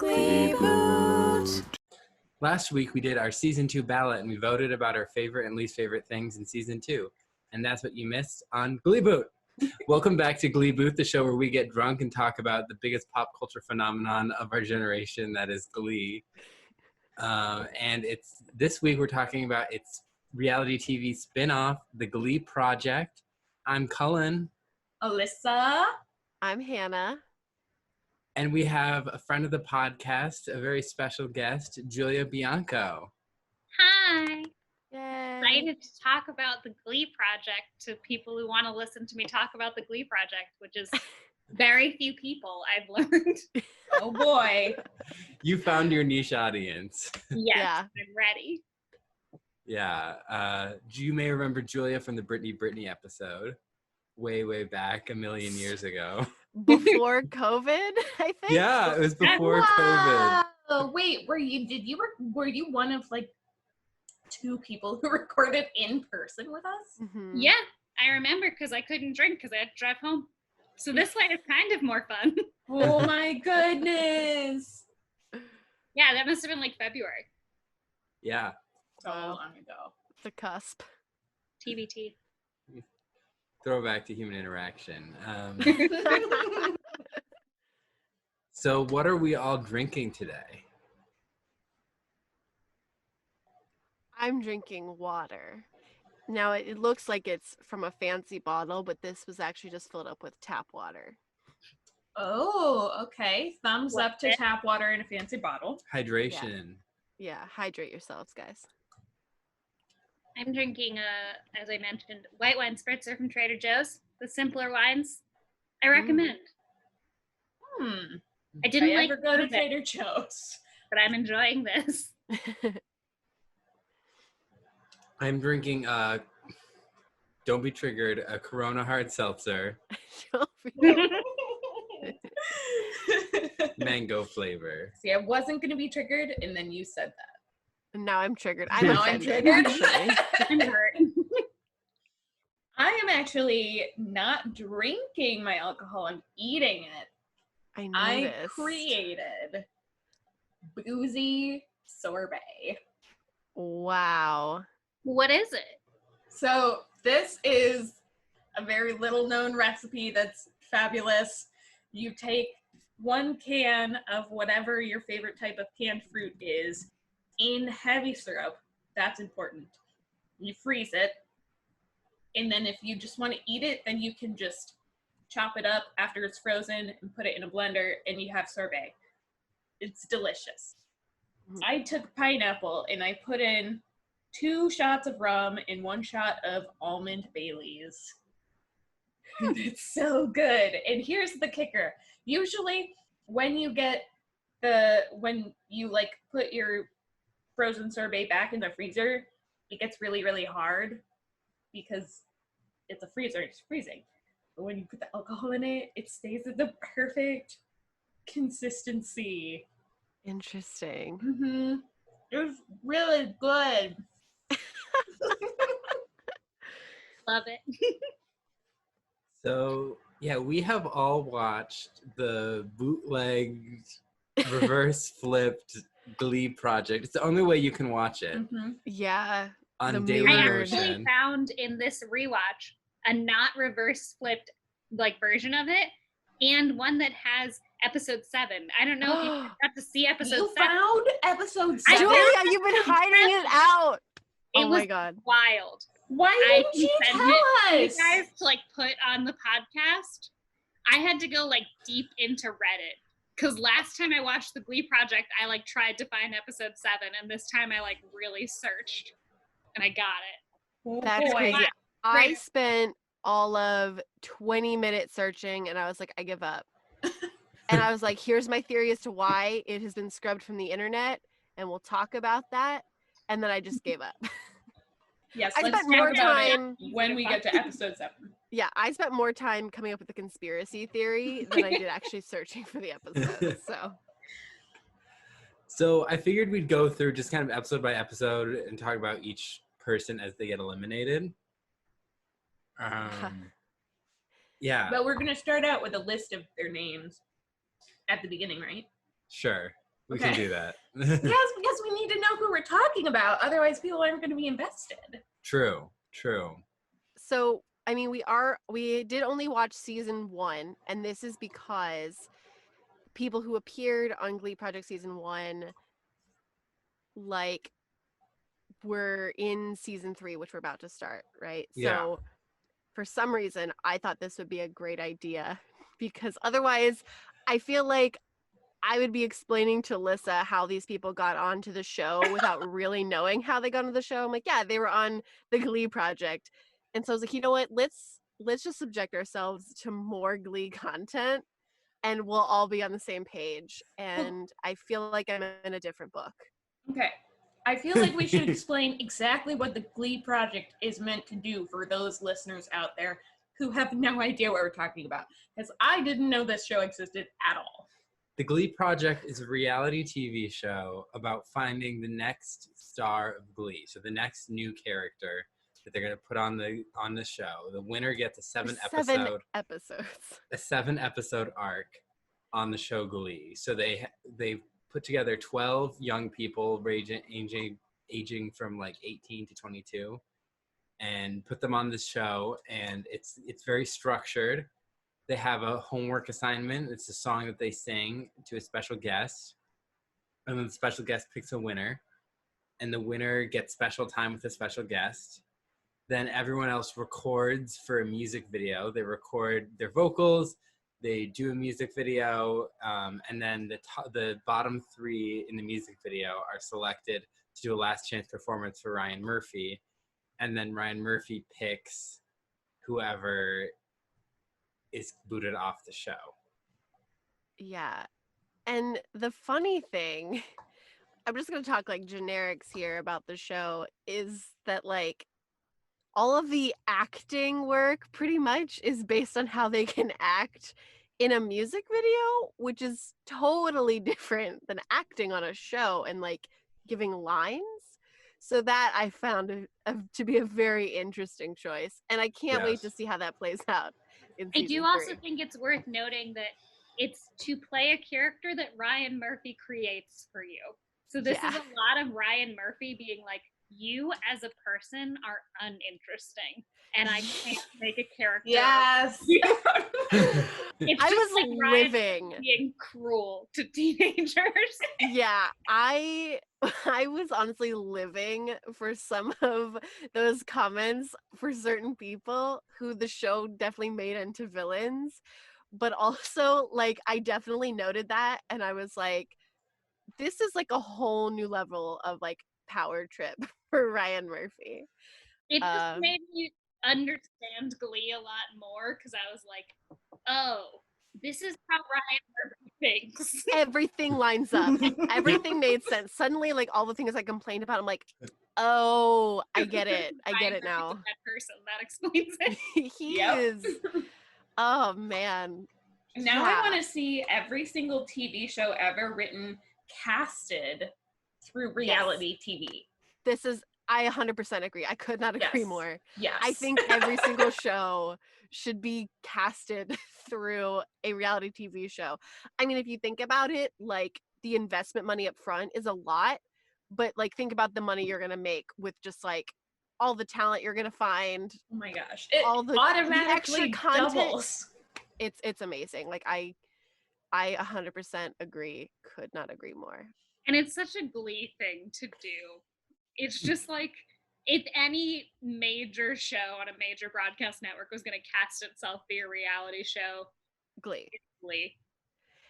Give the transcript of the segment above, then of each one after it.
Gleeboot. Last week we did our season 2 ballot and we voted about our favorite and least favorite things in season 2. And that's what you missed on Gleeboot. Welcome back to Gleeboot, the show where we get drunk and talk about the biggest pop culture phenomenon of our generation, that is Glee. And this week we're talking about its reality TV spin-off, the Glee Project. I'm Cullen. Allyssa. I'm Hannah. And we have a friend of the podcast, a very special guest, Julia Bianco. Hi. Yay. Excited to talk about the Glee Project to people who want to listen to me talk about the Glee Project, which is very few people, I've learned. Oh boy. You found your niche audience. Yes, Yeah. I'm ready. Yeah. You may remember Julia from the Britney episode way back a million years ago. Before COVID, I think. Yeah, it was before COVID. Oh wait, were you one of like 2 people who recorded in person with us? Mhm. Yeah, I remember because I couldn't drink because I had to drive home. So this way is kind of more fun. Oh my goodness. Yeah, that must have been like February. Yeah. So long ago. The cusp. TBT. Throwback to human interaction. So what are we all drinking today? I'm drinking water. Now, it looks like it's from a fancy bottle, but this was actually just filled up with tap water. Oh, okay. Thumbs up to tap water in a fancy bottle. Hydration. Yeah, hydrate yourselves, guys. I'm drinking, as I mentioned, white wine spritzer from Trader Joe's. The simpler wines. I recommend. I didn't ever go to it, Trader Joe's. but I'm enjoying this. I'm drinking, don't be triggered, a Corona hard seltzer, mango flavor. See, I wasn't going to be triggered, and then you said that. Now I'm triggered. Now I'm offended, triggered. actually. I'm hurt. I am actually not drinking my alcohol. I'm eating it. I noticed. created boozy sorbet. Wow. What is it? So this is a very little known recipe that's fabulous. You take 1 can of whatever your favorite type of canned fruit is in heavy syrup. That's important. You freeze it. And then if you just want to eat it, then you can just chop it up after it's frozen and put it in a blender and you have sorbet. It's delicious. I took pineapple and I put in 2 shots of rum and 1 shot of almond Baileys. And it's so good. And here's the kicker. Usually when you like put your frozen sorbet back in the freezer, it gets really, really hard because it's a freezer, it's freezing. But when you put the alcohol in it, it stays at the perfect consistency. Interesting. Mm-hmm. It was really good. Love it. So, yeah, we have all watched the bootleg, reverse flipped Glee Project. It's the only way you can watch it. Mm-hmm. Yeah. On The daily I mirrored actually version. found in this rewatch a not reverse flipped like version of it, and one that has episode 7. I don't know if you got to see episode You 7. found episode I 7? Julia, you've been hiding it out. It Oh was my God. wild. Why I didn't you sent tell it us? to you guys to like put on the podcast. I had to go like deep into Reddit because last time I watched the Glee Project, I like tried to find episode 7, and this time I like really searched and I got it. Oh, That's boy. crazy. I Right. spent all of 20 minutes searching and I was like, I give up. And I was like, here's my theory as to why it has been scrubbed from the internet, and we'll talk about that. And then I just gave up. Yes, I let's spent talk more about time. it when we get to episode 7. Yeah, I spent more time coming up with the conspiracy theory than I did actually searching for the episode. So I figured we'd go through just kind of episode by episode and talk about each person as they get eliminated. Yeah. But we're going to start out with a list of their names at the beginning, right? Sure. We can do that. Yes, because we need to know who we're talking about. Otherwise, people aren't going to be invested. True. So, I mean, we did only watch season 1, and this is because people who appeared on Glee Project season 1, like, were in season 3, which we're about to start, right? Yeah. So, for some reason, I thought this would be a great idea because otherwise, I feel like I would be explaining to Alyssa how these people got onto the show without really knowing how they got onto the show. I'm like, yeah, they were on the Glee Project. And so I was like, you know what? Let's just subject ourselves to more Glee content and we'll all be on the same page. And I feel like I'm in a different book. Okay. I feel like we should explain exactly what the Glee Project is meant to do for those listeners out there who have no idea what we're talking about. Because I didn't know this show existed at all. The Glee Project is a reality TV show about finding the next star of Glee. So the next new character that they're going to put on the show. The winner gets a 7 episode arc on the show Glee. So they put together 12 young people aging from like 18 to 22 and put them on this show, and it's very structured. They have a homework assignment. It's a song that they sing to a special guest, and then the special guest picks a winner, and the winner gets special time with the special guest. Then everyone else records for a music video. They record their vocals, they do a music video, and then the bottom 3 in the music video are selected to do a last chance performance for Ryan Murphy, and then Ryan Murphy picks whoever is booted off the show. Yeah. And the funny thing, I'm just going to talk like generics here about the show, is that like all of the acting work pretty much is based on how they can act in a music video, which is totally different than acting on a show and like giving lines. So that I found to be a very interesting choice. And I can't wait to see how that plays out in season 3. I do also think it's worth noting that it's to play a character that Ryan Murphy creates for you. So this is a lot of Ryan Murphy being like, you as a person are uninteresting, and I can't make a character. Yes. It's I just was like living Ryan being cruel to teenagers. Yeah, I was honestly living for some of those comments for certain people who the show definitely made into villains, but also like I definitely noted that, and I was like, this is like a whole new level of like power trip for Ryan Murphy. It just made me understand Glee a lot more because I was like, oh, this is how Ryan Murphy thinks. Everything lines up. Everything made sense. Suddenly, like all the things I complained about, I'm like, oh, I get it. I get it now. That person, that explains it. He is. Oh man. Now I want to see every single TV show ever written casted through reality TV. This is, I 100% agree. I could not agree more. Yes. I think every single show should be casted through a reality TV show. I mean, if you think about it, like the investment money up front is a lot, but like think about the money you're going to make with just like all the talent you're going to find. Oh my gosh. It all the automatically extra content. doubles. It's amazing. Like I 100% agree. Could not agree more. And it's such a Glee thing to do. It's just like if any major show on a major broadcast network was going to cast itself be a reality show, Glee. it's Glee.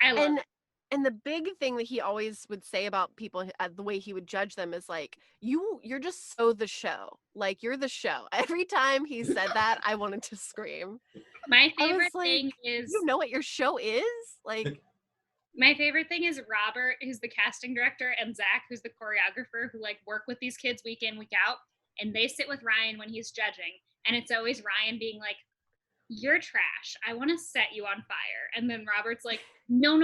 I love it. And the big thing that he always would say about people, the way he would judge them is like, you're just so the show. Like, you're the show. Every time he said that, I wanted to scream. My favorite thing is... You know what your show is? Like... My favorite thing is Robert, who's the casting director, and Zach, who's the choreographer, who like work with these kids week in, week out. And they sit with Ryan when he's judging. And it's always Ryan being like, you're trash. I want to set you on fire. And then Robert's like, no.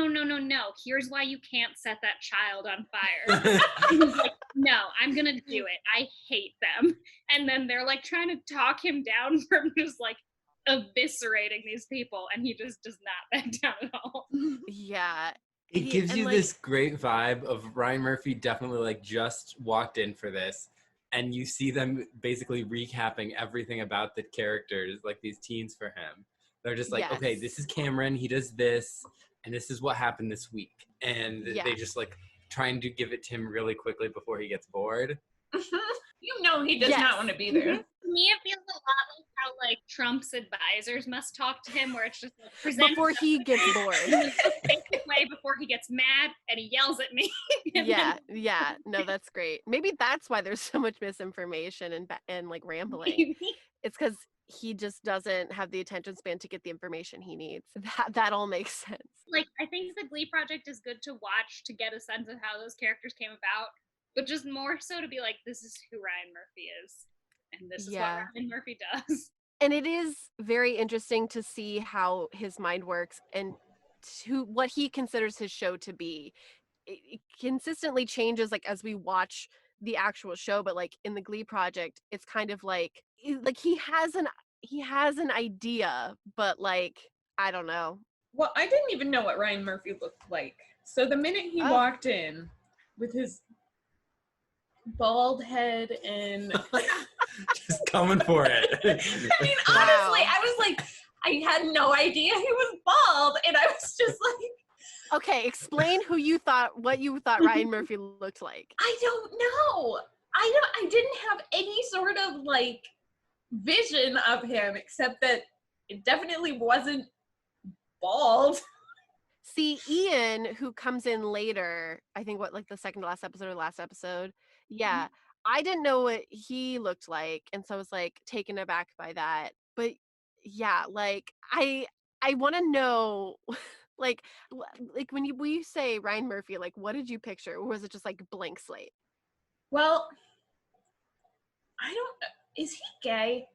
Here's why you can't set that child on fire. And he's like, no, I'm going to do it. I hate them. And then they're like trying to talk him down from just like eviscerating these people. And he just does not back down at all. Yeah. It gives and you like, this great vibe of Ryan Murphy definitely like just walked in for this, and you see them basically recapping everything about the characters, like these teens for him. They're just like, okay, yes. this is Cameron, he does this, and this is what happened this week. And they Yes. just like trying to give it to him really quickly before he gets bored. You know he does Yes. not want to be there. To me, it feels a lot like how like Trump's advisors must talk to him, where it's just like present Before he gets bored. in the most basic way before he gets mad and he yells at me. And Yeah. No, that's great. Maybe that's why there's so much misinformation and like rambling. maybe. It's because he just doesn't have the attention span to get the information he needs. That all makes sense. Like, I think the Glee Project is good to watch to get a sense of how those characters came about, but just more so to be like, this is who Ryan Murphy is, and this is what Ryan Murphy does. And it is very interesting to see how his mind works and to what he considers his show to be. It consistently changes like as we watch the actual show, but like in the Glee Project, it's kind of like he has an idea, but like I don't know. Well, I didn't even know what Ryan Murphy looked like. So the minute he walked in with his bald head and Just coming for it. I mean, honestly, I was like, I had no idea he was bald, and I was just like, Okay, explain what you thought Ryan Murphy looked like. I don't know. I didn't have any sort of like vision of him except that it definitely wasn't bald. See, Ian, who comes in later, I think what like the second to last episode or last episode. Yeah. I didn't know what he looked like, and so I was like taken aback by that. But yeah, like I want to know like when you say Ryan Murphy, like what did you picture? Or was it just like blank slate? Well, I don't. Is he gay?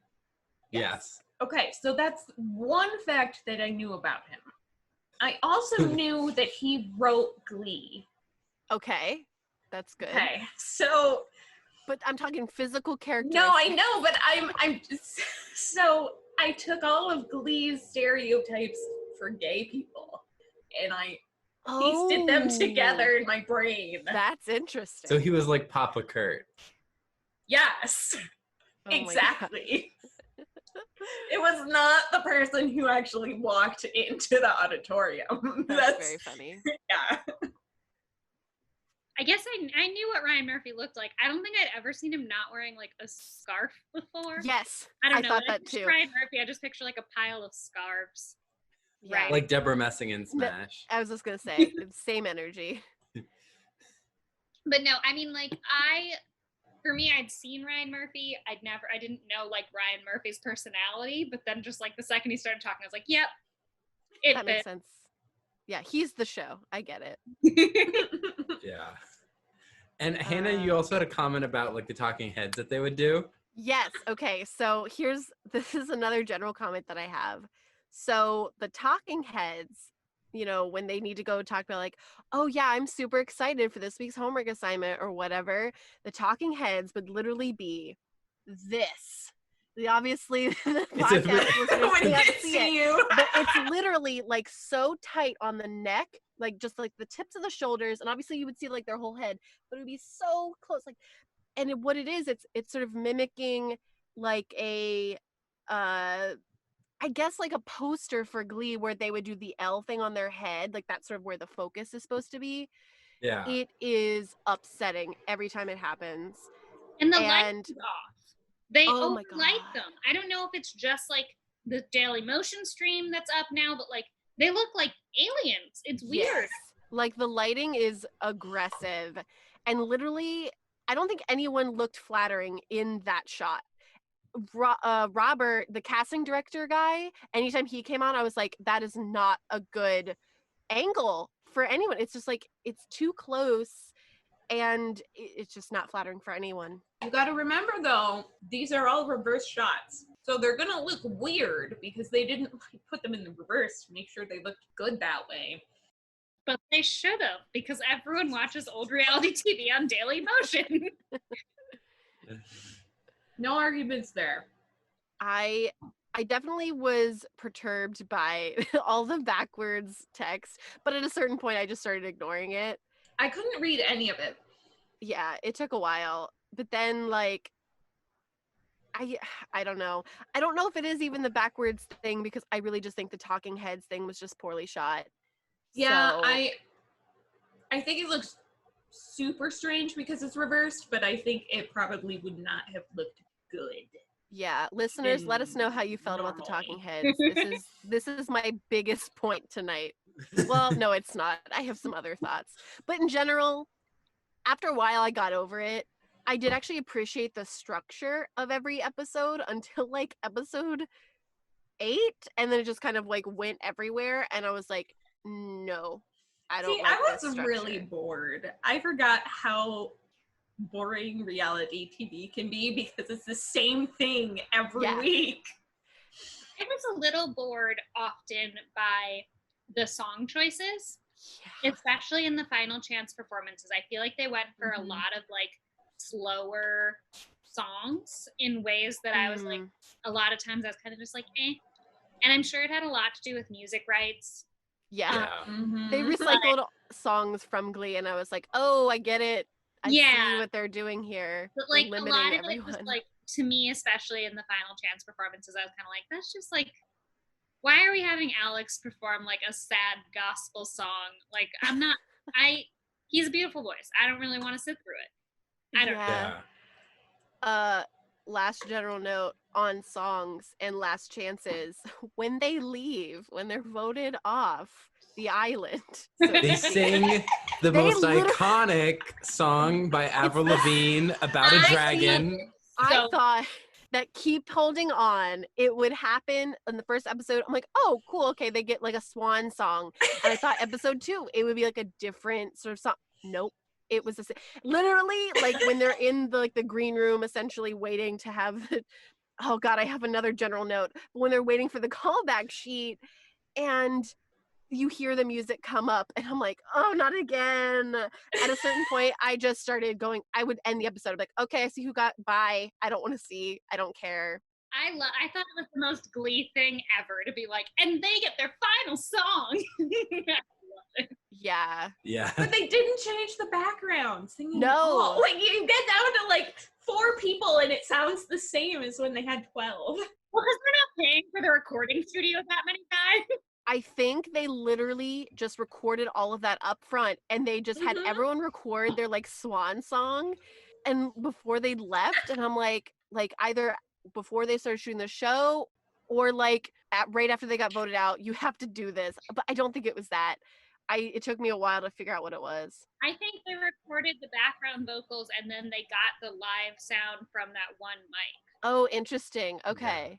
Yes. Okay, so that's one fact that I knew about him. I also knew that he wrote Glee. Okay. That's good. Okay, so. But I'm talking physical characters. No, I know, but I'm just, so I took all of Glee's stereotypes for gay people, and I pieced them together in my brain. That's interesting. So he was like Papa Kurt. Yes, Oh exactly. It was not the person who actually walked into the auditorium. That's very funny. Yeah. I guess I knew what Ryan Murphy looked like. I don't think I'd ever seen him not wearing like a scarf before. Yes, I don't know. thought When that too. Ryan Murphy, I just picture like a pile of scarves. Yeah. Right. Like Deborah Messing in Smash. I was just gonna say same energy. But no, I mean like for me, I'd seen Ryan Murphy. I didn't know like Ryan Murphy's personality, but then just like the second he started talking, I was like, yep, That makes sense. Yeah, he's the show. I get it. Yeah. And Hannah, you also had a comment about like the talking heads that they would do. Yes. Okay. So this is another general comment that I have. So the talking heads, when they need to go talk about like, oh yeah, I'm super excited for this week's homework assignment or whatever, the talking heads would literally be this. Obviously the podcast listeners can't see it, but it's literally like so tight on the neck, like just like the tips of the shoulders, and obviously you would see like their whole head, but it would be so close, like, and what it is, it's sort of mimicking like a I guess like a poster for Glee where they would do the L thing on their head, like that's sort of where the focus is supposed to be. Yeah. It is upsetting every time it happens. And the lights off. They light God. them. I don't know if it's just like the Daily Motion stream that's up now, but like they look like aliens. It's weird. Yes. Like the lighting is aggressive, and literally I don't think anyone looked flattering in that shot. Robert, the casting director guy, anytime he came on, I was like, that is not a good angle for anyone. It's just like, it's too close, and it's just not flattering for anyone. You got to remember though, these are all reverse shots. So they're going to look weird because they didn't put them in the reverse to make sure they looked good that way. But they should have, because everyone watches old reality TV on Daily Motion. No arguments there. I I definitely was perturbed by all the backwards text, but at a certain point I just started ignoring it. I couldn't read any of it. Yeah, it took a while, but then like I don't know. I don't know if it is even the backwards thing because I really just think the talking heads thing was just poorly shot. Yeah, So, I think it looks super strange because it's reversed, but I think it probably would not have looked good. yeah, listeners, let us know how you felt about the talking heads. This is my biggest point tonight. Well, no, it's not. I have some other thoughts. But in general, after a while I got over it. I did actually appreciate the structure of every episode until like episode 8, and then it just kind of like went everywhere and I was like, no, I don't See, like I this was structure. really bored. I forgot how boring reality TV can be because it's the same thing every week. I was a little bored often by the song choices, especially in the final chance performances. I feel like they went for a lot of like slower songs in ways that I was like, a lot of times I was kind of just like, eh. And I'm sure it had a lot to do with music rights. Yeah. They recycled songs from Glee and I was like, oh, I get it. I see what they're doing here. But like they're a limiting lot of everyone. it was like, to me, especially in the final chance performances, I was kind of like, that's just like, why are we having Alex perform like a sad gospel song? Like, he's a beautiful voice. I don't really want to sit through it. I don't know. Last general note on songs and last chances, when they leave, when they're voted off the island. So they sing the most iconic song by Avril Lavigne about a dragon. I thought that Keep Holding On, it would happen in the first episode. I'm like, oh, cool. Okay, they get like a swan song. And I thought episode 2, it would be like a different sort of song. Nope. It was literally like when they're in the green room, essentially waiting to have. Oh God, I have another general note. But when they're waiting for the callback sheet, and you hear the music come up, and I'm like, oh, not again. At a certain point, I just started going. I would end the episode. I'm like, okay, I see who got. Bye. I don't want to see. I don't care. I thought it was the most Glee thing ever to be like, and they get their final song. Yeah. But they didn't change the background singing. No. Like you get down to like 4 people and it sounds the same as when they had 12. Well, because we're not paying for the recording studio that many times. I think they literally just recorded all of that up front and they just had everyone record their like swan song and before they left, and I'm like either before they started shooting the show or like right after they got voted out, you have to do this. But I don't think it was that. It took me a while to figure out what it was. I think they recorded the background vocals and then they got the live sound from that one mic. Oh, interesting. Okay.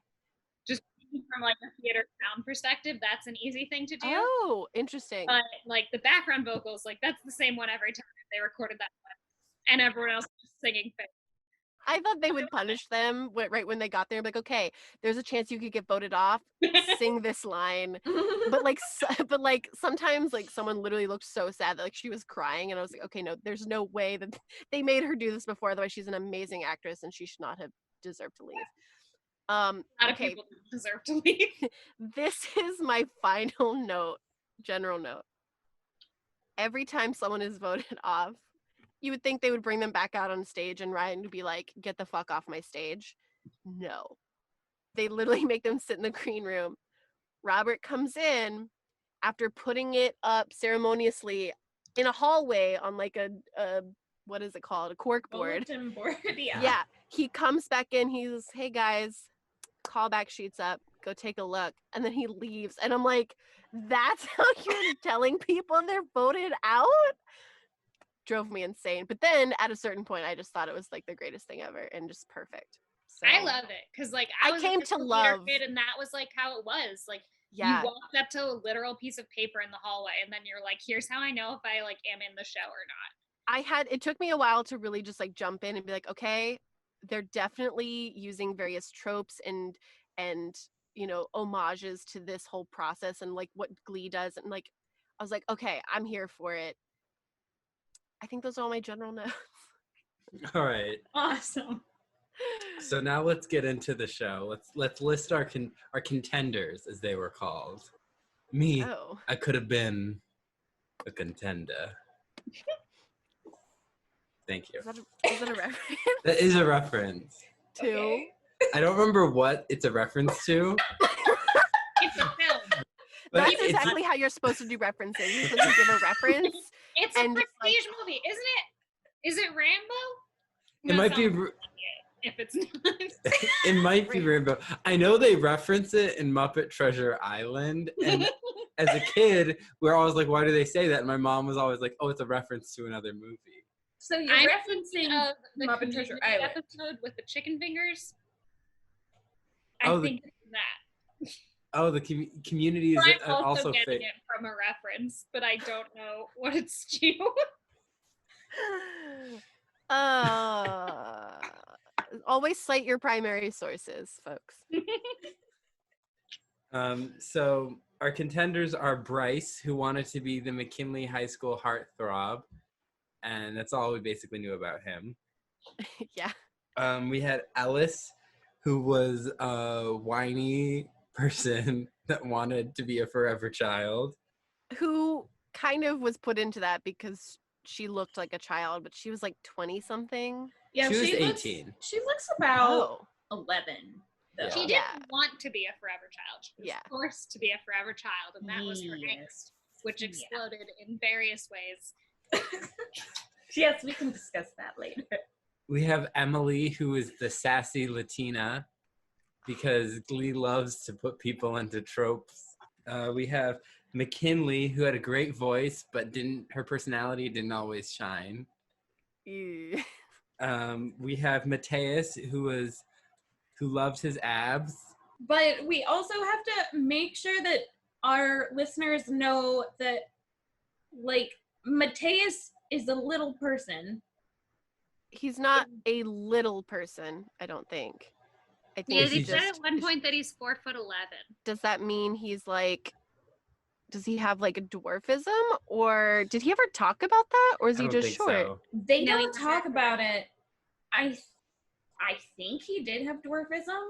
Just from like a theater sound perspective, that's an easy thing to do. Oh, interesting. But like the background vocals, like that's the same one every time. They recorded that one, and everyone else was just singing fake. I thought they would punish them right when they got there. Like, okay, there's a chance you could get voted off. Sing this line. But like sometimes like someone literally looked so sad that like she was crying, and I was like, okay, no, there's no way that they made her do this before. Otherwise, she's an amazing actress and she should not have deserved to leave. A lot of people deserve to leave. This is my final note, general note. Every time someone is voted off, you would think they would bring them back out on stage and Ryan would be like, get the fuck off my stage. No. They literally make them sit in the green room. Robert comes in after putting it up ceremoniously in a hallway on like a what is it called? A cork board. Bulletin board, yeah. Yeah. He comes back in. He's, hey guys, callback sheets up. Go take a look. And then he leaves. And I'm like, that's how you're telling people they're voted out? Drove me insane. But then at a certain point, I just thought it was like the greatest thing ever and just perfect. So I love it because like I came to love kid, and that was like how it was. Like you walked up to a literal piece of paper in the hallway, and then you're like, "Here's how I know if I like am in the show or not." It took me a while to really just like jump in and be like, okay, they're definitely using various tropes and you know homages to this whole process and like what Glee does, and like I was like, okay, I'm here for it. I think those are all my general notes. All right. Awesome. So now let's get into the show. Let's list our contenders, as they were called. Me, Oh. I could have been a contender. Thank you. Is that a reference? That is a reference. To? Okay. I don't remember what it's a reference to. It's a film. But That's it's- exactly how you're supposed to do references. You're supposed to give a reference. It's a And just, prestige movie, isn't it? Is it Rambo? It might be. If it's not. It might be Rainbow. I know they reference it in Muppet Treasure Island, and as a kid, we're always like, "Why do they say that?" And my mom was always like, "Oh, it's a reference to another movie." So you're I'm referencing thinking of the Muppet Treasure Community Island. episode with the chicken fingers. Oh, I think it's that. Oh, the community is I'm also also getting fake. it from a reference, but I don't know what it's to. Always cite your primary sources, folks. So our contenders are Bryce, who wanted to be the McKinley High School heartthrob, and that's all we basically knew about him. Yeah. We had Ellis, who was a whiny person that wanted to be a forever child. Who kind of was put into that because she looked like a child, but she was like 20 something. Yeah, She was looks- 18. She looks about Oh. 11. Though. She didn't Yeah. want to be a forever child. She was Yeah. forced to be a forever child, and that was her Yes. angst, which Yeah. exploded in various ways. Yes, we can discuss that later. We have Emily, who is the sassy Latina, because Glee loves to put people into tropes. We have McKinley, who had a great voice, but her personality didn't always shine. Ew. We have Mateus, who loved his abs. But we also have to make sure that our listeners know that, like, Mateus is a little person. He's not a little person, I don't think. I think Yeah, Is they he said just- at one point that he's 4'11". Does that mean he's like, does he have like a dwarfism? Or did he ever talk about that? Or is I he don't just think short? so. They No, don't he talk never- about it. I think he did have dwarfism,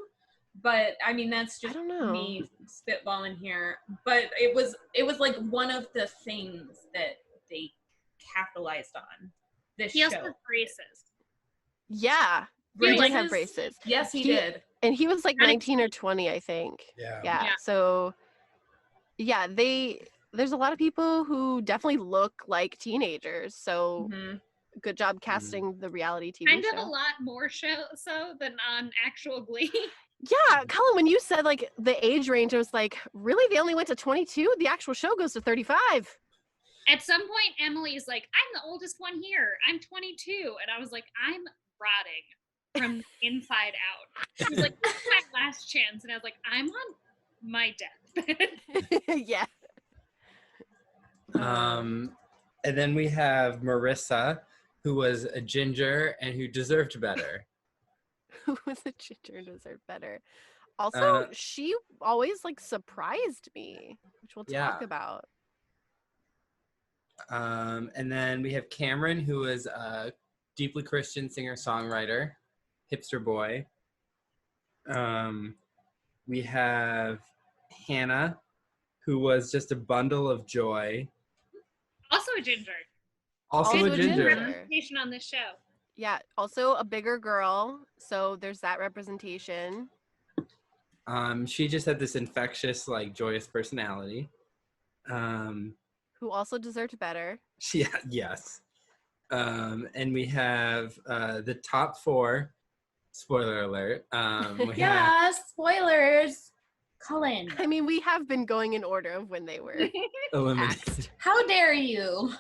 but I mean that's I just don't know. me spitballing here. But it was like one of the things that they capitalized on this He show. also has braces. Yeah. He did have braces. Yes, he He- did. And he was like Kinda 19 or 20, I think. Yeah. Yeah. Yeah. So yeah, there's a lot of people who definitely look like teenagers. So Mhm. good job casting the reality TV Kind show. of a lot more so than on actual Glee. Yeah, Cullen, when you said like the age range, I was like, really? They only went to 22? The actual show goes to 35. At some point, Emily's like, I'm the oldest one here. I'm 22. And I was like, I'm rotting from the inside out. She was like, this is my last chance. And I was like, I'm on my deathbed. Yeah. And then we have Marissa, who was a ginger and who deserved better. Who was a ginger and deserved better. Also, Uh, she always like surprised me, which we'll talk Yeah. about. And then we have Cameron, who is a deeply Christian singer-songwriter, hipster boy. We have Hannah, who was just a bundle of joy. Also a ginger. Also Also a a ginger. ginger. Representation on this show. Yeah, also a bigger girl, so there's that representation. She just had this infectious, like, joyous personality. Who also deserved better. Yes. And we have the top four. Spoiler alert. We have, Yeah, spoilers. Cullen, I mean, we have been going in order of when they were eliminated. axed. how dare you?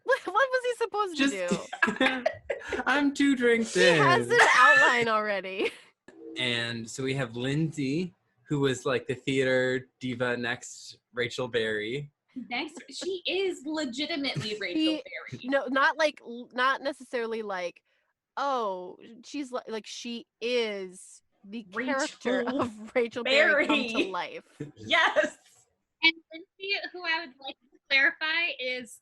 What was he supposed to do? I'm 2 drinks He in. has an outline already. And so we have Lindsay, who was like the theater diva next Rachel Berry. Next, she is legitimately Rachel She- Berry. No, not necessarily like, oh, she's like she is the character Rachel of Rachel Berry come to Berry. life. Yes. And Lindsay, who I would like to clarify is,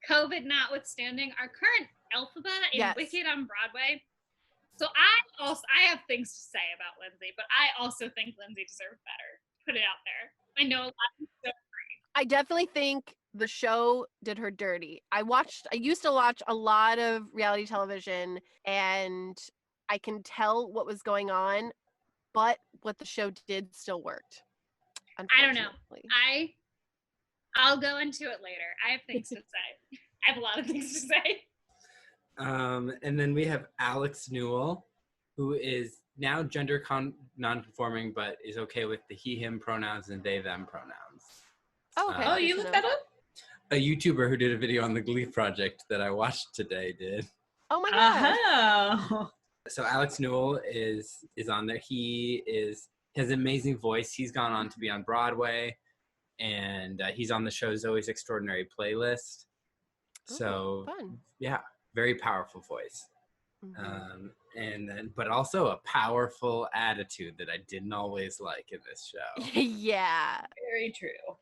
COVID notwithstanding, our current Elphaba in Yes. Wicked on Broadway So I have things to say about Lindsay, but I also think Lindsay deserved better. Put it out there. I know a lot of people. I definitely think the show did her dirty. I used to watch a lot of reality television, and I can tell what was going on, but what the show did still worked. I don't know. I'll go into it later. I have things to say. I have a lot of things to say. And then we have Alex Newell, who is now gender non-conforming, but is okay with the he, him pronouns and they, them pronouns. Oh, okay. You looked that up? A YouTuber who did a video on the Glee Project that I watched today did. Oh my god. Uh-huh. So Alex Newell is on there. He has an amazing voice. He's gone on to be on Broadway, and he's on the show Zoe's Extraordinary Playlist. So fun. Yeah, very powerful voice. Mm-hmm. But also a powerful attitude that I didn't always like in this show. Yeah. Very true.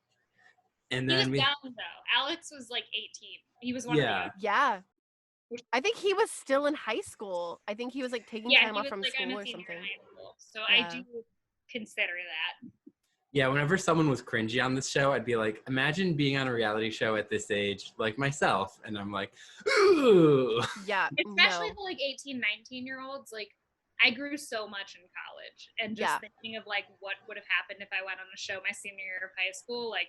And He then was young though. Alex was like 18. He was one of the young. Yeah. I think he was still in high school. I think he was like taking time off from school or something. In high school, so I do consider that. Yeah, whenever someone was cringy on this show, I'd be like, imagine being on a reality show at this age, like myself. And I'm like, ooh. Yeah. Especially the like 18, 19-year-olds. Like, I grew so much in college. And just thinking of like what would have happened if I went on a show my senior year of high school, like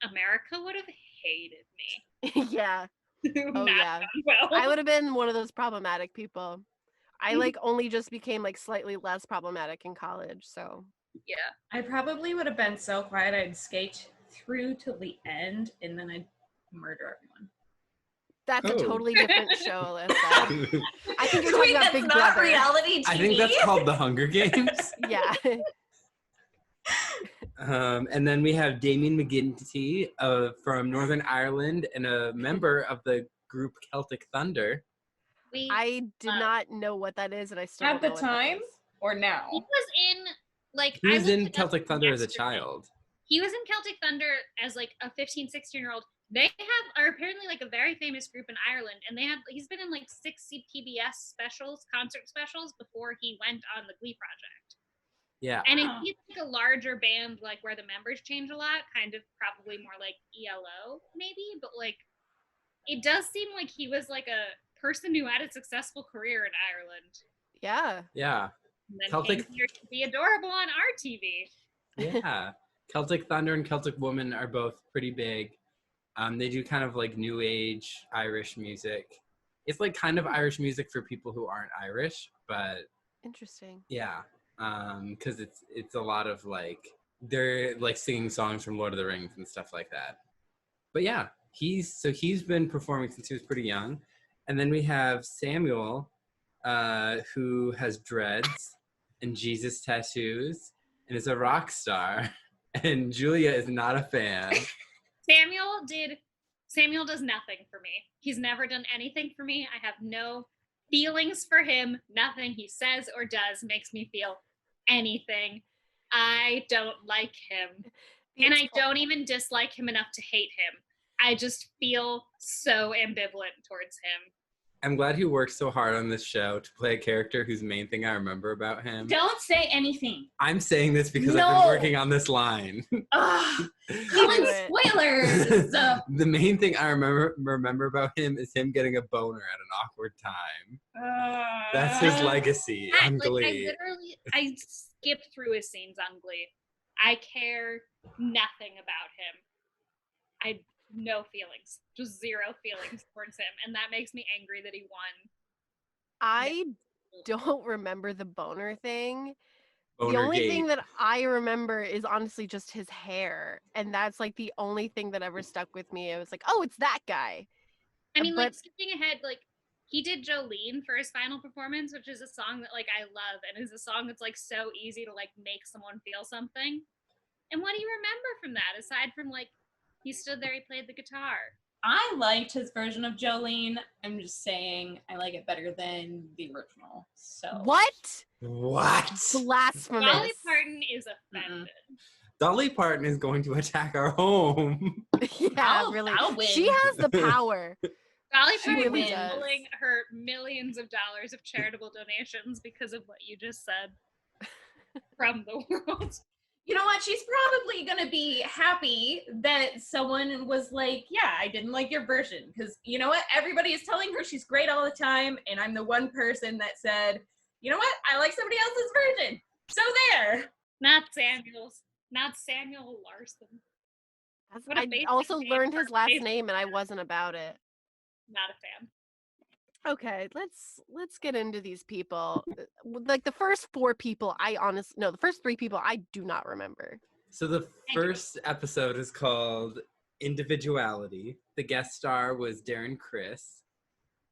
America would have hated me. Yeah. Oh, yeah. Well. I would have been one of those problematic people. I like only just became like slightly less problematic in college, so. Yeah. I probably would have been so quiet I'd skate through till the end and then I'd murder everyone. That's a totally different show, Alyssa. I think you're talking about Big not Brother. Reality TV. I think that's called The Hunger Games. Yeah. And then we have Damien McGinty from Northern Ireland and a member of the group Celtic Thunder. I did not know what that is, and I still at don't know the time or now. He was in like he was in Celtic Thunder as a child. He was in Celtic Thunder as like a 15, 16-year-old. They are apparently like a very famous group in Ireland, and he's been in like 6 PBS specials, concert specials before he went on the Glee Project. Yeah. And he's like a larger band, like where the members change a lot, kind of probably more like ELO maybe, but like it does seem like he was like a person who had a successful career in Ireland. Yeah. Yeah. And then came here to be adorable on our TV. Yeah. Celtic Thunder and Celtic Woman are both pretty big. They do kind of like new age Irish music. It's like kind of Irish music for people who aren't Irish, but interesting. Yeah. Because it's a lot of like they're like singing songs from Lord of the Rings and stuff like that. But yeah, he's been performing since he was pretty young. And then we have Samuel, who has dreads and Jesus tattoos and is a rock star. And Julia is not a fan. Samuel does nothing for me. He's never done anything for me. I have no feelings for him. Nothing he says or does makes me feel anything. I don't like him. And I don't even dislike him enough to hate him. I just feel so ambivalent towards him. I'm glad he worked so hard on this show to play a character whose main thing I remember about him. Don't say anything. I'm saying this because I've been working on this line. Even spoilers. The main thing I remember about him is him getting a boner at an awkward time. That's his legacy on Glee. I skipped through his scenes on Glee. I care nothing about him. No feelings, just zero feelings towards him, and that makes me angry that he won. I don't remember the boner thing. Boner the only gate. thing that I remember is honestly just his hair, and that's like the only thing that ever stuck with me. I was like, oh, it's that guy. I mean, like skipping ahead, like he did Jolene for his final performance, which is a song that like I love, and is a song that's like so easy to like make someone feel something. And what do you remember from that aside from like he stood there, he played the guitar? I liked his version of Jolene. I'm just saying I like it better than the original. So What? Blasphemous. Dolly Parton is offended. Dolly Parton is going to attack our home. Yeah, really. I'll win. She has the power. Dolly She Parton really is does. pulling her millions of dollars of charitable donations because of what you just said from the world. You know what? She's probably gonna be happy that someone was like, yeah, I didn't like your version. Because you know what? Everybody is telling her she's great all the time. And I'm the one person that said, you know what? I like somebody else's version. So there. Not Samuel Larson. What a I basic also name learned for his a last basic- name and I wasn't about it. Not a fan. Okay, let's get into these people. Like the first four people, the first three people I do not remember. So the first episode is called Individuality. The guest star was Darren Criss.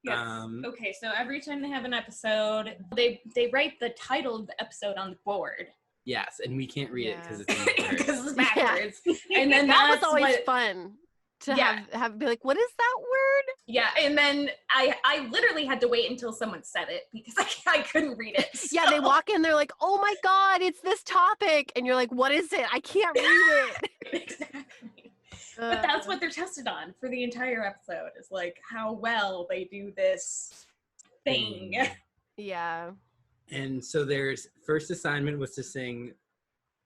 Yes. Okay, so every time they have an episode, they write the title of the episode on the board. Yes, and we can't read it because Yeah. it's in Because it's Yeah. backwards. And then That was that's always what, fun to Yeah. have be like, what is that word? yeah, and then I literally had to wait until someone said it because I couldn't read it. Yeah, they walk in, they're like, oh my God, it's this topic. And you're like, what is it? I can't read it. Exactly. But that's what they're tested on for the entire episode, is like how well they do this thing. Yeah. And so their first assignment was to sing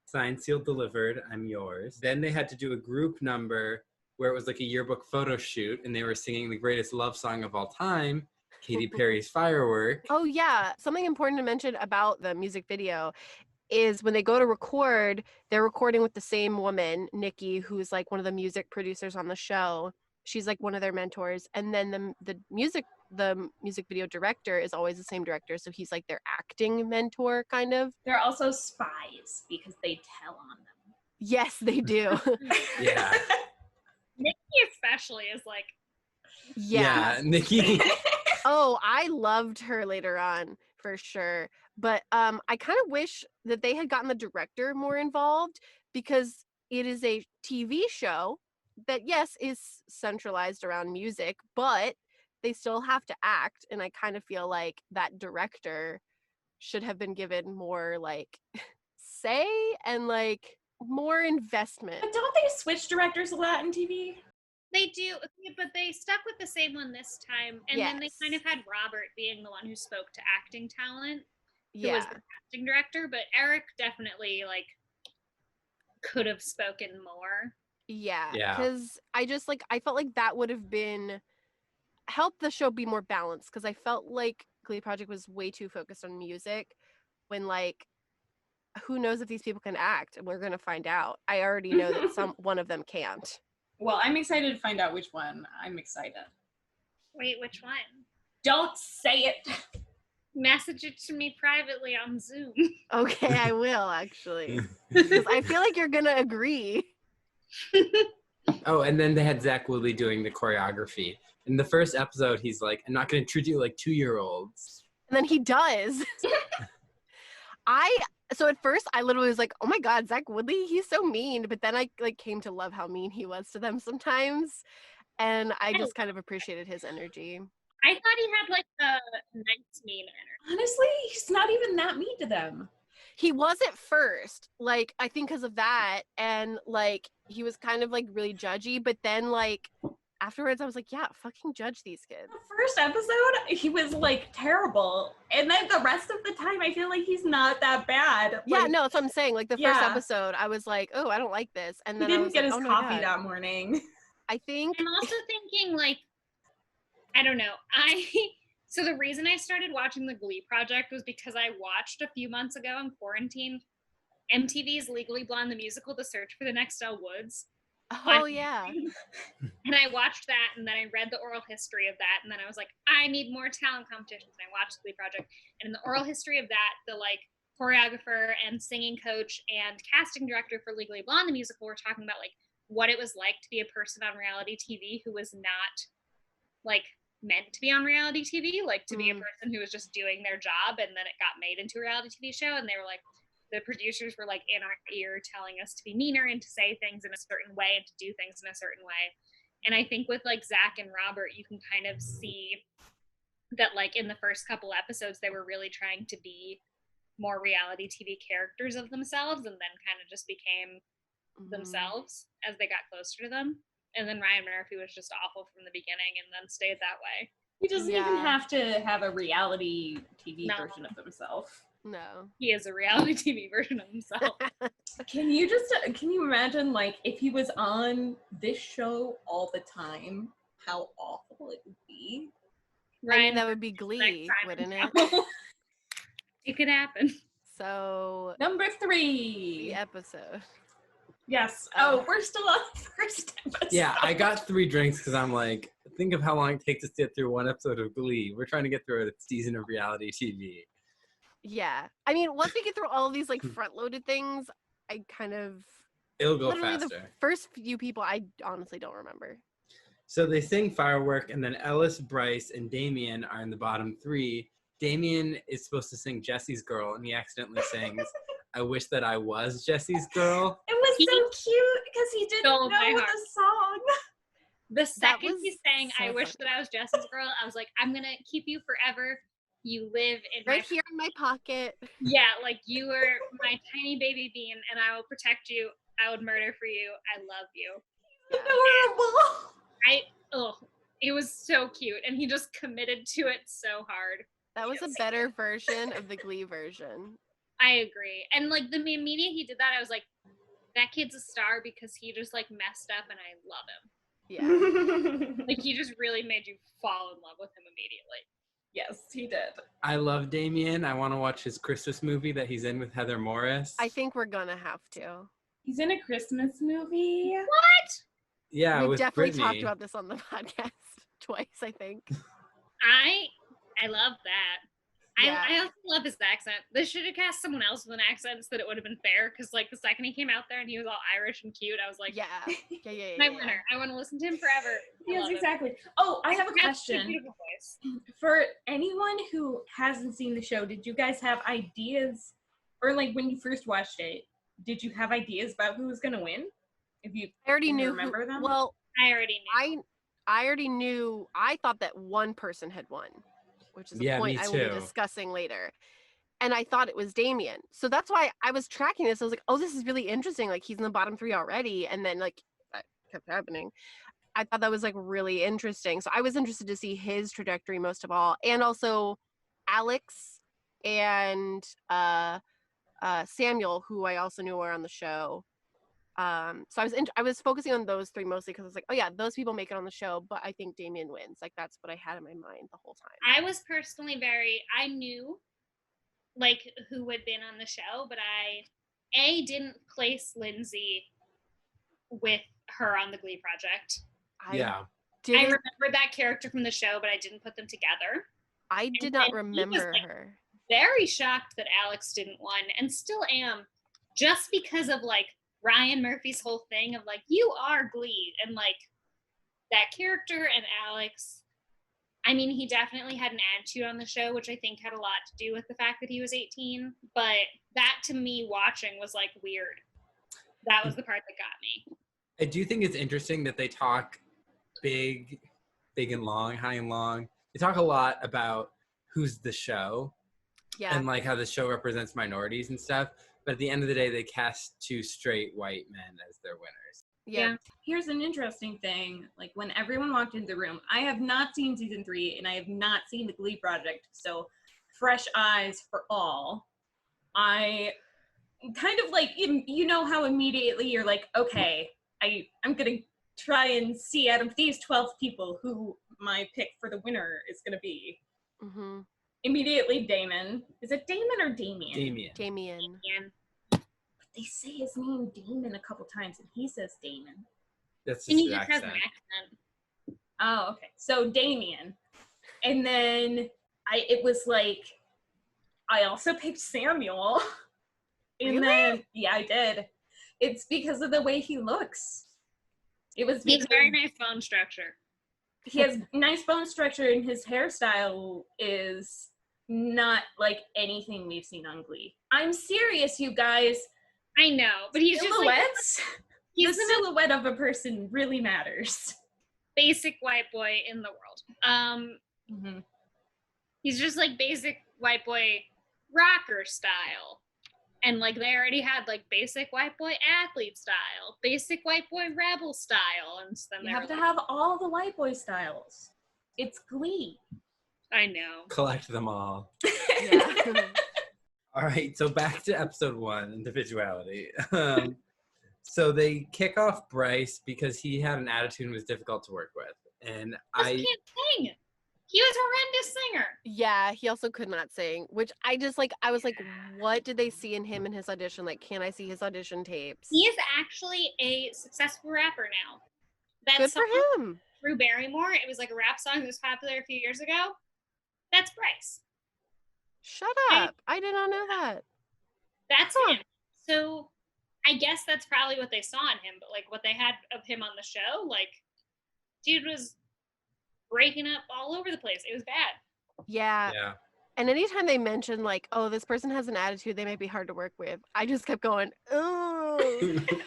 Signed, Sealed, Delivered, I'm Yours. Then they had to do a group number where it was like a yearbook photo shoot, and they were singing the greatest love song of all time, Katy Perry's Firework. Oh yeah. Something important to mention about the music video is when they go to record, they're recording with the same woman, Nikki, who's like one of the music producers on the show. She's like one of their mentors. And then the music video director is always the same director. So he's like their acting mentor, kind of. They're also spies because they tell on them. Yes, they do. Yeah. Nikki especially is like, Yeah. Nikki. Oh, I loved her later on for sure. But I kind of wish that they had gotten the director more involved, because it is a TV show that, yes, is centralized around music, but they still have to act. And I kind of feel like that director should have been given more like say and like more investment. But don't they switch directors a lot in TV? they do, but they stuck with the same one this time. And then they Yes. kind of had Robert being the one who spoke to acting talent, who Yeah. was the casting director, but Eric definitely like could have spoken more. Yeah. Yeah. Because I felt like that would have helped the show be more balanced, because I felt like Glee Project was way too focused on music when, like, who knows if these people can act, and we're going to find out. I already know that one of them can't. Well, I'm excited to find out which one. I'm excited. Wait, which one? Don't say it. Message it to me privately on Zoom. Okay, I will, actually. Because I feel like you're going to agree. Oh, and then they had Zach Woodley doing the choreography. In the first episode, he's like, I'm not going to treat you like 2-year-olds. And then he does. So at first I literally was like, oh my God, Zach Woodley, he's so mean. But then I like came to love how mean he was to them sometimes. And I just kind of appreciated his energy. I thought he had like a nice mean energy. Honestly, he's not even that mean to them. He was at first, like, I think because of that. And like, he was kind of like really judgy. But then like afterwards I was like, yeah, fucking judge these kids. The first episode, he was like terrible. And then the rest of the time, I feel like he's not that bad. Yeah, Like, no, that's what I'm saying. Like the first episode, I was like, oh, I don't like this. And he then I didn't was get like, his oh my coffee God. that morning. I think I'm also thinking like, I don't know. So the reason I started watching the Glee Project was because I watched a few months ago in quarantine MTV's Legally Blonde the Musical, The Search for the Next Elle Woods. oh yeah. And I watched that, and then I read the oral history of that, and then I was like, I need more talent competitions. And I watched the Glee Project, and in the oral history of that, the like choreographer and singing coach and casting director for Legally Blonde the Musical were talking about like what it was like to be a person on reality TV who was not like meant to be on reality TV, like to be a person who was just doing their job, and then it got made into a reality TV show, and they were like, the producers were like in our ear telling us to be meaner and to say things in a certain way and to do things in a certain way. And I think with like Zach and Robert, you can kind of see that like in the first couple episodes, they were really trying to be more reality TV characters of themselves, and then kind of just became themselves as they got closer to them. And then Ryan Murphy was just awful from the beginning and then stayed that way. He doesn't even Yeah. have to have a reality TV No. version of himself. No. He is a reality TV version of himself. Can you imagine, like, if he was on this show all the time, how awful it would be? I mean, Ryan, that would be Glee, time wouldn't and it? travel. It could happen. So, Number the 3. episode. Yes. Oh, we're still on the first episode. Yeah, I got 3 drinks because I'm like, think of how long it takes us to get through one episode of Glee. We're trying to get through a season of reality TV. Yeah. I mean, once we get through all of these, like, front-loaded things, I kind of... It'll go Literally, faster. the first few people, I honestly don't remember. So they sing Firework, and then Ellis, Bryce, and Damien are in the bottom 3. Damien is supposed to sing Jesse's Girl, and he accidentally sings I Wish That I Was Jesse's Girl. It was so cute because he didn't stole my know heart. the song. The second was he sang so I Wish funny. That I Was Jesse's Girl, I was like, I'm going to keep you forever. You live in Right my... here in my pocket. Yeah, like you are my tiny baby bean and I will protect you. I would murder for you. I love you. Adorable. It was so cute. And he just committed to it so hard. That was a Yes. better version of the Glee version. I agree. And like the immediate he did that, I was like, that kid's a star because he just like messed up and I love him. Yeah. Like he just really made you fall in love with him immediately. Yes, he did. I love Damien. I want to watch his Christmas movie that he's in with Heather Morris. I think we're gonna have to. He's in a Christmas movie. What? Yeah, We've with definitely Brittany. talked about this on the podcast twice, I think. I love that. Yeah. I also love his accent. They should have cast someone else with an accent so that it would have been fair. Because like the second he came out there and he was all Irish and cute, I was like, Yeah. Yeah. my winner. I want to listen to him forever. I Yes, love him. exactly. Oh, I have a He has a question. beautiful voice. For anyone who hasn't seen the show, did you guys have ideas, or like when you first watched it, did you have ideas about who was gonna win? If you I already Can you knew. remember them? Well, I already knew. I already knew. I thought that one person had won, which is a Yeah, point me I will be too. discussing later. And I thought it was Damien. So that's why I was tracking this. I was like, oh, this is really interesting. Like, he's in the bottom 3 already. And then, like, that kept happening. I thought that was, like, really interesting. So I was interested to see his trajectory most of all. And also Alex and Samuel, who I also knew were on the show. So I was focusing on those 3 mostly because I was like, oh yeah, those people make it on the show, but I think Damien wins. Like that's what I had in my mind the whole time. I was personally I knew like who had been on the show, but I didn't place Lindsay with her on the Glee Project. Yeah. I remembered that character from the show, but I didn't put them together. I did not remember like, her. Very shocked that Alex didn't win, and still am, just because of like Ryan Murphy's whole thing of like, you are Glee, and like that character and Alex. I mean, he definitely had an attitude on the show, which I think had a lot to do with the fact that he was 18. But that, to me, watching was like weird. That was the part that got me. I do think it's interesting that they talk big and long, high and long. They talk a lot about who's the show Yeah. and like how the show represents minorities and stuff. But at the end of the day, they cast 2 straight white men as their winners. Yeah. Here's an interesting thing. Like when everyone walked into the room, I have not seen season 3 and I have not seen the Glee Project. So fresh eyes for all. I kind of like, you know how immediately you're like, okay, I'm going to try and see out of these 12 people who my pick for the winner is going to be. Mm-hmm. Immediately Damon. Is it Damon or Damien? Damien. And They say his name Damon a couple times and he says Damon. That's he just just the has an accent. accent. Oh, okay. So Damien. And then it was like, I also picked Samuel. And Really? then, yeah, I did. It's because of the way he looks. It was He has because very nice bone structure. he has nice bone structure and his hairstyle is not like anything we've seen on Glee. I'm serious, you guys. I know, but he's just like Silhouettes? he's The the most silhouette of a person really matters. basic white boy in the world. He's just like basic white boy rocker style. And like they already had like basic white boy athlete style, basic white boy rebel style, and so then You have to have all the white boy styles. It's Glee. I know. Collect them all. Yeah. All right, so back to episode 1, individuality. So they kick off Bryce because he had an attitude and was difficult to work with. And Just I can't sing. He was a horrendous singer. Yeah, he also could not sing, which I was like, what did they see in him in his audition? Like, can I see his audition tapes? He is actually a successful rapper now. That Good for song, him. Drew Barrymore, it was like a rap song that was popular a few years ago. That's Bryce. Shut up. I did not know that. That's him. So I guess that's probably what they saw in him, but like what they had of him on the show, like dude was breaking up all over the place. It was bad. Yeah. And anytime they mention like, oh, this person has an attitude, they might be hard to work with, I just kept going, oh,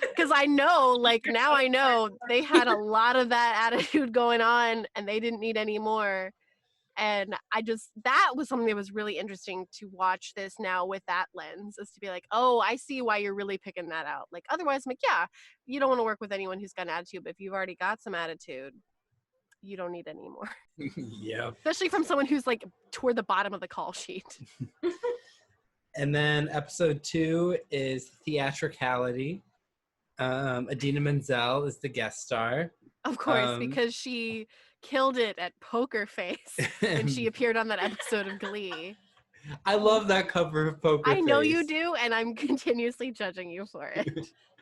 because I know, like now I know they had a lot of that attitude going on and they didn't need any more. And that was something that was really interesting to watch this now with that lens, is to be like, oh, I see why you're really picking that out. Like otherwise, I'm like, yeah, you don't want to work with anyone who's got an attitude, but if you've already got some attitude, you don't need any more. Yeah. Especially from someone who's like toward the bottom of the call sheet. And then episode 2 is theatricality. Idina Menzel is the guest star. Of course, because she killed it at Poker Face when she appeared on that episode of Glee. I love that cover of Poker Face. I know you do, and I'm continuously judging you for it.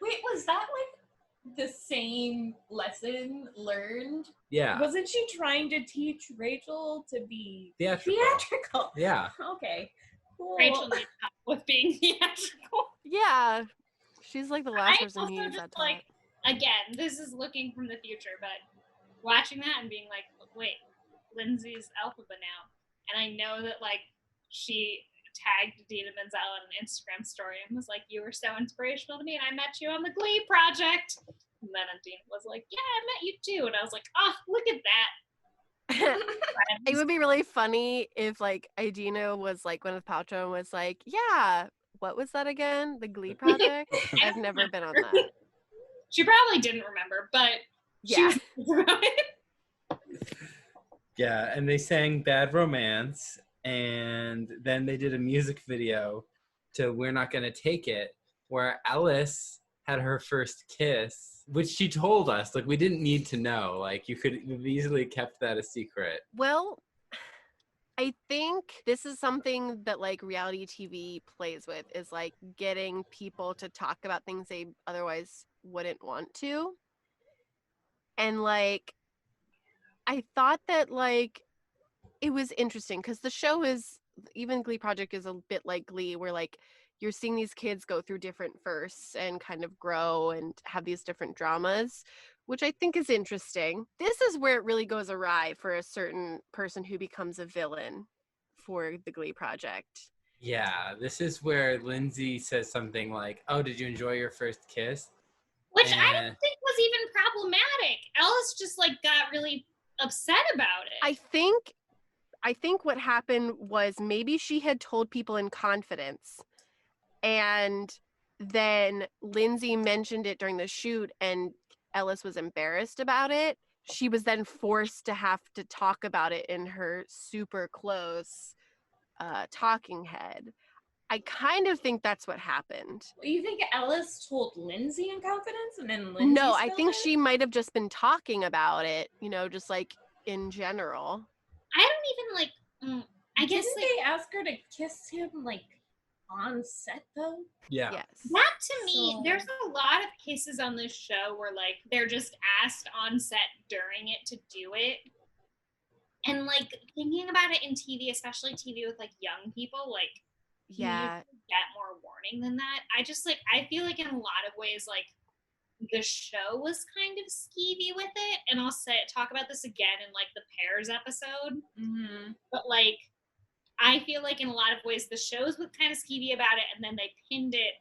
Wait, was that like the same lesson learned? Yeah. Wasn't she trying to teach Rachel to be Theatrical? Yeah. Okay. Cool. Rachel needs help with being theatrical. Yeah. She's like the last person also who needs just that like, again, this is looking from the future, but watching that and being like, wait, Lindsay's Alphaba now. And I know that like she tagged Idina Menzel on an Instagram story and was like, you were so inspirational to me and I met you on the Glee Project. And then Idina was like, yeah, I met you too. And I was like, oh, look at that. It would be really funny if like Idina was like Gwyneth Paltrow and was like, yeah, what was that again? The Glee Project? I've never been on that. She probably didn't remember, but yeah. Yeah, and they sang Bad Romance, and then they did a music video to We're Not Gonna Take It, where Alice had her first kiss, which she told us. Like, we didn't need to know. Like, you could have easily kept that a secret. Well, I think this is something that like reality TV plays with, is like getting people to talk about things they otherwise wouldn't want to. And like, I thought that like it was interesting because the show is, even Glee Project is a bit like Glee, where like you're seeing these kids go through different firsts and kind of grow and have these different dramas, which I think is interesting. This is where it really goes awry for a certain person who becomes a villain for the Glee Project. Yeah, this is where Lindsay says something like, oh, did you enjoy your first kiss? Which I don't think was even problematic. Alice just like got really upset about it. I think what happened was maybe she had told people in confidence, and then Lindsay mentioned it during the shoot and Ellis was embarrassed about it. She was then forced to have to talk about it in her super close talking head. I kind of think that's what happened. You think Ellis told Lindsay in confidence and then Lindsay No, I think did? she might have just been talking about it, you know, just like in general. I don't even like, I guess Didn't they ask her to kiss him like on set though? Yeah. Yes. that to me, there's a lot of cases on this show where like they're just asked on set during it to do it. And like thinking about it in TV, especially TV with like young people, like Yeah. you get more warning than that. I feel like in a lot of ways, like the show was kind of skeevy with it, and I'll talk about this again in like the Pairs episode. Mm-hmm. But like, I feel like in a lot of ways the shows were kind of skeevy about it, and then they pinned it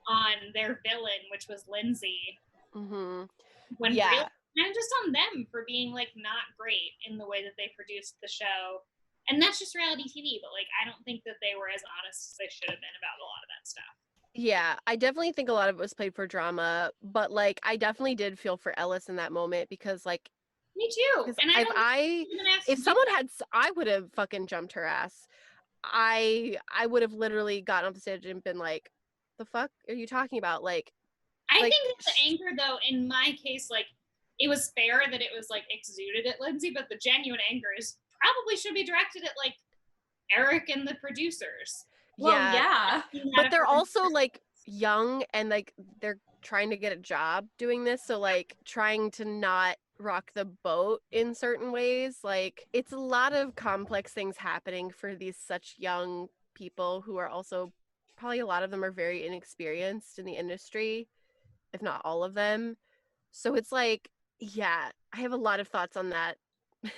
on their villain, which was Lindsay. Mm-hmm. When really, and just on them for being like not great in the way that they produced the show. And that's just reality TV, but like I don't think that they were as honest as they should have been about a lot of that stuff. Yeah, I definitely think a lot of it was played for drama, but like I definitely did feel for Ellis in that moment because like Me too. And I don't even ask if someone had I would have fucking jumped her ass. I would have literally gotten off the stage and been like, the fuck are you talking about? Like I like think that the anger, though, in my case, like, it was fair that it was like exuded at Lindsay, but the genuine anger is probably should be directed at like Eric and the producers. Well, yeah. yeah. But they're also like young and like they're trying to get a job doing this, so like trying to not rock the boat in certain ways. Like it's a lot of complex things happening for these such young people who are also probably a lot of them are very inexperienced in the industry, if not all of them. So it's like, yeah, I have a lot of thoughts on that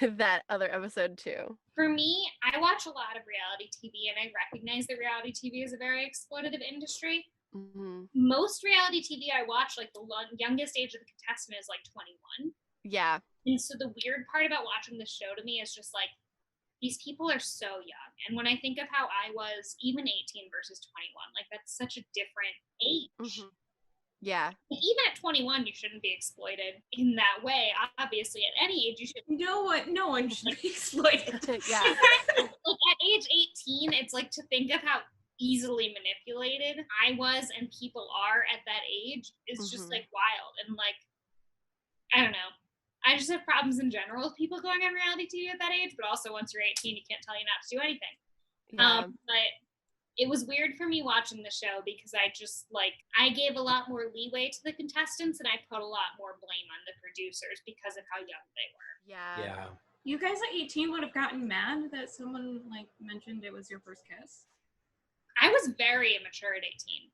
that other episode too. For me, I watch a lot of reality TV and I recognize that reality TV is a very exploitative industry. Mm-hmm. Most reality TV I watch, like the youngest age of the contestant is like 21. Yeah. And so the weird part about watching this show to me is just like, these people are so young. And when I think of how I was, even 18 versus 21, like that's such a different age. Mm-hmm. Yeah. Even at 21, you shouldn't be exploited in that way. Obviously, at any age, you should. No one should be exploited. Yeah. Like at age 18, it's like to think of how easily manipulated I was and people are at that age is just like wild. And like, I don't know. I just have problems in general with people going on reality TV at that age, but also once you're 18, you can't tell you not to do anything. Yeah. But it was weird for me watching the show because I just like I gave a lot more leeway to the contestants and I put a lot more blame on the producers because of how young they were. Yeah. You guys at 18 would have gotten mad that someone like mentioned it was your first kiss? I was very immature at 18,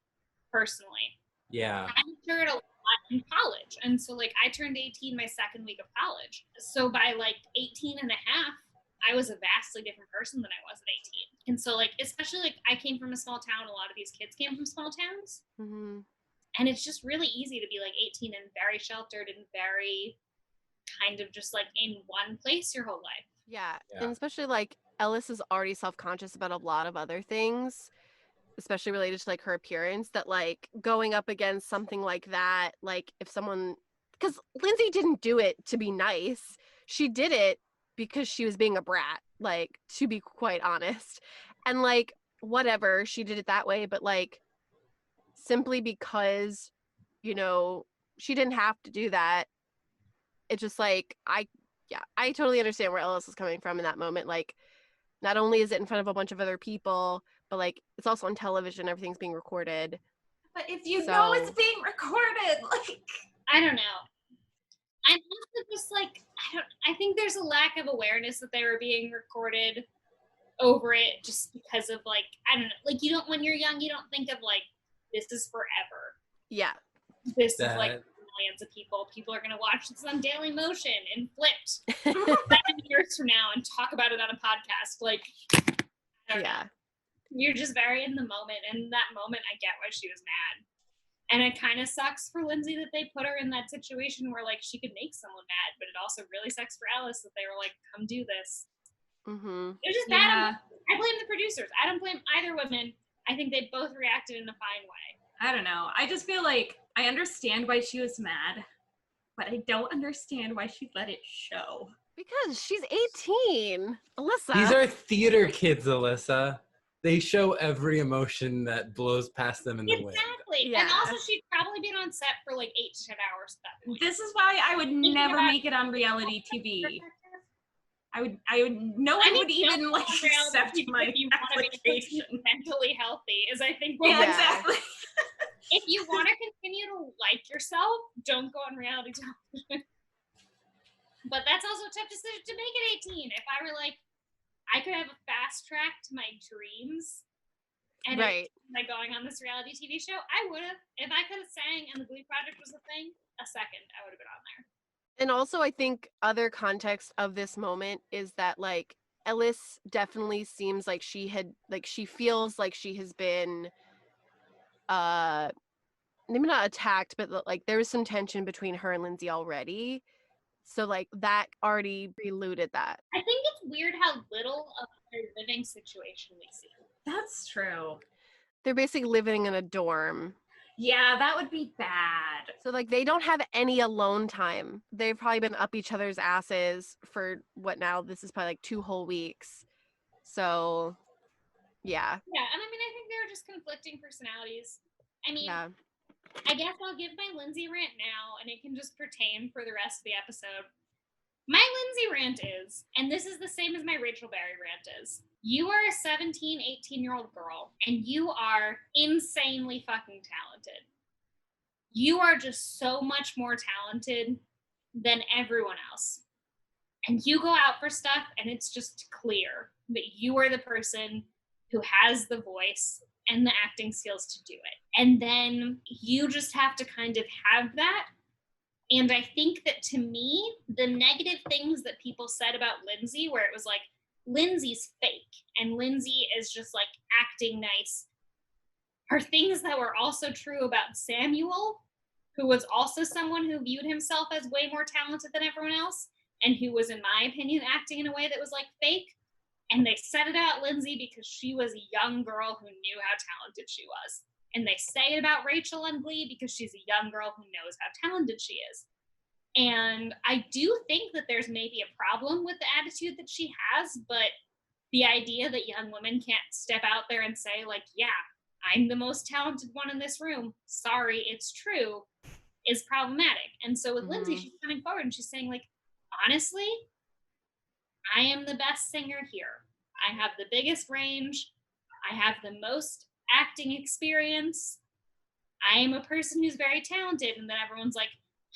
personally. Yeah. I matured a lot in college. And so like I turned 18 my second week of college. So by like 18 and a half, I was a vastly different person than I was at 18. And so like, especially like I came from a small town. A lot of these kids came from small towns. Mm-hmm. And it's just really easy to be like 18 and very sheltered and very kind of just like in one place your whole life. Yeah. And especially like Ellis is already self-conscious about a lot of other things, especially related to like her appearance, that like going up against something like that, like if someone, because Lindsay didn't do it to be nice. She did it because she was being a brat, like, to be quite honest. And like, whatever, she did it that way, but like, simply because, you know, she didn't have to do that. It's just like, I totally understand where Ellis is coming from in that moment. Like, not only is it in front of a bunch of other people, but like, it's also on television, everything's being recorded. But if you know it's being recorded, like, I don't know. I'm also just like, I think there's a lack of awareness that they were being recorded over it just because of like, I don't know, like you don't, when you're young, you don't think of like, this is forever. Yeah. This is like millions of people. People are going to watch this on Daily Motion and Flipped 7 years from now and talk about it on a podcast. Like, I don't know. You're just very in the moment. And in that moment, I get why she was mad. And it kind of sucks for Lindsay that they put her in that situation where like she could make someone mad, but it also really sucks for Alice that they were like, come do this. Mm-hmm. It was just bad. I blame the producers. I don't blame either woman. I think they both reacted in a fine way. I don't know. I just feel like I understand why she was mad, but I don't understand why she let it show. Because she's 18. Alyssa. These are theater kids, Alyssa. They show every emotion that blows past them in the wind. Exactly. Yeah. And also she'd probably been on set for like 8 to 10 hours at that point. This is why I would never make it on reality TV. No one would even like accept my application. Mentally healthy is, I think. Yeah, exactly. If you want to continue to like yourself, don't go on reality television. But that's also a tough decision to make at 18. If I were like, I could have a fast track to my dreams, and by going on this reality TV show, I would have. If I could have sang and the Glee Project was a thing, a second, I would have been on there. And also, I think other context of this moment is that, like, Ellis definitely seems like she feels like she has been, maybe not attacked, but, like, there was some tension between her and Lindsay already. So, like, that already preluded that. I think it's weird how little of their living situation we see. That's true. They're basically living in a dorm. Yeah, that would be bad. So like they don't have any alone time. They've probably been up each other's asses for what now? This is probably like 2 whole weeks. So yeah. Yeah, and I mean, I think they were just conflicting personalities. I mean, Yeah. I guess I'll give my Lindsay rant now, and it can just pertain for the rest of the episode. My Lindsay rant is, and this is the same as my Rachel Berry rant is, you are a 17, 18-year-old girl, and you are insanely fucking talented. You are just so much more talented than everyone else. And you go out for stuff, and it's just clear that you are the person who has the voice and the acting skills to do it. And then you just have to kind of have that. And I think that to me, the negative things that people said about Lindsay, where it was like, Lindsay's fake and Lindsay is just like acting nice, are things that were also true about Samuel, who was also someone who viewed himself as way more talented than everyone else, and who was, in my opinion, acting in a way that was like fake. And they said it about Lindsay because she was a young girl who knew how talented she was. And they say it about Rachel on Glee because she's a young girl who knows how talented she is. And I do think that there's maybe a problem with the attitude that she has, but the idea that young women can't step out there and say, like, yeah, I'm the most talented one in this room, sorry, it's true, is problematic. And so with Lindsay, she's coming forward and she's saying, like, honestly, I am the best singer here. I have the biggest range. I have the most acting experience. I am a person who's very talented. And then everyone's like,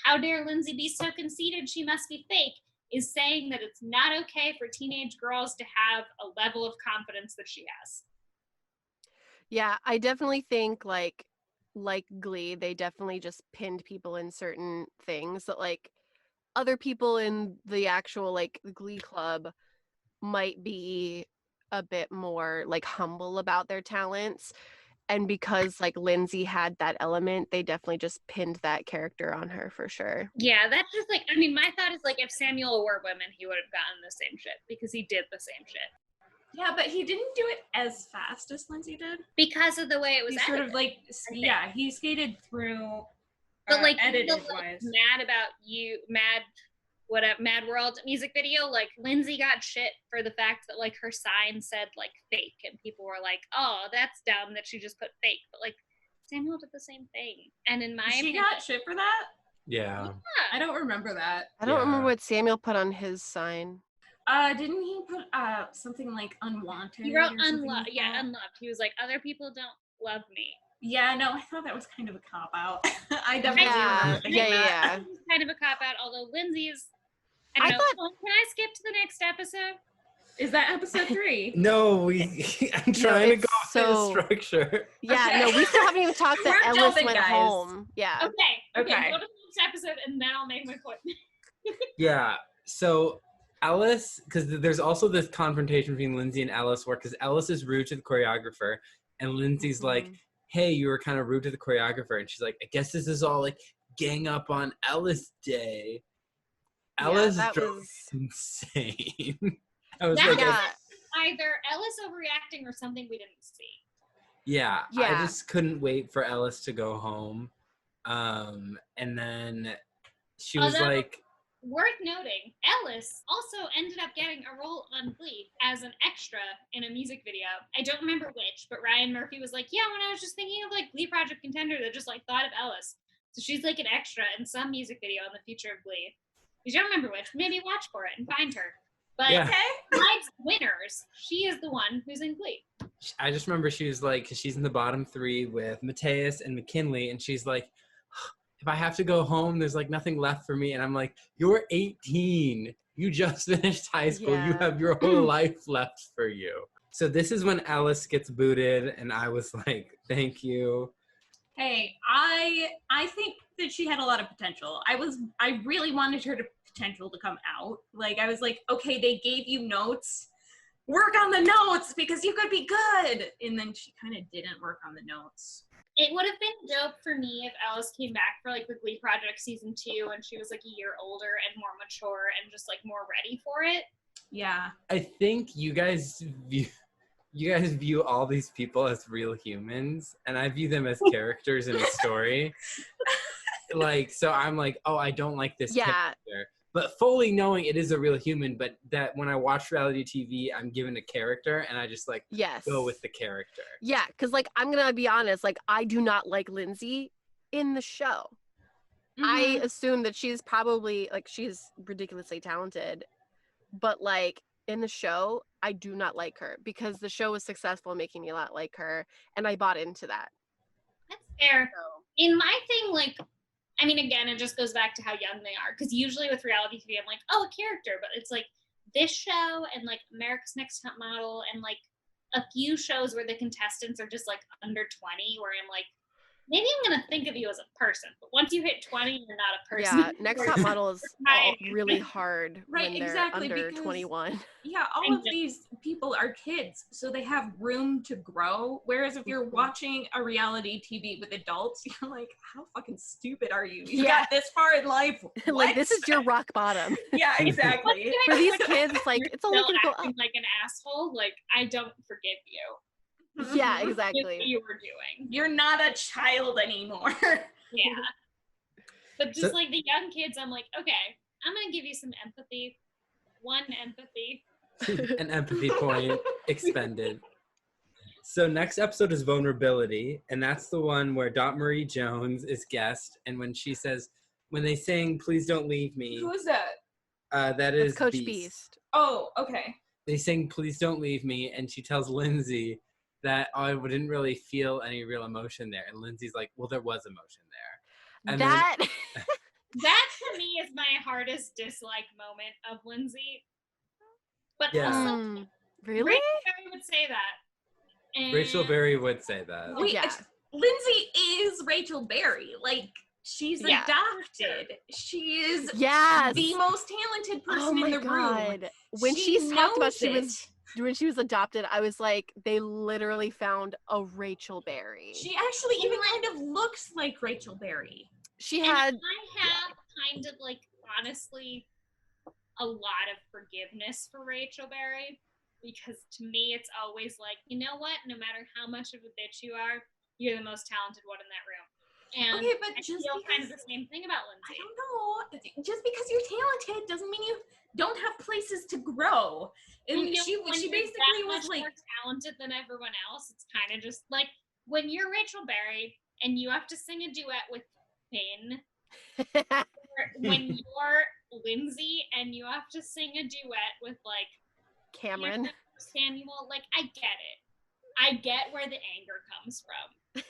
how dare Lindsay be so conceited? She must be fake. Is saying that it's not okay for teenage girls to have a level of confidence that she has. Yeah, I definitely think like Glee, they definitely just pinned people in certain things that like other people in the actual like Glee club might be a bit more like humble about their talents. And because like Lindsay had that element, they definitely just pinned that character on her for sure. Yeah, that's just like, I mean, my thought is like if Samuel were women, he would have gotten the same shit because he did the same shit. Yeah, but he didn't do it as fast as Lindsay did. Because of the way it was He edited. sort of like, yeah, he skated through But like, edited the, like, wise. Mad About You, Mad World music video, like Lindsay got shit for the fact that like her sign said like fake, and people were like, oh, that's dumb that she just put fake. But like Samuel did the same thing, and in my She opinion, got shit for that? Yeah. I don't remember that. I don't Yeah. remember what Samuel put on his sign. Didn't he put something like unwanted? he wrote or something unloved. like Yeah, that? unloved. He was like, other people don't love me. Yeah, no, I thought that was kind of a cop out. I definitely Yeah, remember thinking that. It was kind of a cop out, although Lindsay's. I don't know. Can I skip to the next episode? Is that episode 3? No, I'm trying to it's go off the structure. Yeah, Okay. no, we still haven't even talked that We're Ellis jumping, went guys. home. Yeah. Okay. Okay. Go to the next episode, and then I'll make my point. Yeah. So Alice, because there's also this confrontation between Lindsay and Alice, where because Alice is rude to the choreographer, and Lindsay's like, "Hey, you were kind of rude to the choreographer," and she's like, "I guess this is all like gang up on Alice Day." Alice that drove was insane. I was That like, yeah. Either Ellis overreacting or something we didn't see. yeah, I Yeah. just couldn't wait for Alice to go home. And then she was Although- like, Worth noting, Ellis also ended up getting a role on Glee as an extra in a music video. I don't remember which, but Ryan Murphy was like, yeah, when I was just thinking of like Glee Project contender, that just like thought of Ellis. So she's like an extra in some music video in the future of Glee. You don't remember which, maybe watch for it and find her. But Yeah. besides winners, she is the one who's in Glee. I just remember she was like, because she's in the bottom 3 with Mateus and McKinley, and she's like, if I have to go home, there's like nothing left for me. And I'm like, you're 18. You just finished high school. You Yeah. have your whole life left for you. So this is when Alice gets booted, and I was like, thank you. Hey, I think that she had a lot of potential. I really wanted her to potential to come out. Like, I was like, okay, they gave you notes. Work on the notes because you could be good. And then she kind of didn't work on the notes. It would have been dope for me if Alice came back for like the Glee Project season 2 and she was like a year older and more mature and just like more ready for it. Yeah. I think you guys you guys view all these people as real humans, and I view them as characters in a story. Like, so I'm like, oh, I don't like this character. But fully knowing it is a real human, but that when I watch reality TV, I'm given a character, and I just, like, go with the character. Yeah, because, like, I'm going to be honest, like, I do not like Lindsay in the show. I assume that she's probably, like, she's ridiculously talented, but, like, in the show, I do not like her because the show was successful in making me not like her, and I bought into that. That's fair. In my thing, like, I mean, again, it just goes back to how young they are, because usually with reality TV, I'm like, oh, a character, but it's like this show and, like, America's Next Top Model and, like, a few shows where the contestants are just, like, under 20, where I'm like, maybe I'm going to think of you as a person, but once you hit 20, you're not a person. Yeah, Next Top Model is really hard when they're under 21. Yeah, all of these people are kids, so they have room to grow, whereas if you're watching a reality TV with adults, you're like, how fucking stupid are you? You got this far in life. Like, this is your rock bottom. Yeah, exactly. For these kids, it's like, it's only going to go up. Like an asshole, like, I don't forgive you. Yeah, exactly. What you were doing. You're not a child anymore. Yeah. But just like the young kids, I'm like, okay, I'm going to give you some empathy. One empathy. An empathy point expended. So next episode is Vulnerability, and that's the one where Dot Marie Jones is guest, and when she says, when they sing Please Don't Leave Me. Who is that? That is Coach Beast. Oh, okay. They sing Please Don't Leave Me, and she tells Lindsay that I didn't really feel any real emotion there. And Lindsay's like, well, there was emotion there. And that that to me is my hardest dislike moment of Lindsay. But also, really? Rachel Berry would say that. And Rachel Berry would say that. Wait, Lindsay is Rachel Berry. Like, she's adopted. She is the most talented person in the room. When she talked about when she was adopted, I was like, they literally found a Rachel Berry. She actually even kind of looks like Rachel Berry. I have kind of, like, honestly, a lot of forgiveness for Rachel Berry, because to me, it's always like, you know what? No matter how much of a bitch you are, you're the most talented one in that room. And okay, but I feel kind of the same thing about Lindsay. I don't know. Just because you're talented doesn't mean you don't have places to grow. And she basically was like more talented than everyone else. It's kind of just like when you're Rachel Berry and you have to sing a duet with Finn, or when you're Lindsay and you have to sing a duet with, like, Cameron, Samuel. Like, I get it. I get where the anger comes from.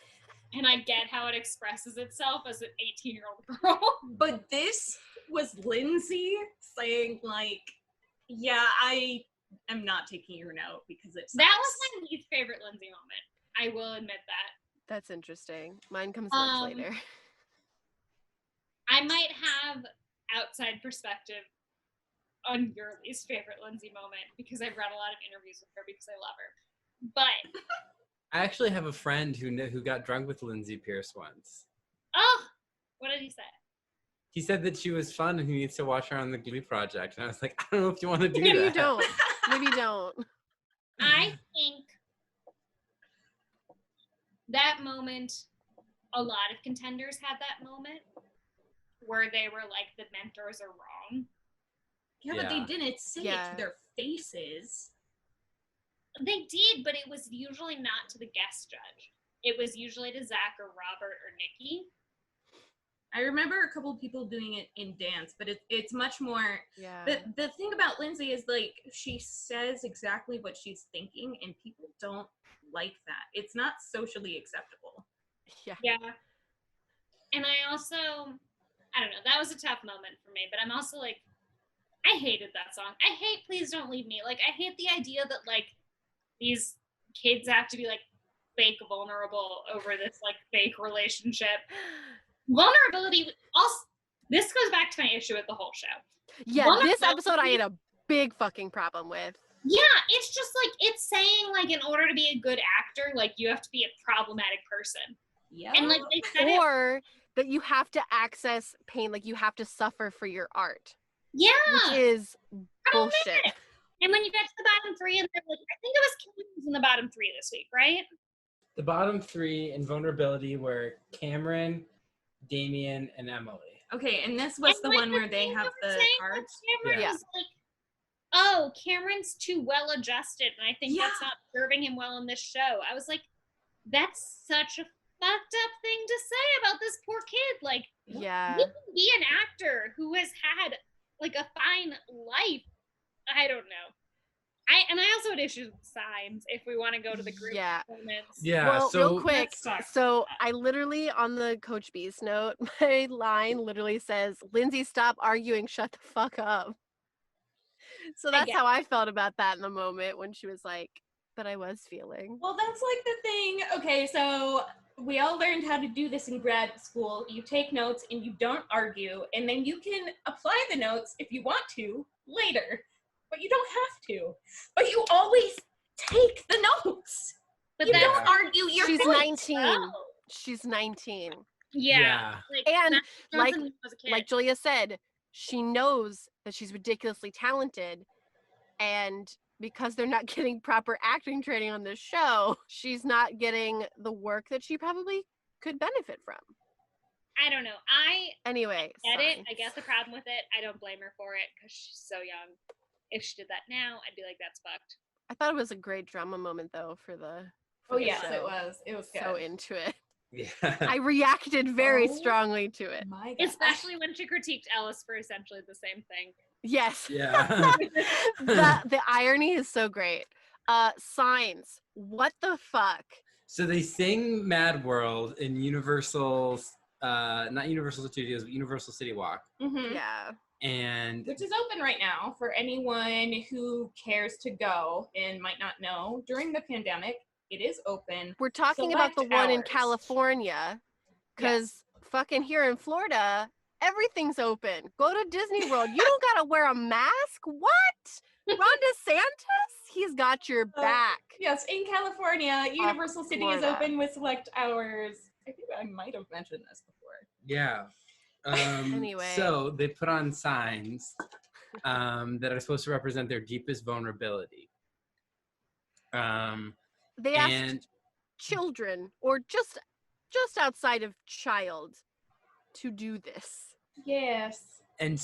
And I get how it expresses itself as an 18-year-old girl. But this was Lindsay saying, like, yeah, I am not taking your note because it sucks. That was my least favorite Lindsay moment. I will admit that. That's interesting. Mine comes much later. I might have outside perspective on your least favorite Lindsay moment because I've read a lot of interviews with her because I love her. But I actually have a friend who got drunk with Lindsay Pierce once. Oh, what did he say? He said that she was fun and he needs to watch her on the Glee Project. And I was like, I don't know if you want to do Maybe that. you don't. Maybe you don't. I think that moment, a lot of contenders had that moment where they were like, the mentors are wrong. Yeah, but they didn't say it to their faces. They did, but it was usually not to the guest judge. It was usually to Zach or Robert or Nikki. I remember a couple of people doing it in dance, but it's much more. Yeah. The thing about Lindsay is, like, she says exactly what she's thinking, and people don't like that. It's not socially acceptable. Yeah. Yeah. And I also, I don't know, that was a tough moment for me, but I'm also like, I hated that song. I hate Please Don't Leave Me. Like, I hate the idea that, like, these kids have to be, like, fake vulnerable over this, like, fake relationship. Vulnerability, also, this goes back to my issue with the whole show. Yeah, this episode I had a big fucking problem with. Yeah, it's just, like, it's saying, like, in order to be a good actor, like, you have to be a problematic person. Yeah. And, like, they said or that you have to access pain, like, you have to suffer for your art. Yeah. Which is bullshit. And when you get to the bottom three, and they're like, I think it was Cameron was in the bottom three this week, right? The bottom three in vulnerability were Cameron, Damien, and Emily. Okay, and this was the one where they have the cards. Cameron Yeah. was like, oh, Cameron's too well adjusted, and I think that's Yeah. not serving him well in this show. I was like, that's such a fucked up thing to say about this poor kid. Like, Yeah. you can be an actor who has had like a fine life. I don't know. I also had issues with signs if we want to go to the group Yeah. performance. Yeah, Well, so real quick, Let's talk so about I literally, on the Coach Beast note, my line literally says, Lindsay, stop arguing, shut the fuck up. So that's get how I felt about that in the moment when she was like, but I was feeling. Well, that's like the thing. Okay, so we all learned how to do this in grad school. You take notes and you don't argue, and then you can apply the notes if you want to later, but you don't have to. But you always take the notes. But You that's don't argue your She's point. 19. Oh. She's 19. Yeah. Like, And that's like- something when I was a kid. Like Julia said, she knows that she's ridiculously talented, and because they're not getting proper acting training on this show, she's not getting the work that she probably could benefit from. I don't know. I Anyway, get it. sorry. I get the problem with it. I don't blame her for it because she's so young. If she did that now, I'd be like, that's fucked. I thought it was a great drama moment though for the Oh the yes, show. it was. It was good. So into it. yeah. I reacted very Oh. strongly to it. My God. Especially when she critiqued Ellis for essentially the same thing. Yes. Yeah. the irony is so great. Signs. What the fuck? So they sing Mad World in Universal's, not Universal Studios, but Universal City Walk. Mhm. Yeah. And Which is open right now for anyone who cares to go and might not know. During the pandemic, it is open. We're talking about the Select one in hours. California, because fucking here in Florida, everything's open. Go to Disney World. You don't gotta wear a mask. What? Ron DeSantis? He's got your back. Yes, in California, Universal City is Florida. open with select hours. I think I might have mentioned this before. yeah. Anyway. So they put on signs that are supposed to represent their deepest vulnerability. They asked And children, or just outside of child, to do this. Yes. and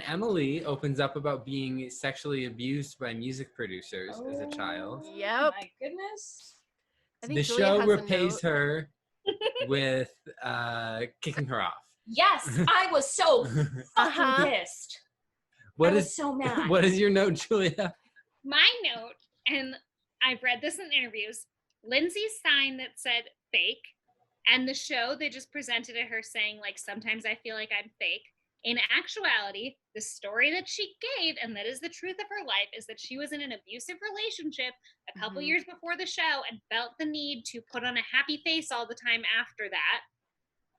Emily opens up about being sexually abused by music producers as a child. Yep. My goodness. I think The Julia show has a repays note. her with kicking her off. Yes, I was so fucking Uh-huh. pissed. What I was is so mad. what is your note, Julia? My note, and I've read this in interviews, Lindsay's sign that said fake, and the show they just presented at her saying, like, sometimes I feel like I'm fake. In actuality, the story that she gave, and that is the truth of her life, is that she was in an abusive relationship a couple Mhm. years before the show and felt the need to put on a happy face all the time after that.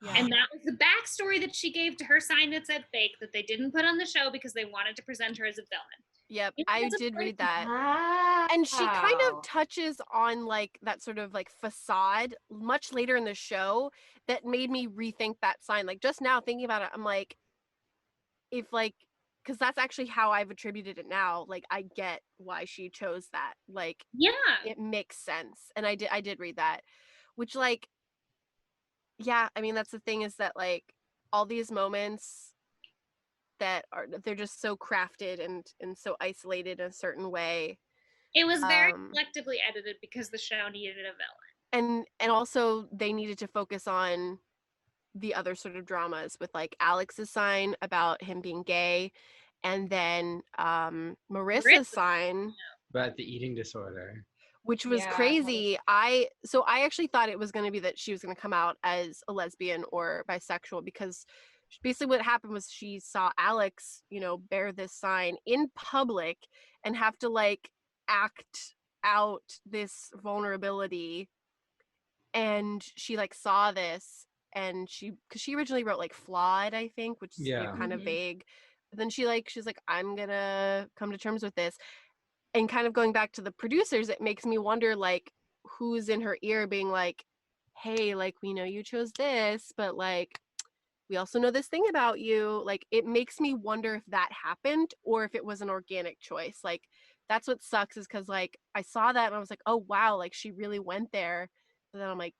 Yeah. And that was the backstory that she gave to her sign that said fake, that they didn't put on the show because they wanted to present her as a villain. Yep, It I was a did read person. that. And she kind Wow. of touches on like that sort of like facade much later in the show that made me rethink that sign. Like just now thinking about it, I'm like, if like, because that's actually how I've attributed it now. Like I get why she chose that. Like Yeah. it makes sense. And I did read that, which like, yeah, I mean, that's the thing is that like all these moments that are, they're just so crafted and so isolated in a certain way. It was very Um, selectively edited because the show needed a villain. And also they needed to focus on the other sort of dramas with like Alex's sign about him being gay, and then Marissa's Marissa's sign, About the eating disorder. which was Yeah, that crazy. I actually thought it was going to be that she was going to come out as a lesbian or bisexual, because basically what happened was she saw Alex, you know, bear this sign in public and have to like act out this vulnerability, and she like saw this, and because she originally wrote like flawed, I think, which is Yeah. kind of Mhm. vague. But then she's like, I'm gonna come to terms with this. And kind of going back to the producers, it makes me wonder like who's in her ear being like, hey, like we know you chose this, but like we also know this thing about you. Like it makes me wonder if that happened or if it was an organic choice. Like that's what sucks is because like I saw that and I was like, oh wow, like she really went there. But then I'm like,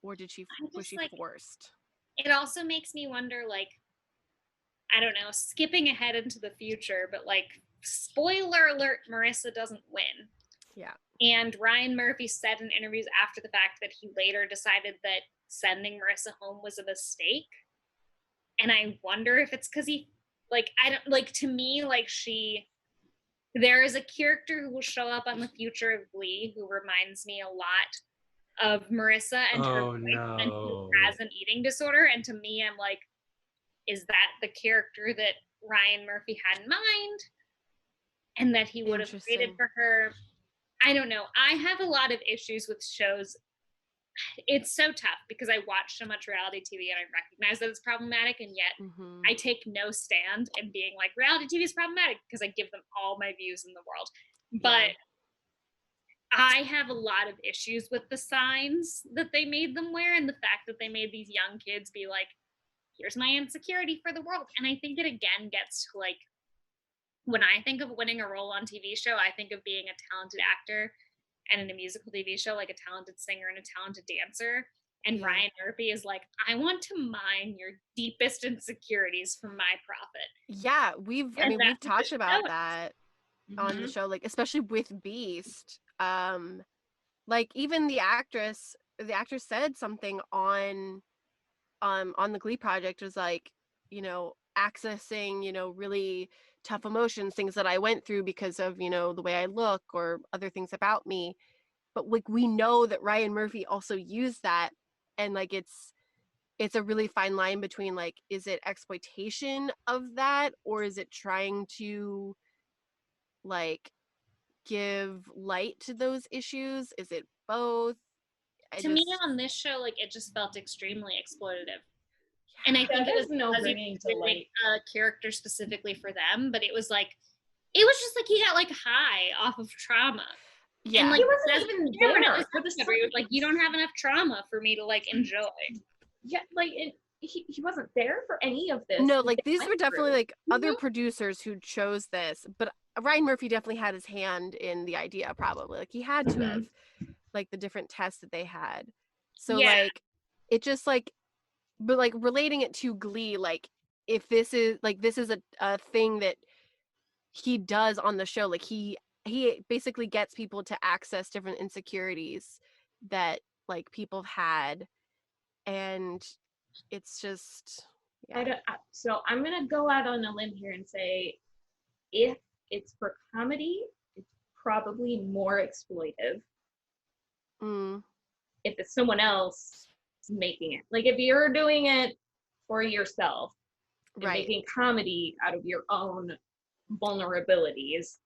or did she was she like, forced? it also makes me wonder, like, I don't know, skipping ahead into the future, but like, spoiler alert, Marissa doesn't win. Yeah. And Ryan Murphy said in interviews after the fact that he later decided that sending Marissa home was a mistake. And I wonder if it's because he, like, I don't, like, to me, like, there is a character who will show up on the future of Glee who reminds me a lot of Marissa and her boyfriend who has an eating disorder. And to me, I'm like, is that the character that Ryan Murphy had in mind and that he would have created for her? I don't know. I have a lot of issues with shows. It's so tough because I watch so much reality TV and I recognize that it's problematic, and yet I take no stand in being like, reality TV is problematic, because I give them all my views in the world. But I have a lot of issues with the signs that they made them wear and the fact that they made these young kids be like, here's my insecurity for the world. And I think it again gets to like, when I think of winning a role on TV show, I think of being a talented actor, and in a musical TV show, like a talented singer and a talented dancer. And Ryan Murphy is like, I want to mine your deepest insecurities for my profit. Yeah, we've talked about that on the show, like especially with Beast. Like even the actress said something on the Glee Project, was like, you know, accessing, you know, really tough emotions, things that I went through because of, you know, the way I look or other things about me. But like we know that Ryan Murphy also used that, and like it's a really fine line between like, is it exploitation of that, or is it trying to like give light to those issues? Is it both? To me on this show, like it just felt extremely exploitative. And I think it was bringing to light a character specifically for them, but it was just like he got like high off of trauma. Yeah, and like he wasn't even there. It was like, you don't have enough trauma for me to like enjoy. Yeah, like he wasn't there for any of this. No, like these were definitely like other producers who chose this, but Ryan Murphy definitely had his hand in the idea, probably. Like he had to have, like the different tests that they had. So like it just like, but like relating it to Glee, like if this is a thing that he does on the show, like he basically gets people to access different insecurities that like people have had, and it's just so I'm gonna go out on a limb here and say, if it's for comedy, it's probably more exploitive. If it's someone else making it, like if you're doing it for yourself and making comedy out of your own vulnerabilities,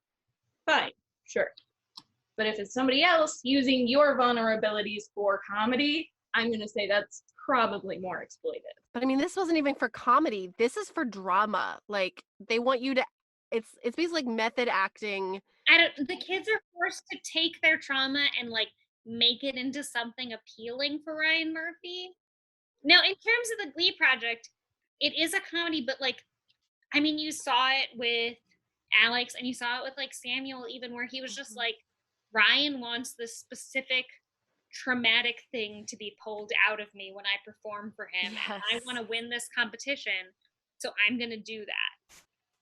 fine, sure. But if it's somebody else using your vulnerabilities for comedy, I'm gonna say that's probably more exploitive. But I mean, this wasn't even for comedy. This is for drama. Like they want you to, it's basically like method acting. The kids are forced to take their trauma and like make it into something appealing for Ryan Murphy. Now, in terms of the Glee Project, it is a comedy, but like, I mean, you saw it with Alex and you saw it with like Samuel, even, where he was just like, Ryan wants this specific traumatic thing to be pulled out of me when I perform for him. And I want to win this competition, so I'm going to do that.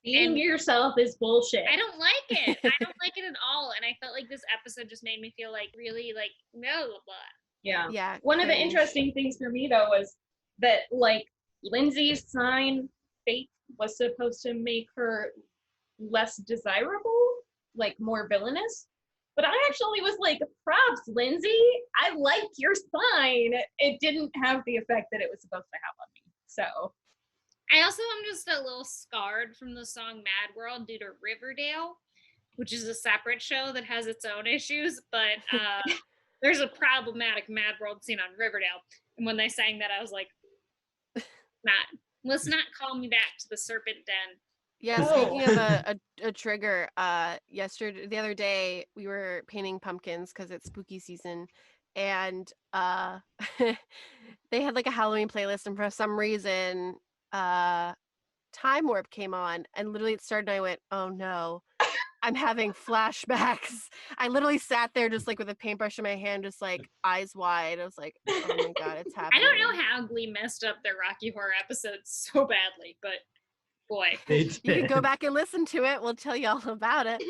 Being yourself is bullshit. I don't like it. I don't like it at all. And I felt like this episode just made me feel like really like, no, blah. Yeah. One of the interesting things for me though was that like Lindsay's sign fate was supposed to make her less desirable, like more villainous. But I actually was like, props, Lindsay. I like your sign. It didn't have the effect that it was supposed to have on me. So I also am just a little scarred from the song Mad World due to Riverdale, which is a separate show that has its own issues, but there's a problematic Mad World scene on Riverdale. And when they sang that, I was like, let's not call me back to the Serpent Den. Yeah, speaking of a trigger, the other day we were painting pumpkins because it's spooky season, and they had like a Halloween playlist, and for some reason Time Warp came on, and literally it started and I went, oh no. I'm having flashbacks. I literally sat there just like with a paintbrush in my hand, just like eyes wide. I was like, oh my God, it's I happening. don't know how Glee messed up their Rocky Horror episodes so badly, but boy. They You can go did. back and listen to it. We'll tell you all about it.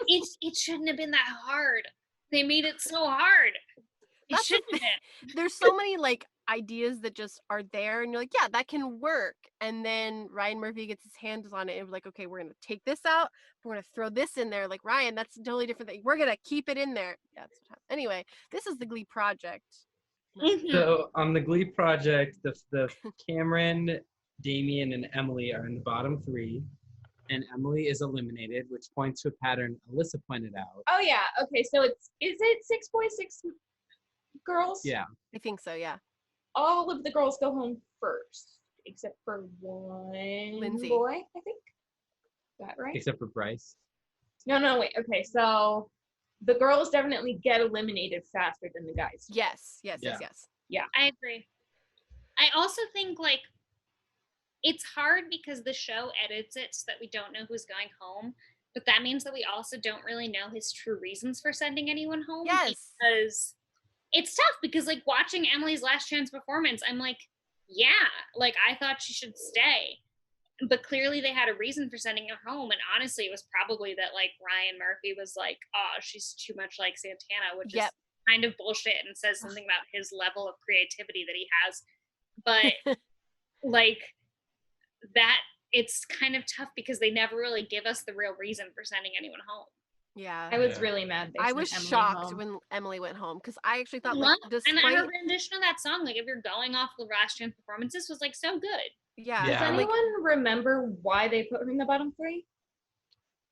It shouldn't have been that hard. They made it so hard. It That's the shouldn't have been. There's so many like ideas that just are there and you're like, yeah, that can work. And then Ryan Murphy gets his hands on it and we're like, okay, we're gonna take this out, we're gonna throw this in there. Like, Ryan, that's a totally different thing. We're gonna keep it in there. Yeah, that's what happened. Anyway, this is the Glee Project. Mhm. So on the Glee Project, the Cameron, Damien, and Emily are in the bottom 3, and Emily is eliminated, which points to a pattern Alyssa pointed out. Oh yeah. Okay. So is it 6 boys, 6 girls? Yeah. I think so, yeah. All of the girls go home first, except for one Lindsay. boy, I think. Is that right? Except for Bryce. No, wait. Okay, so the girls definitely get eliminated faster than the guys. Yes. Yeah. I agree. I also think like it's hard because the show edits it so that we don't know who's going home, but that means that we also don't really know his true reasons for sending anyone home. Yes. Because it's tough because like watching Emily's last chance performance, I'm like, yeah, like I thought she should stay. But clearly they had a reason for sending her home. And honestly, it was probably that like Ryan Murphy was like, oh, she's too much like Santana, which is kind of bullshit and says something about his level of creativity that he has. But like that, it's kind of tough because they never really give us the real reason for sending anyone home. Yeah. I was really mad. I was shocked when Emily went home because I actually thought like and her rendition of that song, like if you're going off the last chance performances, was like so good. Yeah. Does anyone remember why they put her in the bottom 3?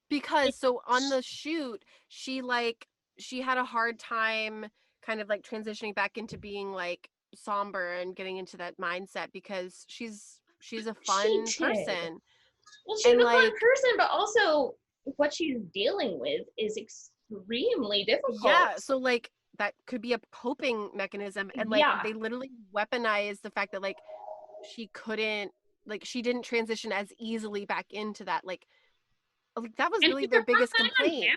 Because so on the shoot, she had a hard time kind of like transitioning back into being like somber and getting into that mindset because she's a fun person. Well, she's a fun person, but also what she's dealing with is extremely difficult. Yeah, so like that could be a coping mechanism, and like they literally weaponize the fact that like she didn't transition as easily back into that like that was really their biggest complaint.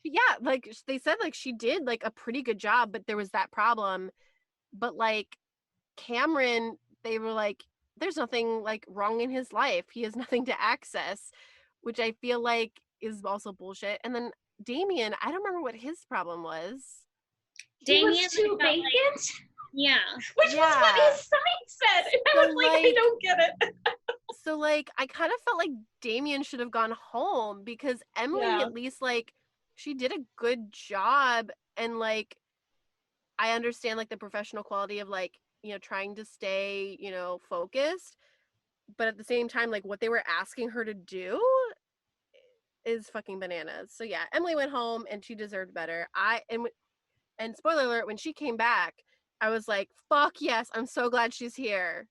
Yeah, like they said like she did like a pretty good job, but there was that problem. But like Cameron, they were like, there's nothing like wrong in his life. He has nothing to access, which I feel like is also bullshit. And then Damien, I don't remember what his problem was. Damien was too vacant? Yeah. Which was what his sign said. And I was like, I don't get it. So like I kind of felt like Damien should have gone home because Emily at least like she did a good job, and like I understand like the professional quality of like, you know, trying to stay, you know, focused, but at the same time like what they were asking her to do is fucking bananas. So yeah, Emily went home and she deserved better. And spoiler alert, when she came back, I was like, fuck yes, I'm so glad she's here.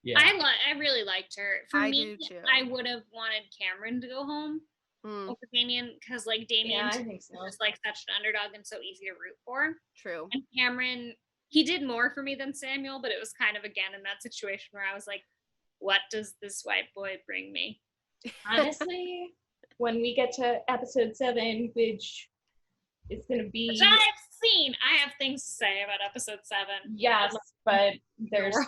Yeah. I really liked her. For me, do too. I would have wanted Cameron to go home over Damien because like Damien was like such an underdog and so easy to root for. True. And Cameron, he did more for me than Samuel, but it was kind of again in that situation where I was like, what does this white boy bring me? Honestly, when we get to episode 7, which is going to be... Which I have things to say about episode 7. Yes, but there was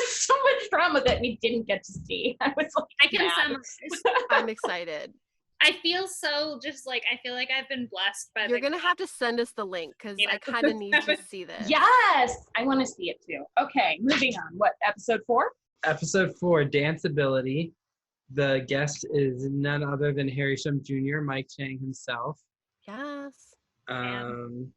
so much drama that we didn't get to see. I was like, I can summarize. I'm excited. I feel so just like, I feel like I've been blessed by You're going to have to send us the link because I kind of need to see this. Yes, I want to see it too. Okay, moving on. What, episode 4? Episode 4, Danceability. The guest is none other than Harry Shum Jr., Mike Chang himself. Yes. And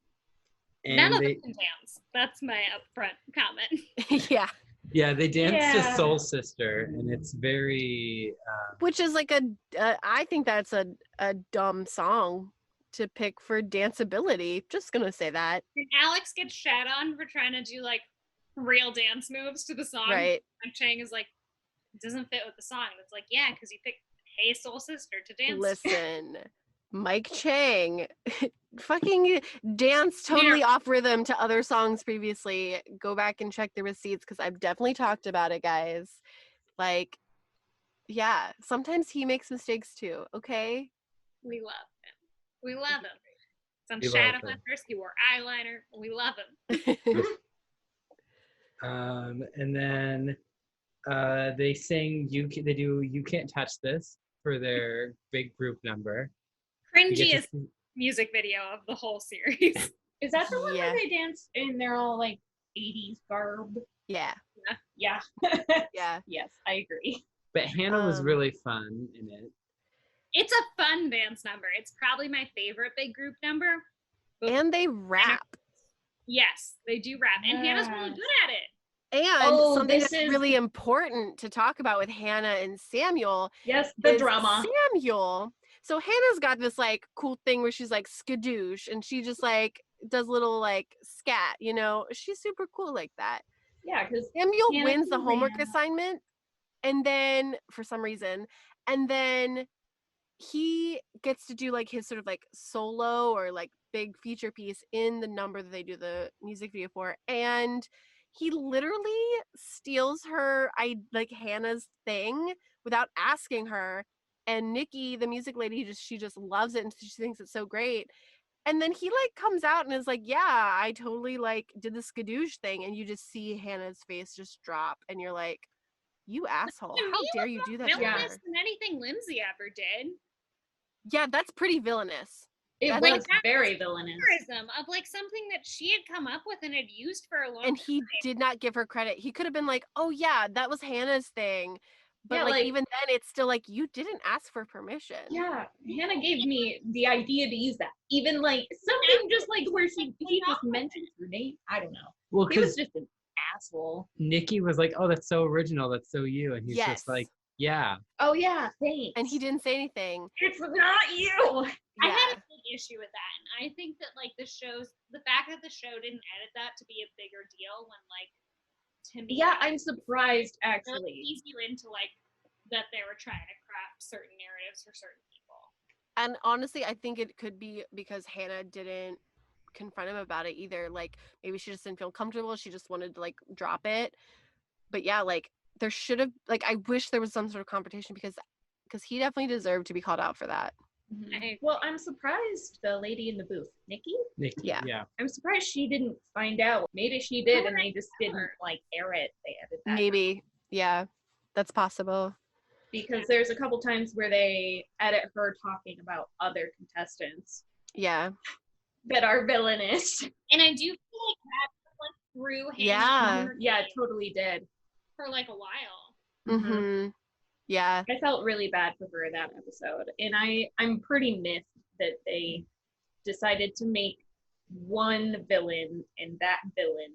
none of them can dance. That's my upfront comment. Yeah. Yeah, they dance to Soul Sister, and it's very... Which is like I think that's a dumb song to pick for danceability. Just gonna say that. And Alex gets shat on for trying to do like real dance moves to the song. Right. And Chang is like, it doesn't fit with the song. And it's like, yeah, because you picked Hey Soul Sister to dance. Listen, Mike Chang fucking danced totally off rhythm to other songs previously. Go back and check the receipts because I've definitely talked about it, guys. Like, yeah, sometimes he makes mistakes too, okay? We love him. We love him. Some We love shadow him. hunters. He wore eyeliner. We love him. And then they sing they do You Can't Touch This for their big group number. You get to Cringiest music video of the whole series. Is that the one Yeah. where they dance and they're all like 80s garb? Yeah. Yeah. Yeah. Yes, I agree. But Hannah was really fun in it. It's a fun dance number. It's probably my favorite big group number. And they rap. Yes, they do rap. And Hannah's really Yes. good at it. And something this that's is really important to talk about with Hannah and Samuel yes, the is drama. Samuel. So Hannah's got this like cool thing where she's like skadoosh and she just like does little like scat, you know. She's super cool like that. Yeah, because Samuel Hannah wins the can homework rap. assignment and then for some reason and then he gets to do like his sort of like solo or like big feature piece in the number that they do the music video for, and he literally steals her like Hannah's thing without asking her, and Nikki the music lady she just loves it and she thinks it's so great, and then he like comes out and is like, yeah, I totally like did the skadoosh thing, and you just see Hannah's face just drop and you're like, you asshole, To me, how it dare was you more do that to villainous her? than anything Lindsay ever did. Yeah, that's pretty villainous. It That's was like- very villainous. Tourism of like something that she had come up with and had used for a long And time. he did not give her credit. He could have been like, oh yeah, that was Hannah's thing. But Yeah, like like- even then it's still like you didn't ask for permission. Yeah, Hannah gave me the idea to use that. Even like something just like where he just mentioned her name. I don't know. Well, He was because just an asshole. Nikki was like, "Oh, that's so original. That's so you," and he's Yes. just like, "Yeah." Oh yeah, thanks. And he didn't say anything. It's not you. I Yeah. had a big issue with that, and I think that like the fact that the show didn't edit that to be a bigger deal when like to me, Yeah, I'm surprised really actually. ease you into like that they were trying to craft certain narratives for certain people. And honestly, I think it could be because Hannah didn't confront him about it either. Like maybe she just didn't feel comfortable. She just wanted to like drop it. But yeah, like there should have like I wish there was some sort of competition because he definitely deserved to be called out for that. Mhm. Well, I'm surprised the lady in the booth, Nikki. Nikki, Yeah. yeah. I'm surprised she didn't find out. Maybe she did, Who and would they just tell didn't her? like air it. They edited that Maybe. Yeah. That's possible. because there's a couple times where they edit her talking about other contestants Yeah. that are villainous. And I do feel like that went through Hannah Yeah. Yeah, it totally did. for like a while. Mm-hmm. Yeah. I felt really bad for her that episode, and I'm pretty miffed that they decided to make one villain, and that villain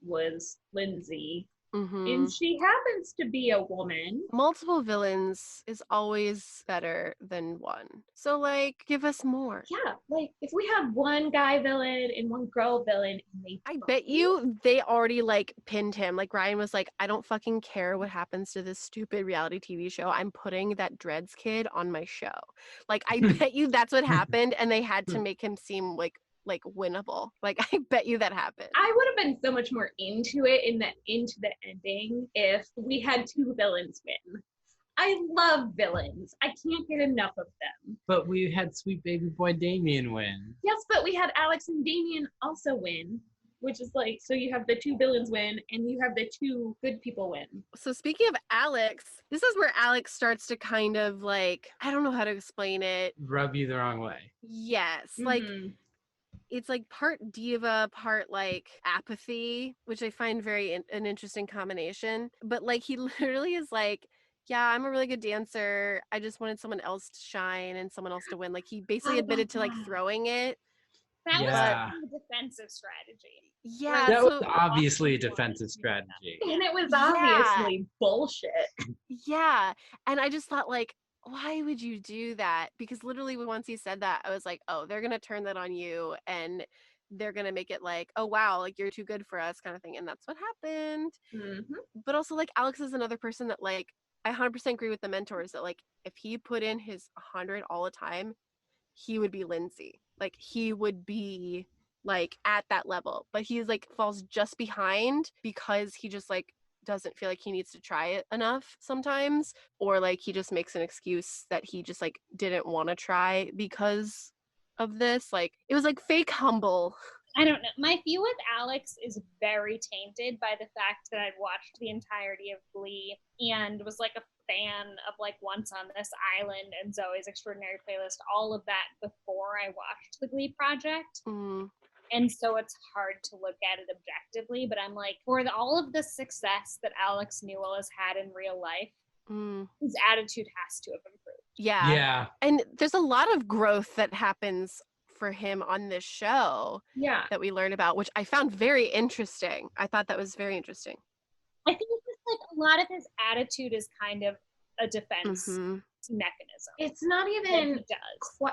was Lindsay, Mm-hmm. and she happens to be a woman. Multiple villains is always better than one. So like give us more. Yeah, like if we have one guy villain and one girl villain, and they I bet you they already like pinned him. Like Ryan was like, I don't fucking care what happens to this stupid reality TV show. I'm putting that Dreads kid on my show. Like I bet you that's what happened, and they had to make him seem like winnable. Like I bet you that happened. I would have been so much more into it into the ending if we had two villains win. I love villains. I can't get enough of them. But we had sweet baby boy Damien win. Yes, but we had Alex and Damien also win, which is like, so you have the two villains win and you have the two good people win. So speaking of Alex, this is where Alex starts to kind of like, I don't know how to explain it. Rub you the wrong way. Yes, like Mhm. it's like part diva, part like apathy, which I find very an interesting combination. But like he literally is like, yeah, I'm a really good dancer. I just wanted someone else to shine and someone else to win. Like he basically I admitted to love like that. throwing it. That Yeah. was a defensive strategy. Yeah, That so was obviously a defensive strategy. And it was Yeah. obviously bullshit. yeah. And I just thought like, why would you do that? Because literally once he said that, I was like, oh, they're gonna turn that on you and they're gonna make it like, oh wow, like you're too good for us kind of thing. And that's what happened. But also like Alex is another person that like I 100% agree with the mentors that like if he put in his 100 all the time, he would be Lindsay. Like he would be like at that level, but he's like falls just behind because he just like doesn't feel like he needs to try it enough sometimes, or like he just makes an excuse that he just like didn't want to try because of this. Like it was like fake humble. I don't know. My view with Alex is very tainted by the fact that I'd watched the entirety of Glee and was like a fan of like Once on This Island and Zoe's Extraordinary Playlist, all of that before I watched the Glee Project. And so it's hard to look at it objectively, but I'm like, for all of the success that Alex Newell has had in real life, his attitude has to have improved. Yeah. And there's a lot of growth that happens for him on this show that we learn about, which I found very interesting. I thought that was very interesting. I think it's just like a lot of his attitude is kind of a defense mechanism. It's not even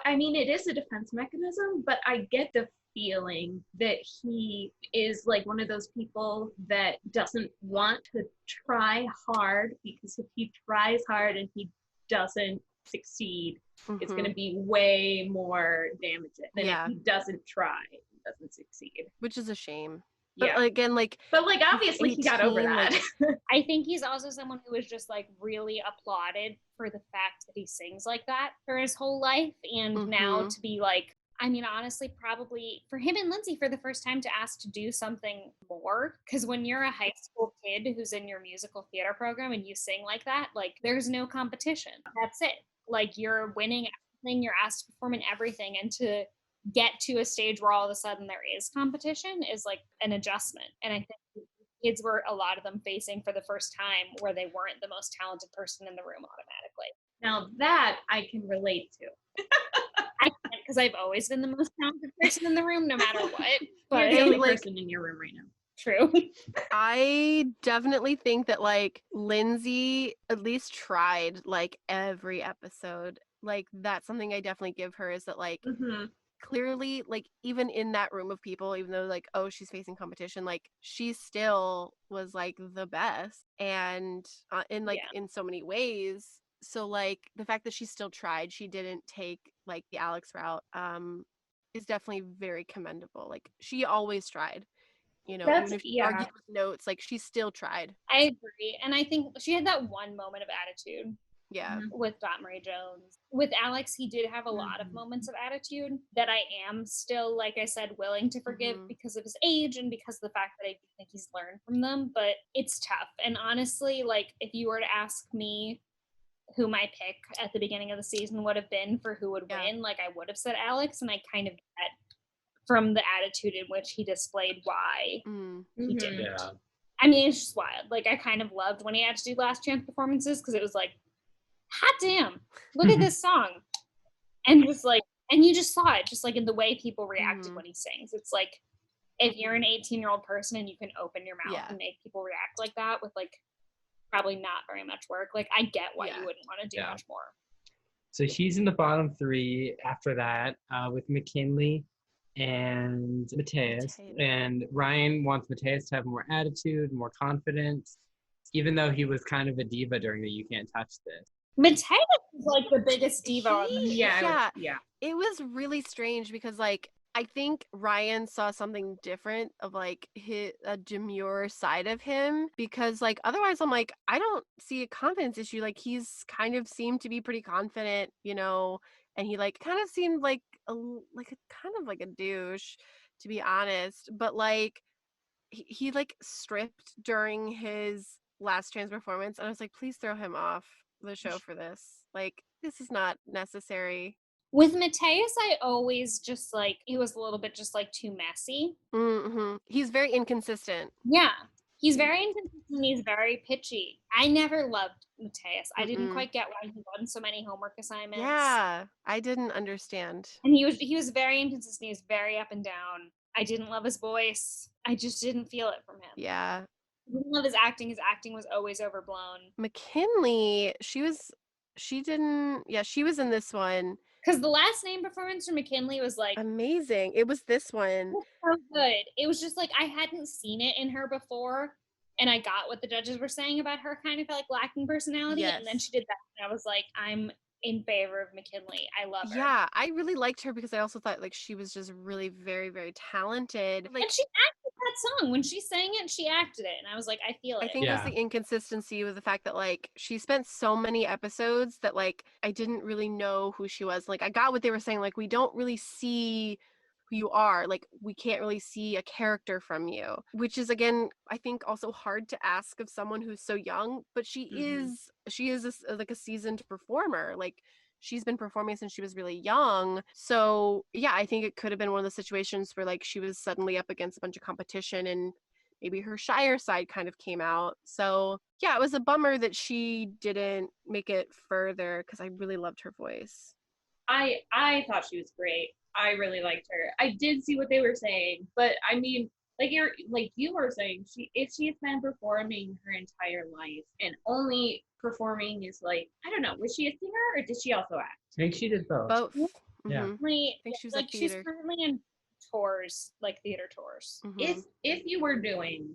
I mean, it is a defense mechanism, but I get the feeling that he is like one of those people that doesn't want to try hard, because if he tries hard and he doesn't succeed, it's going to be way more damaging than if he doesn't try and doesn't succeed, which is a shame. But again, like, obviously 18, he got over that. Like, I think he's also someone who was just like really applauded for the fact that he sings like that for his whole life, and now to be like, I mean, honestly, probably for him and Lindsay for the first time to ask to do something more, because when you're a high school kid who's in your musical theater program and you sing like that, like there's no competition. That's it. Like you're winning everything, you're asked to perform in everything, and to get to a stage where all of a sudden there is competition is like an adjustment. And I think kids were, a lot of them, facing for the first time where they weren't the most talented person in the room automatically. Now that I can relate to. I can't, because I've always been the most talented person in the room, no matter what. But you're the only person in your room right now. True. I definitely think that like Lindsay at least tried like every episode. Like that's something I definitely give her, is that like clearly, like even in that room of people, even though like, oh, she's facing competition, like she still was like the best, and in like in so many ways. So like the fact that she still tried, she didn't take like the Alex route, is definitely very commendable. Like she always tried, you know, even if you argued with notes, like she still tried. I agree. And I think she had that one moment of attitude. With Dot Marie Jones. With Alex, he did have a lot of moments of attitude that I am still, like I said, willing to forgive because of his age and because of the fact that I do think he's learned from them. But it's tough. And honestly, like if you were to ask me who my pick at the beginning of the season would have been for who would win, like I would have said Alex, and I kind of get from the attitude in which he displayed why he didn't. I mean, it's just wild. Like I kind of loved when he had to do last chance performances, because it was like, hot damn, look at this song. And just like, and you just saw it just like in the way people reacted when he sings. It's like, if you're an 18-year-old person and you can open your mouth and make people react like that with like probably not very much work, like I get why you wouldn't want to do much more. So he's in the bottom three after that, with McKinley and Mateus. And Ryan wants Mateus to have more attitude, more confidence, even though he was kind of a diva during the You Can't Touch This. Mateus is like the biggest diva on the show. It was really strange because like I think Ryan saw something different of like a demure side of him, because like otherwise I'm like, I don't see a confidence issue. Like he's kind of seemed to be pretty confident, you know, and he like kind of seemed like kind of like a douche, to be honest. But like he like stripped during his last chance performance, and I was like, please throw him off the show for this. Like this is not necessary. With Mateus, I always just like, he was a little bit just like too messy. He's very inconsistent. Yeah, he's very inconsistent. He's very pitchy. I never loved Mateus. I didn't quite get why he won so many homework assignments. Yeah, I didn't understand. And he was very inconsistent. He was very up and down. I didn't love his voice. I just didn't feel it from him. Yeah. I didn't love his acting. His acting was always overblown. McKinley, she was in this one. Because the last name performance for McKinley was like amazing. It was this one. It was so good. It was just like I hadn't seen it in her before, and I got what the judges were saying about her kind of like lacking personality. And then she did that, and I was like, I'm in favor of McKinley. I love her. Yeah, I really liked her because I also thought like she was just really very, very talented. Like, and she acted that song. When she sang it, she acted it. And I was like, I feel it. I think it was the inconsistency with the fact that like she spent so many episodes that like I didn't really know who she was. Like I got what they were saying, like we don't really see who you are, like we can't really see a character from you, which is again I think also hard to ask of someone who's so young, but she is like a seasoned performer. Like she's been performing since she was really young. So yeah, I think it could have been one of the situations where like she was suddenly up against a bunch of competition and maybe her shyer side kind of came out. So yeah, it was a bummer that she didn't make it further because I really loved her voice. I thought she was great. I really liked her. I did see what they were saying, but I mean, like you were saying, if she's been performing her entire life and only performing is like, I don't know, was she a singer or did she also act? I think she did both. Both. Yeah. I think she was like she's currently in tours, like theater tours. If you were doing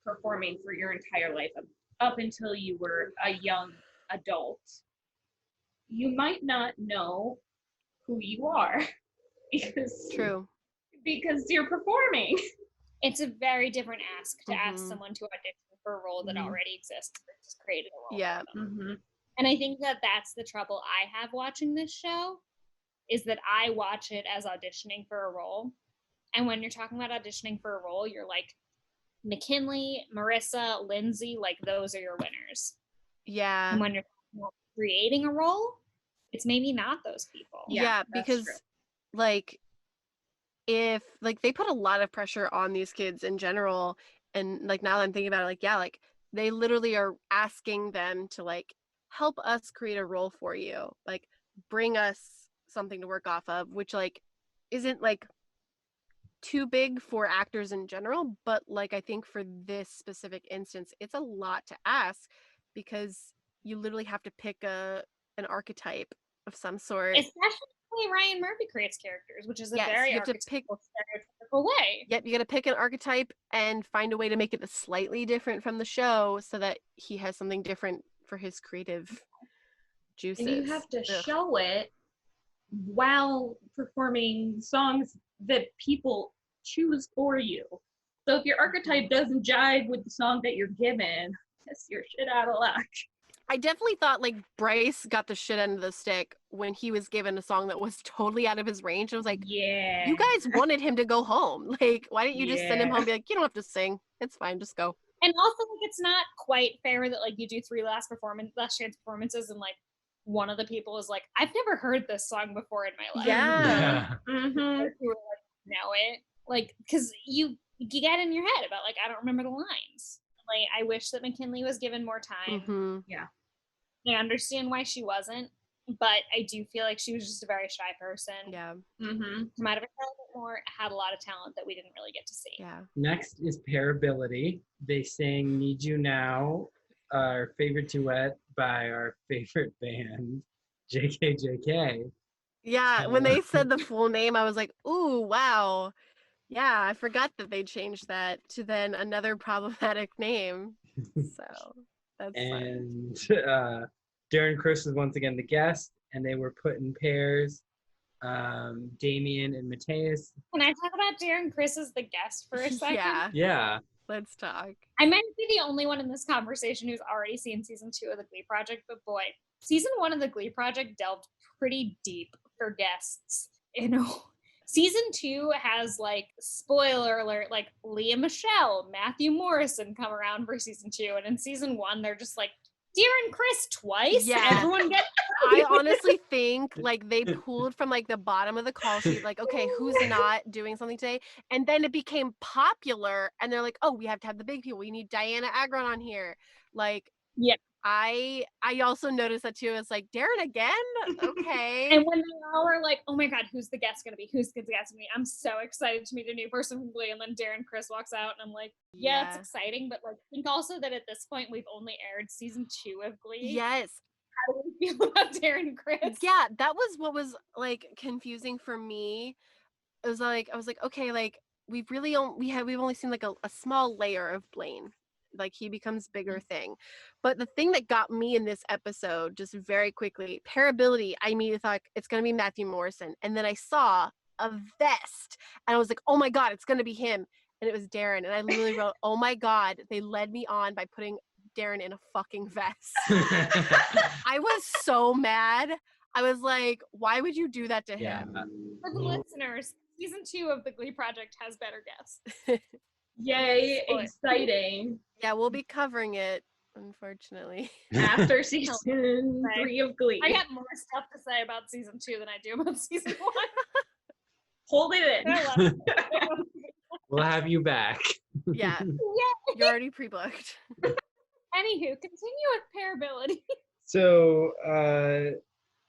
performing for your entire life up until you were a young adult, you might not know who you are because you're performing. It's a very different ask to ask someone to audition for a role that already exists versus creating a role. Yeah. And I think that that's the trouble I have watching this show, is that I watch it as auditioning for a role. And when you're talking about auditioning for a role, you're like, McKinley, Marissa, Lindsay, like those are your winners. Yeah. And when you're creating a role, it's maybe not those people. Yeah, because like if like they put a lot of pressure on these kids in general, and like now that I'm thinking about it, like yeah, like they literally are asking them to like help us create a role for you, like bring us something to work off of, which like isn't like too big for actors in general, but like I think for this specific instance it's a lot to ask because you literally have to pick an archetype of some sort. Especially the way Ryan Murphy creates characters, which is a very stereotypical way. Yep, you got to pick an archetype and find a way to make it slightly different from the show so that he has something different for his creative juices. And you have to show it while performing songs that people choose for you. So if your archetype doesn't jive with the song that you're given, you're shit out of luck. I definitely thought like Bryce got the shit end of the stick when he was given a song that was totally out of his range. I was like, yeah, you guys wanted him to go home. Like, why didn't you just send him home and be like, you don't have to sing. It's fine. Just go. And also, like, it's not quite fair that like you do 3 last chance performances and like one of the people is like, I've never heard this song before in my life. Yeah. Who like, know it. Like, because you get in your head about like, I don't remember the lines. Like, I wish that McKinley was given more time. Yeah. I understand why she wasn't, but I do feel like she was just a very shy person. Yeah. Might have been a little bit more, had a lot of talent that we didn't really get to see. Yeah. Next is Pairability. They sang Need You Now, our favorite duet by our favorite band, JKJK. Yeah, when they said the full name, I was like, ooh, wow. Yeah, I forgot that they changed that to then another problematic name. So that's and Darren Criss was once again the guest, and they were put in pairs. Damien and Mateus. Can I talk about Darren Criss as the guest for a second? Yeah. Let's talk. I might be the only one in this conversation who's already seen season 2 of the Glee Project, but boy, season 1 of the Glee Project delved pretty deep for guests. You know, season 2 has like, spoiler alert, like Leah Michele, Matthew Morrison come around for season 2, and in season 1 they're just like Darren Criss twice. Yeah. Everyone gets. I honestly think like they pulled from like the bottom of the call sheet, like, okay, who's not doing something today? And then it became popular, and they're like, oh, we have to have the big people. We need Diana Agron on here. Like, yeah. I also noticed that too. It's like, Darren again? Okay. And when they all were like, oh my God, who's the guest gonna be? Who's the guest gonna be? I'm so excited to meet a new person from Glee. And then Darren Criss walks out and I'm like, yeah, it's exciting. But like, think also that at this point we've only aired season 2 of Glee. Yes. How do we feel about Darren Criss? Yeah, that was what was like confusing for me. It was like, I was like, okay, like we've only seen like a small layer of Blaine. Like he becomes bigger thing. But the thing that got me in this episode, just very quickly, Pairability, I immediately thought it's going to be Matthew Morrison. And then I saw a vest and I was like, oh my God, it's going to be him. and it was Darren. And I literally wrote, "Oh my God, they led me on by putting Darren in a fucking vest." I was so mad. I was like, why would you do that to Yeah. him? For the listeners, season 2 of the Glee Project has better guests. Yay, Spoiler. exciting. Yeah, we'll be covering it, unfortunately. After season Right. 3 of Glee. I got more stuff to say about season 2 than I do about season 1. Hold it in. I love it. We'll have you back. Yeah, Yay. you're already pre-booked. Anywho, continue with pairability. So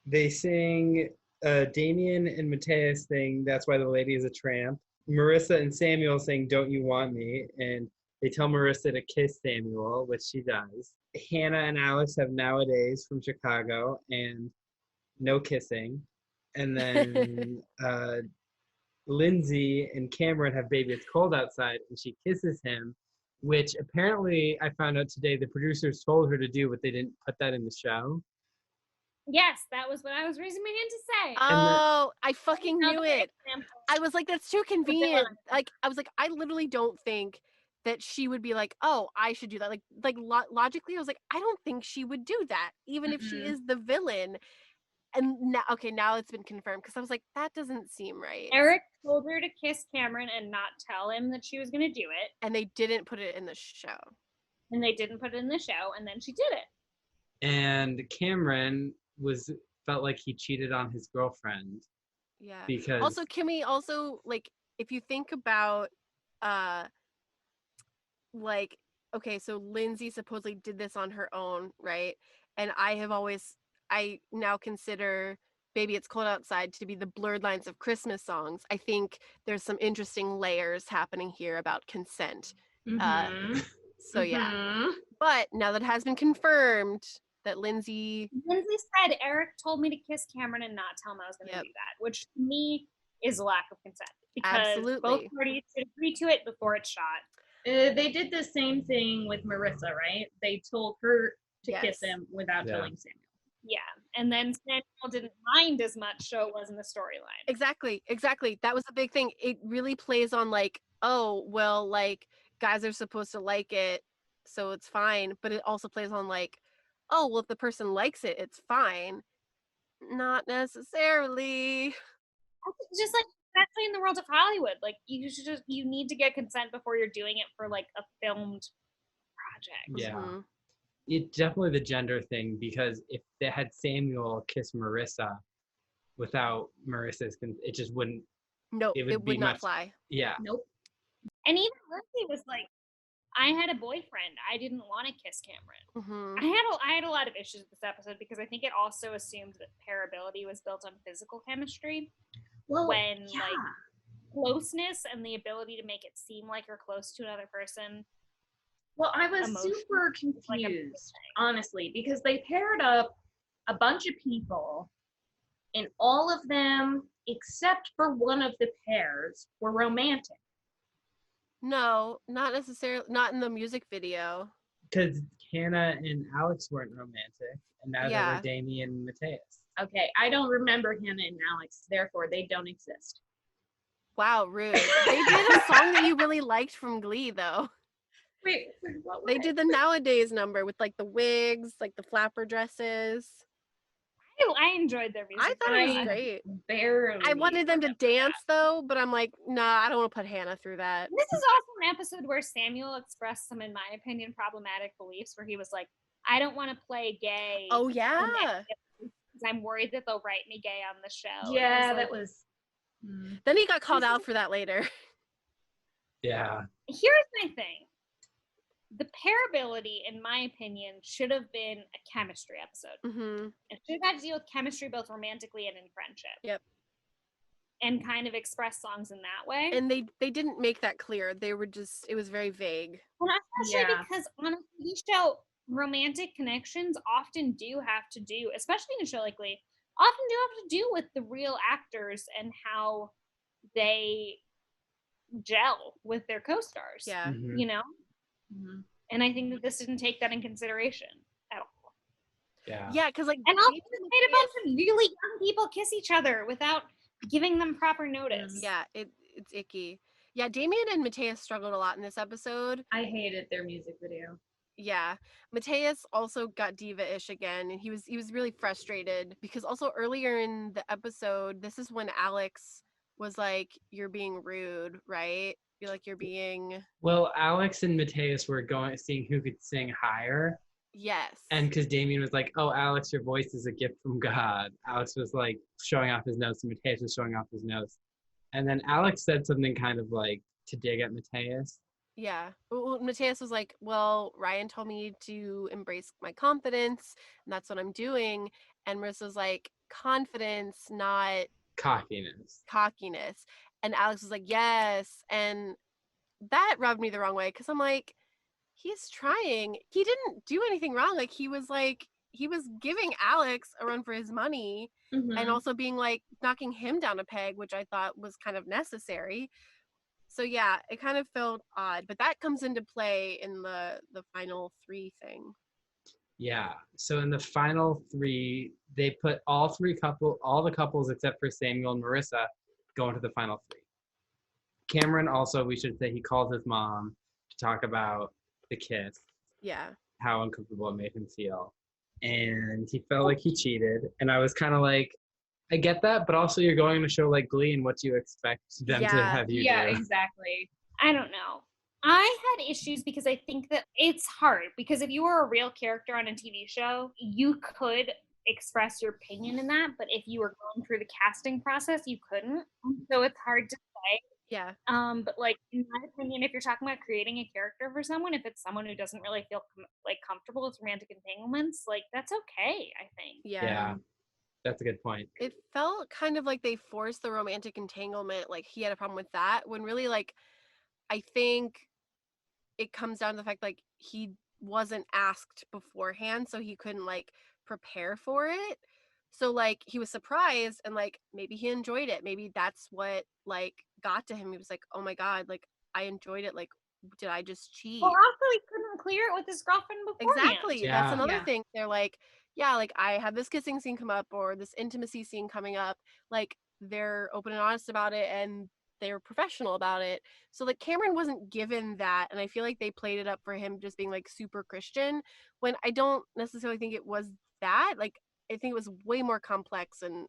they sing Damien and Mateus sing That's Why the Lady is a Tramp. Marissa and Samuel sing Don't You Want Me, and they tell Marissa to kiss Samuel, which she does. Hannah and Alex have Nowadays from Chicago and No Kissing. And then Lindsay and Cameron have Baby It's Cold Outside, and she kisses him, which apparently I found out today the producers told her to do, but they didn't put that in the show. Yes, that was what I was raising my hand to say. Oh, I fucking knew it. Example. I was like, that's too convenient. Like, I was like, I literally don't think that she would be like, oh, I should do that. Like logically, I was like, I don't think she would do that, even if she is the villain. And now, okay, now it's been confirmed, because I was like, that doesn't seem right. Eric told her to kiss Cameron and not tell him that she was going to do it. And they didn't put it in the show. And they didn't put it in the show, and then she did it. And Cameron felt like he cheated on his girlfriend. Yeah. Because Also, Kimmy, also, like, if you think about, like, okay, so Lindsay supposedly did this on her own, right? And I now consider Baby It's Cold Outside to be the blurred lines of Christmas songs. I think there's some interesting layers happening here about consent. So yeah. But now that it has been confirmed that Lindsay said Eric told me to kiss Cameron and not tell him I was going to do that, which to me is a lack of consent, because both parties should agree to it before it's shot. They did the same thing with Marissa, right? They told her to kiss him without telling Samuel. Yeah, and then Samuel didn't mind as much, so it wasn't a storyline. Exactly. That was a big thing. It really plays on, like, oh, well, like, guys are supposed to like it, so it's fine. But it also plays on, like, oh, well, if the person likes it, it's fine. Not necessarily. Just like, especially in the world of Hollywood, like, you need to get consent before you're doing it for, like, a filmed project. Yeah. Mm-hmm. It's definitely the gender thing, because if they had Samuel kiss Marissa without Marissa's consent, it just wouldn't. No, it would not fly. Yeah. Nope. And even Lindsay was like, I had a boyfriend. I didn't want to kiss Cameron. Mm-hmm. I had a lot of issues with this episode, because I think it also assumed that pairability was built on physical chemistry. Well, when like closeness and the ability to make it seem like you're close to another person. Well, I was super confused, honestly, because they paired up a bunch of people, and all of them, except for one of the pairs, were romantic. No, not necessarily. Not in the music video. Because Hannah and Alex weren't romantic, and now they were Damien and Mateus. Okay, I don't remember Hannah and Alex, therefore they don't exist. Wow, rude. They did a song that you really liked from Glee, though. Wait, what? They did the Nowadays number with, like, the wigs, like the flapper dresses. I enjoyed their music. I thought it was great. Barely. I wanted them to dance, though, but I'm like, nah, I don't want to put Hannah through that. This is also an episode where Samuel expressed some, in my opinion, problematic beliefs, where he was like, I don't want to play gay. Oh, yeah. Because I'm worried that they'll write me gay on the show. Yeah, like, that was... Then he got called out for that later. Yeah. Here's my thing. The pairability, in my opinion, should have been a chemistry episode. Mm-hmm. It should have had to deal with chemistry both romantically and in friendship. Yep. And kind of express songs in that way. And they didn't make that clear. They were just, it was very vague. Well, especially because on a TV show, romantic connections often do have to do, especially in a show like Glee, often do have to do with the real actors and how they gel with their co-stars. Yeah. Mm-hmm. You know? Mm-hmm. And I think that this didn't take that in consideration at all. Yeah. Yeah, because, like, and also made a bunch of really young people kiss each other without giving them proper notice. Yeah, it's icky. Yeah, Damien and Mateus struggled a lot in this episode. I hated their music video. Yeah, Mateus also got diva-ish again, and he was really frustrated because also earlier in the episode, this is when Alex was like, "You're being rude, right? Feel like you're being." Well, Alex and Mateus were seeing who could sing higher, Yes. and because Damien was like, "Oh, Alex, your voice is a gift from God." Alex was like showing off his notes, and Mateus was showing off his notes, and then Alex said something kind of like to dig at Mateus. Yeah. Well, Mateus was like, "Well, Ryan told me to embrace my confidence, and that's what I'm doing." And Marissa's like, "Confidence, not cockiness." And Alex was like, "Yes." And that rubbed me the wrong way because I'm like, he's trying. He didn't do anything wrong. Like, he was giving Alex a run for his money and also being like knocking him down a peg, which I thought was kind of necessary. So yeah, it kind of felt odd, but that comes into play in the final 3 thing. Yeah. So in the final 3, they put all the couples except for Samuel and Marissa go into the final 3. Cameron also, we should say, he called his mom to talk about the kiss. Yeah. How uncomfortable it made him feel. And he felt like he cheated. And I was kind of like, I get that, but also you're going to a show like Glee, and what do you expect them to have you do? Yeah, exactly. I don't know. I had issues because I think that it's hard, because if you were a real character on a TV show, you could express your opinion in that, but if you were going through the casting process, you couldn't. So it's hard to say. Yeah. But like, in my opinion, if you're talking about creating a character for someone, if it's someone who doesn't really feel like comfortable with romantic entanglements, like that's okay, I think. Yeah. That's a good point. It felt kind of like they forced the romantic entanglement, like he had a problem with that, when really, like, I think it comes down to the fact like he wasn't asked beforehand, so he couldn't like prepare for it. So like he was surprised, and like maybe he enjoyed it. Maybe that's what like got to him. He was like, "Oh my God, like I enjoyed it. Like, did I just cheat?" Well, also he couldn't clear it with his girlfriend beforehand. Exactly. Yeah. That's another thing. They're like, yeah, like I have this kissing scene come up or this intimacy scene coming up. Like they're open and honest about it, and they're professional about it. So like Cameron wasn't given that, and I feel like they played it up for him just being like super Christian, when I don't necessarily think it was that. Like I think it was way more complex, and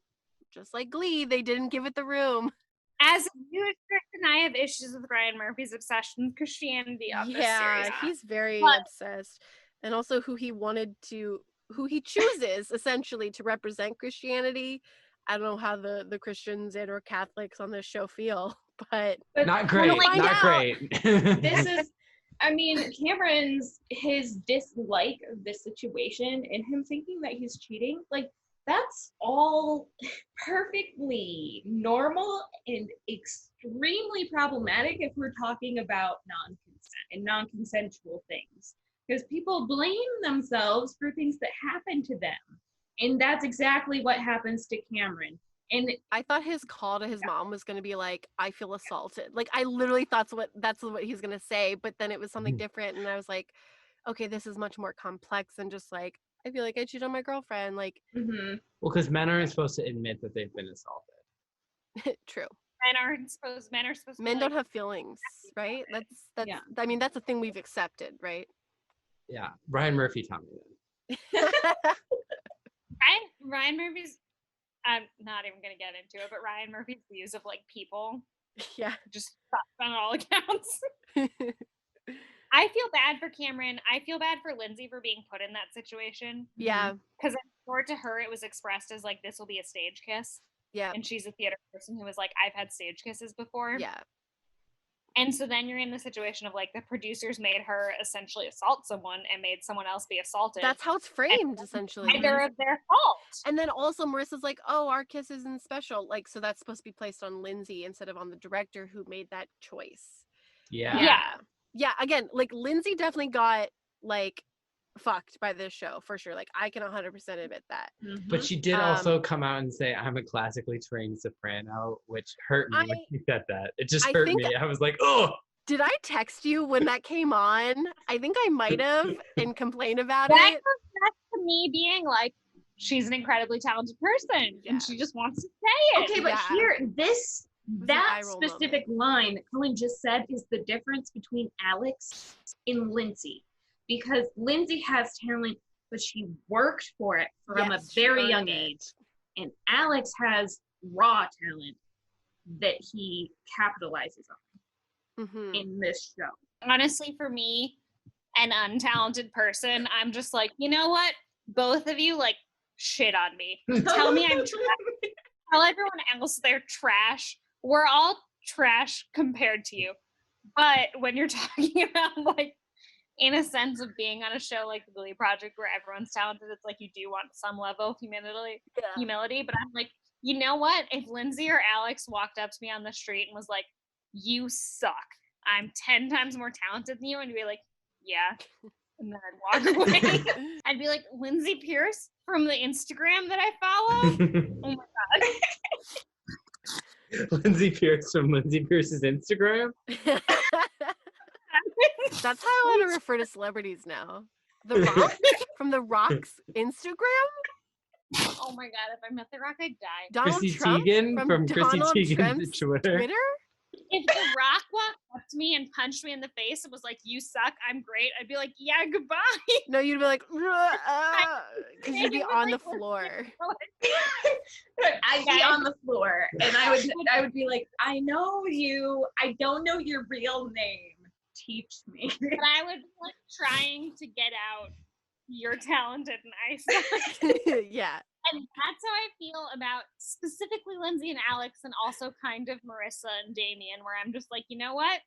just like Glee, they didn't give it the room. As a Jewish Christian, I have issues with Ryan Murphy's obsession with Christianity on this series. He's very But obsessed. And also who he chooses essentially to represent Christianity. I don't know how the Christians and or Catholics on this show feel, but not great. Not great. This is, I mean, his dislike of this situation and him thinking that he's cheating, like, that's all perfectly normal and extremely problematic if we're talking about non-consent and non-consensual things. Because people blame themselves for things that happen to them. And that's exactly what happens to Cameron. And I thought his call to his mom was going to be like, "I feel assaulted." Like I literally thought that's what he's going to say, but then it was something different, and I was like, okay, this is much more complex than just like, I feel like I cheated on my girlfriend. Like, well, because men aren't supposed to admit that they've been assaulted. True. Men are supposed Men don't have feelings, right? That's yeah. I mean, that's a thing we've accepted, right? Yeah. Ryan Murphy taught me that. Ryan Murphy's, I'm not even going to get into it, but Ryan Murphy's views of like people just sucks on all accounts. I feel bad for Cameron. I feel bad for Lindsay for being put in that situation. Yeah. Because I'm sure to her it was expressed as like, this will be a stage kiss. Yeah. And she's a theater person who was like, I've had stage kisses before. Yeah. And so then you're in the situation of like the producers made her essentially assault someone and made someone else be assaulted. That's how it's framed, essentially. Neither of their fault. And then also Marissa's like, oh, our kiss isn't special. Like, so that's supposed to be placed on Lindsay instead of on the director who made that choice. Yeah. Yeah, again, like Lindsay definitely got like fucked by this show for sure. Like I can 100% admit that. But she did also come out and say, I'm a classically trained soprano, which hurt me when she said that. It just hurt me. I was like, oh. Did I text you when that came on? I think I might have and complained about that it. That's to me being like, she's an incredibly talented person and she just wants to say it. Okay, but here, an That eye roll specific line that Cullen just said is the difference between Alex and Lindsay. Because Lindsay has talent, but she worked for it from Yes, a she very earned young it. age. And Alex has raw talent that he capitalizes on Mm-hmm. in this show. Honestly, for me, an untalented person, I'm just like, you know what? Both of you, like, shit on me. Tell me I'm trash. Tell everyone else they're trash. We're all trash compared to you. But when you're talking about, like, in a sense of being on a show like the Glee Project where everyone's talented, it's like you do want some level of humility. But I'm like, you know what? If Lindsay or Alex walked up to me on the street and was like, you suck, I'm 10 times more talented than you, and be like, yeah, and then I'd walk away. I'd be like, Lindsay Pierce from the Instagram that I follow? Oh my god. Lindsay Pierce from Lindsay Pierce's Instagram. That's how I want to refer to celebrities now. The Rock from The Rock's Instagram? Oh my god, if I met The Rock, I'd die. Donald Chrissy Trump Teigen from from Chrissy Donald Teigen's Trump's Twitter. If The Rock walked up to me and punched me in the face and was like, you suck, I'm great, I'd be like, yeah, goodbye. No, you'd be like, because you'd be on the floor. I'd be on the floor and I would be like, I know you, I don't know your real name. Teach me. But I would be like trying to get out, you're talented and I suck. Yeah. And that's how I feel about specifically Lindsay and Alex, and also kind of Marissa and Damien, where I'm just like, you know what?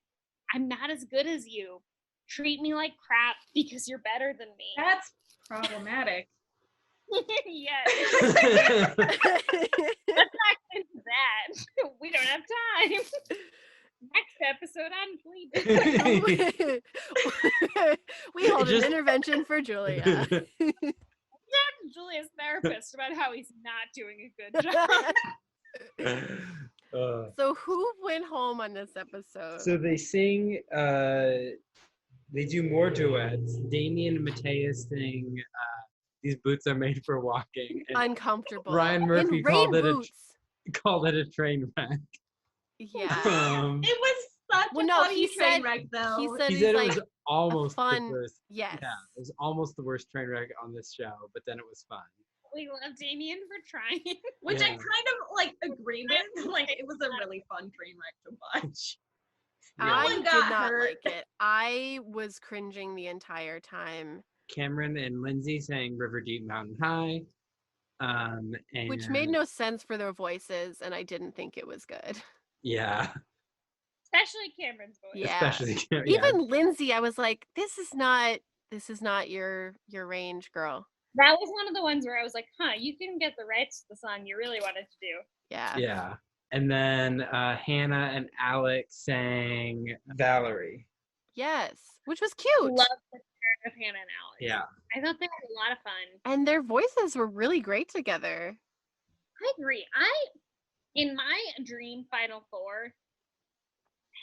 I'm not as good as you. Treat me like crap because you're better than me. That's problematic. Yes. Let's not get into that. We don't have time. Next episode on Glee. We hold an intervention for Julia. Julia's therapist about how he's not doing a good job. So who went home on this episode? So they sing, they do more duets. Damien and Mateus sing, These Boots Are Made for Walking. And Uncomfortable. Ryan Murphy In called rain it, boots. called it a train wreck. Yeah. It was such a funny train wreck, though. He said, He it's said like it was almost fun, the worst. yes. Yeah, it was almost the worst train wreck on this show, but then it was fun. We love Damien for trying. Which I Yeah. kind of like agree with. Like, it was a really fun train wreck to watch. I one did got not hurt. like it. I was cringing the entire time. Cameron and Lindsay sang River Deep Mountain High. And Which made no sense for their voices, and I didn't think it was good. Yeah. Especially Cameron's voice. Yeah. Especially Even Lindsay, I was like, this is not your range, girl. That was one of the ones where I was like, huh, you didn't get the rights to the song you really wanted to do. Yeah. Yeah. And then Hannah and Alex sang Valerie. Yes. Which was cute. Love the pairing of Hannah and Alex. Yeah. I thought they had a lot of fun. And their voices were really great together. I agree. In my dream Final Four,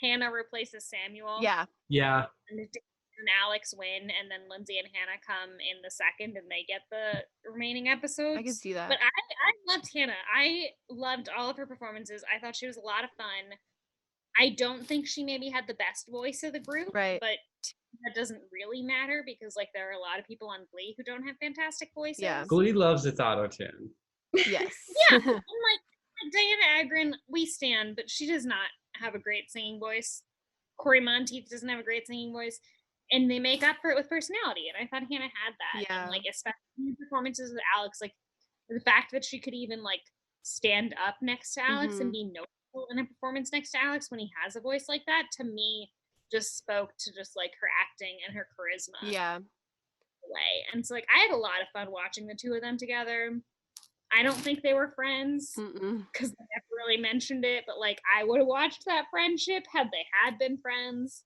Hannah replaces Samuel. Yeah. Yeah. And Alex win, and then Lindsay and Hannah come in the second, and they get the remaining episodes. I could see that. But I loved Hannah. I loved all of her performances. I thought she was a lot of fun. I don't think she maybe had the best voice of the group, Right. but that doesn't really matter because like there are a lot of people on Glee who don't have fantastic voices. Yeah. Glee loves its auto-tune. Yes. Yeah. And like Diana Agron, we stand, but she does not have a great singing voice. Corey Monteith doesn't have a great singing voice. And they make up for it with personality. And I thought Hannah had that. Yeah. And like especially in performances with Alex, like the fact that she could even like stand up next to Alex and be noticeable in a performance next to Alex when he has a voice like that, to me just spoke to just like her acting and her charisma. Yeah. Way. And so like I had a lot of fun watching the two of them together. I don't think they were friends because they never really mentioned it, but like I would have watched that friendship had they had been friends.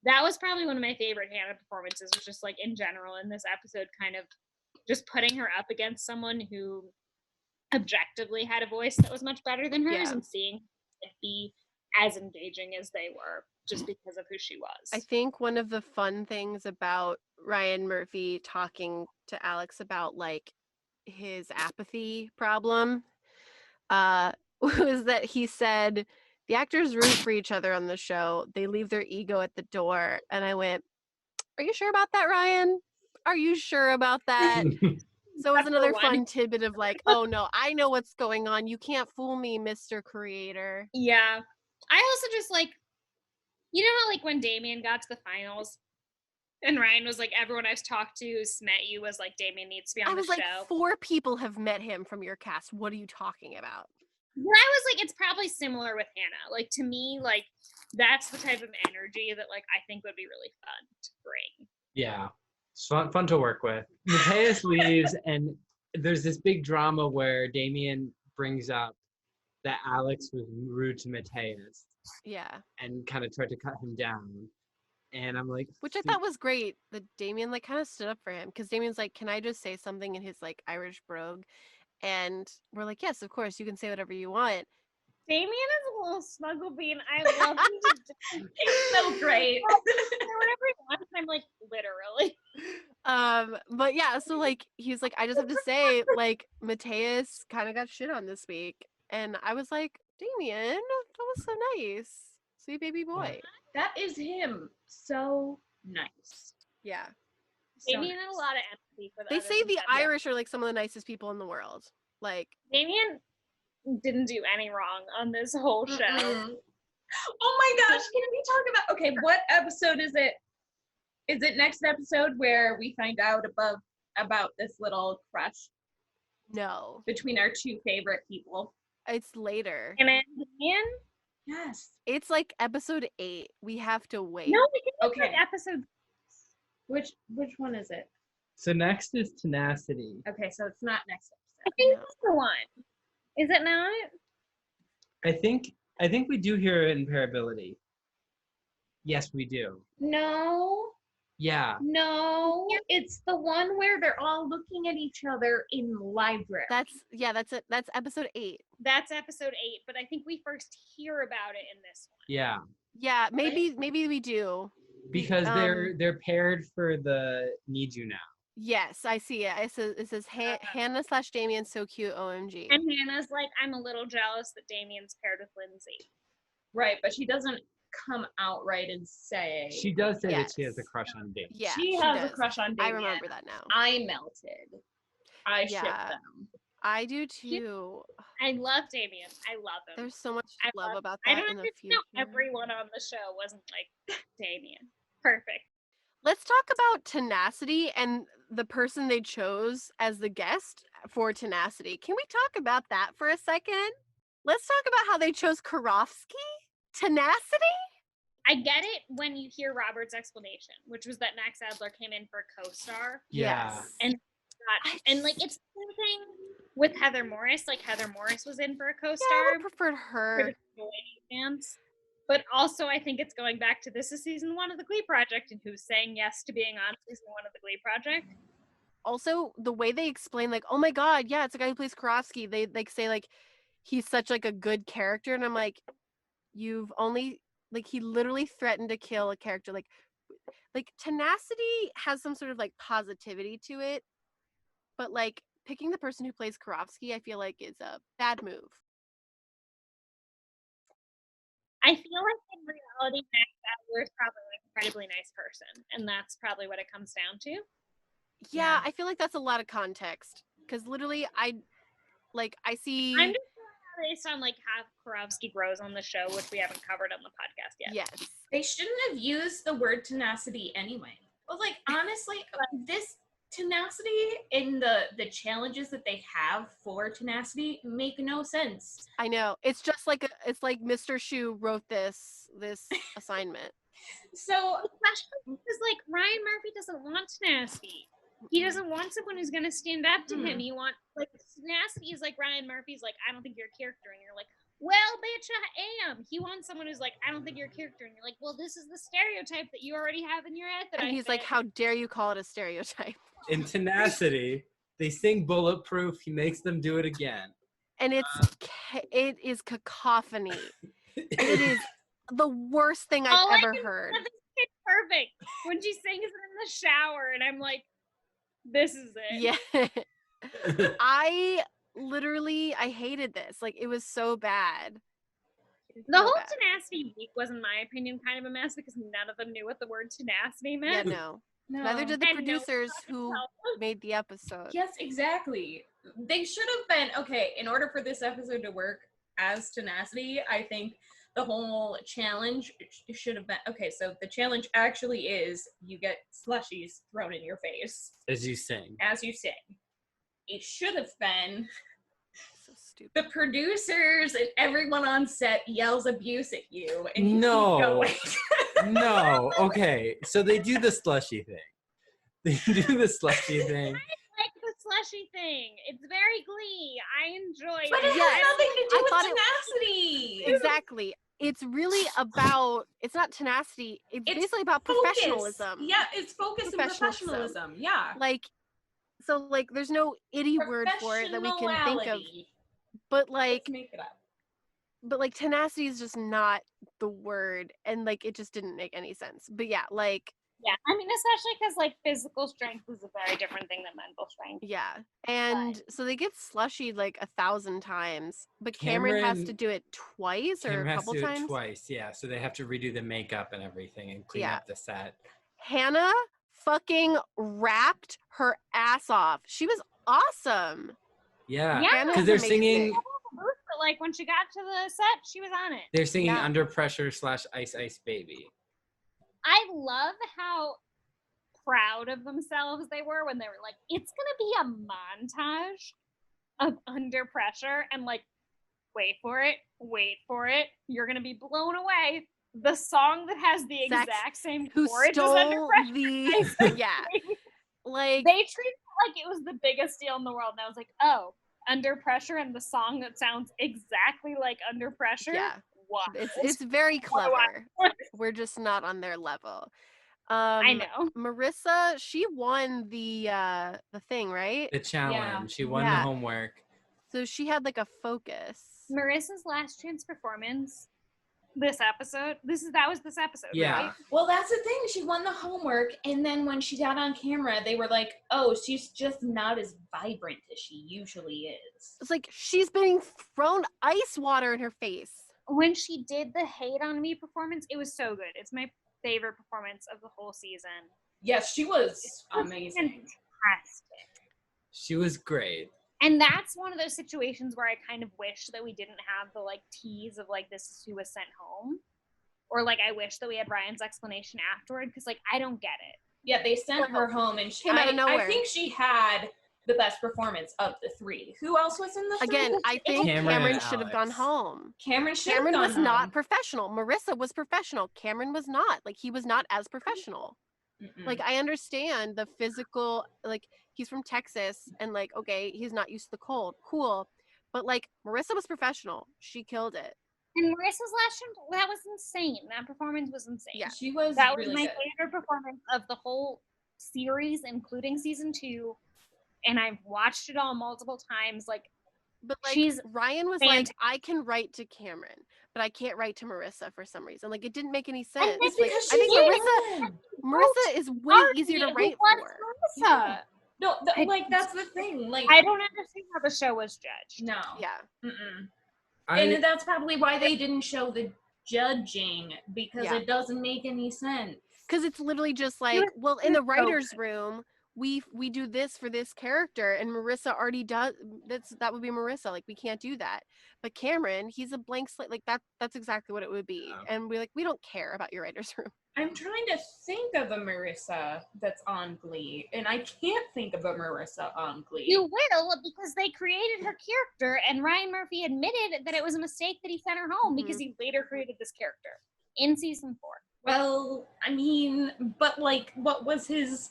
That was probably one of my favorite Hannah performances, was just like in general in this episode, kind of just putting her up against someone who objectively had a voice that was much better than hers and seeing it be as engaging as they were just because of who she was. I think one of the fun things about Ryan Murphy talking to Alex about like his apathy problem was that he said The actors root for each other on the show. They leave their ego at the door. And I went, are you sure about that, Ryan? Are you sure about that? So it was another fun tidbit of like, oh no, I know what's going on. You can't fool me, Mr. Creator. Yeah. I also just like, you know how like when Damien got to the finals and Ryan was like, everyone I've talked to who's met you was like, Damien needs to be on the show. I was like, 4 people have met him from your cast. What are you talking about? But I was like, it's probably similar with Hannah. Like to me, like that's the type of energy that like I think would be really fun to bring. Yeah. It's fun to work with. Mateus leaves, and there's this big drama where Damien brings up that Alex was rude to Mateus. Yeah. And kind of tried to cut him down. And I'm like... Which I thought was great that Damien like kind of stood up for him. Because Damien's like, can I just say something in his like Irish brogue? And we're like, yes, of course, you can say whatever you want. Damien is a little snuggle bean. I love him to death. He's so great. Whatever he wants, I'm like, literally. But yeah, so like he's like, I just have to say, like, Mateus kind of got shit on this week. And I was like, Damien, that was so nice. Sweet baby boy. That is him. So nice. Yeah. Damien had a lot of empathy for that. They say the Irish are like some of the nicest people in the world. Like Damien didn't do any wrong on this whole show. Oh my gosh, can we talk about, okay, what episode is it? Is it next episode where we find out about this little crush? No. Between our 2 favorite people. It's later. And then Damien? Yes. It's like episode 8. We have to wait. No, we can like episode. Which one is it? So next is Tenacity. Okay, so it's not next episode. I think it's the one. Is it not? I think we do hear it in Parability. Yes, we do. No. Yeah. No. It's the one where they're all looking at each other in the library. That's it. That's episode 8. That's episode 8, but I think we first hear about it in this one. Yeah. Yeah, maybe we do. Because they're paired for the Need You Now. Yes, I see it. It says Hannah/Damien so cute OMG. And Hannah's like, I'm a little jealous that Damien's paired with Lindsay. Right, but she doesn't come out right and say. She does say that she has a crush on Damien. Yeah, she has a crush on Damien. I remember that now. I melted. I ship them. I do too. I love Damien. I love him. There's so much love about that in the future. I don't know everyone on the show wasn't like Damien. Perfect. Let's talk about Tenacity and the person they chose as the guest for Tenacity. Can we talk about that for a second? Let's talk about how they chose Karofsky? Tenacity? I get it when you hear Robert's explanation, which was that Max Adler came in for a co-star. Yeah. And like it's the same thing with Heather Morris. Like Heather Morris was in for a co-star. Yeah, I would have preferred her. Fans. But also I think it's going back to this is season 1 of the Glee Project and who's saying yes to being on season 1 of the Glee Project. Also, the way they explain, like, oh my god, yeah, it's a guy who plays Karofsky. They like say like he's such like a good character, and I'm like, you've only like he literally threatened to kill a character. Like Tenacity has some sort of like positivity to it, but like picking the person who plays Karofsky, I feel like is a bad move. I feel like in reality, Max Adler is probably an incredibly nice person, and that's probably what it comes down to. Yeah, I feel like that's a lot of context because literally, I see. I'm just based on like how Karofsky grows on the show, which we haven't covered on the podcast yet. Yes, they shouldn't have used the word tenacity anyway. Well, like honestly, this tenacity and the challenges that they have for tenacity make no sense. I know. It's just like it's like Mr. Shu wrote this assignment. So especially because like Ryan Murphy doesn't want tenacity. He doesn't want someone who's gonna stand up to him. He wants like tenacity is like Ryan Murphy's like, I don't think you're a character, and you're like, well, bitch, I am. He wants someone who's like, I don't think you're a character, and you're like, well, this is the stereotype that you already have in your head. And he's like, how dare you call it a stereotype? In Tenacity, they sing Bulletproof. He makes them do it again. And it is cacophony. It is the worst thing I've ever heard. It's perfect when she sings it in the shower, and I'm like, this is it. Yeah. I hated this. Like, it was so bad. The whole bad. tenacity week was, in my opinion, kind of a mess because none of them knew what the word tenacity meant. Yeah, no. No. Neither did the And no one producers fucking who helped. made the episode. Yes, exactly. They should have been okay. In order for this episode to work as tenacity, I think the whole challenge should have been okay. So the challenge actually is you get slushies thrown in your face As you sing. as you sing. It should have been So stupid. the producers and everyone on set yells abuse at you, and you No. keep going. No. Okay. So they do the slushy thing. They do the slushy thing. Like the slushy thing. It's very Glee. I enjoy But it it. has nothing to do I with thought tenacity. Exactly. It's really about, it's not tenacity. It's basically about Focus. professionalism. Yeah, it's focus and Professionalism. professionalism. Yeah. Like, so like, there's no itty word for it that we can think of. Professionality. But Let's like, make it up. tenacity is just not the word, and like, it just didn't make any sense. But yeah, like, Yeah, I mean, especially because like physical strength is a very different thing than mental strength. yeah. And so they get slushied like 1,000 times, but Cameron has to Cameron- do it twice or Cameron a has couple to do times. it twice, yeah. So they have to redo the makeup and everything and clean Yeah. up the set. Hannah fucking rapped her ass off. She was awesome. Yeah. Yeah. Hannah's Because they're amazing. singing But like when she got to the set, she was on it. they're singing Yeah. Under Pressure / Ice Ice Baby. I love how proud of themselves they were when they were like, it's gonna be a montage of Under Pressure, and like, wait for it, you're gonna be blown away. The song that has the Zach, exact same Who chords as Under stole Pressure. the yeah. Like, They treated it like it was the biggest deal in the world, and I was like, oh, Under Pressure and the song that sounds exactly like Under Pressure. yeah. What? It's very What do I- clever. We're just not on their level. I know. Marissa, she won the thing, right? The challenge. She won Yeah. the homework. So she had like a focus. Marissa's last chance performance this episode. That was this episode, Yeah. right? Well, that's the thing. She won the homework, and then when she got on camera, they were like, "Oh, she's just not as vibrant as she usually is." It's like she's being thrown ice water in her face. When she did the Hate on Me performance, it was so good. It's my favorite performance of the whole season. Yes, she was amazing. Fantastic. She was great. And that's one of those situations where I kind of wish that we didn't have the like tease of like this is who was sent home, or like I wish that we had Ryan's explanation afterward, because like I don't get it. Yeah, they sent her home, and Came out of I nowhere. think she had the best performance of the three. Who else was in the three? Again, I think Cameron Cameron and should have gone Alex. home. Cameron should Cameron have was gone not home. professional. Marissa was professional. Cameron was not. Like, he was not as professional. Mm-mm. Like, I understand the physical, like, he's from Texas, and like, okay, he's not used to the cold. Cool. But like, Marissa was professional. She killed it. And Marissa's last one, that was insane. That performance was insane. Yeah. She was That was really my good. favorite performance of the whole series, including season 2. And I've watched it all multiple times. Like, But like, she's Ryan was like, I can write to Cameron, but I can't write to Marissa for some reason. Like, it didn't make any sense. It's Like, because I think she's Marissa is way easier to write for. Marissa. No, I- like that's the thing. Like, I don't understand how the show was judged. no. Yeah. Mm-mm. I, And that's probably why they didn't show the judging, because Yeah. it doesn't make any sense. Because it's literally just like, was well, in the so writer's room, we do this for this character, and Marissa already does. That would be Marissa. Like, we can't do that. But Cameron, he's a blank slate. Like, that's exactly what it would be. Yeah. And we're like, we don't care about your writer's room. I'm trying to think of a Marissa that's on Glee, and I can't think of a Marissa on Glee. You will, because they created her character, and Ryan Murphy admitted that it was a mistake that he sent her home because he later created this character in season 4. Well, I mean, but like, what was his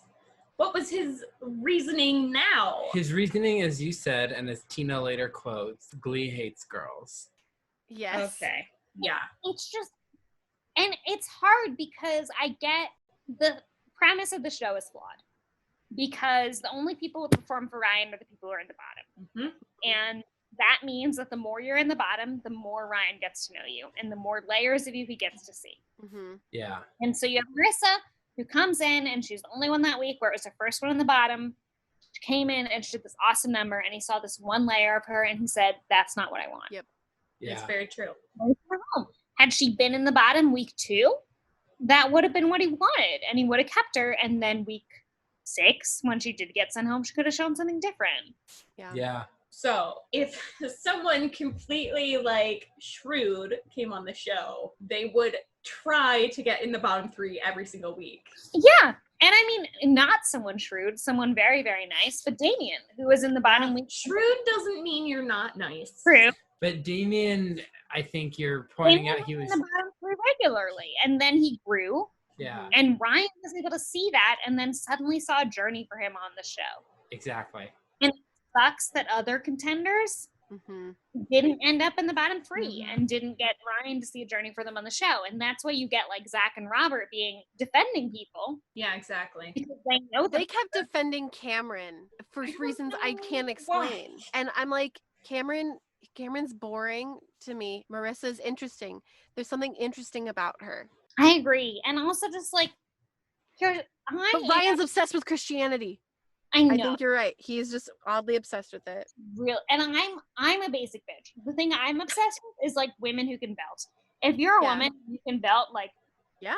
reasoning now? his reasoning, as you said, and as Tina later quotes, Glee hates girls. Yes. Okay. Yeah. It's just, and it's hard because I get the premise of the show is flawed, because the only people who perform for Ryan are the people who are in the bottom. Mhm. And that means that the more you're in the bottom, the more Ryan gets to know you, and the more layers of you he gets to see. Mm-hmm. Yeah. And so you have Marissa, who comes in, and she's the only one that week where it was her first one in the bottom. She came in and she did this awesome number, and he saw this one layer of her, and he said, "That's not what I want." Yep. It's Yeah. very true. Send her home. Had she been in the bottom week 2, that would have been what he wanted, and he would have kept her. And then week 6, when she did get sent home, she could have shown something different. Yeah. So if someone completely like shrewd came on the show, they would try to get in the bottom 3 every single week. Yeah. And I mean, not someone shrewd, someone very, very nice, but Damien, who was in the bottom week. Shrewd doesn't mean you're not nice. True. But Damien, I think you're pointing out he was in the bottom 3 regularly, and then he grew. Yeah, And Ryan was able to see that, and then suddenly saw a journey for him on the show. exactly. And it sucks that other contenders didn't end up in the bottom 3 and didn't get Ryan to see a journey for them on the show. And that's why you get like Zach and Robert defending people. Yeah, exactly. Because they know They kept defending Cameron for reasons I can't explain. Why? And I'm like, Cameron's boring to me. Marissa's interesting. There's something interesting about her. I agree. And also just like, but Ryan's obsessed with Christianity. I know. I think you're right. He's just oddly obsessed with it. Real, and I'm a basic bitch. The thing I'm obsessed with is like women who can belt. If you're a woman, you can belt. Like, yeah,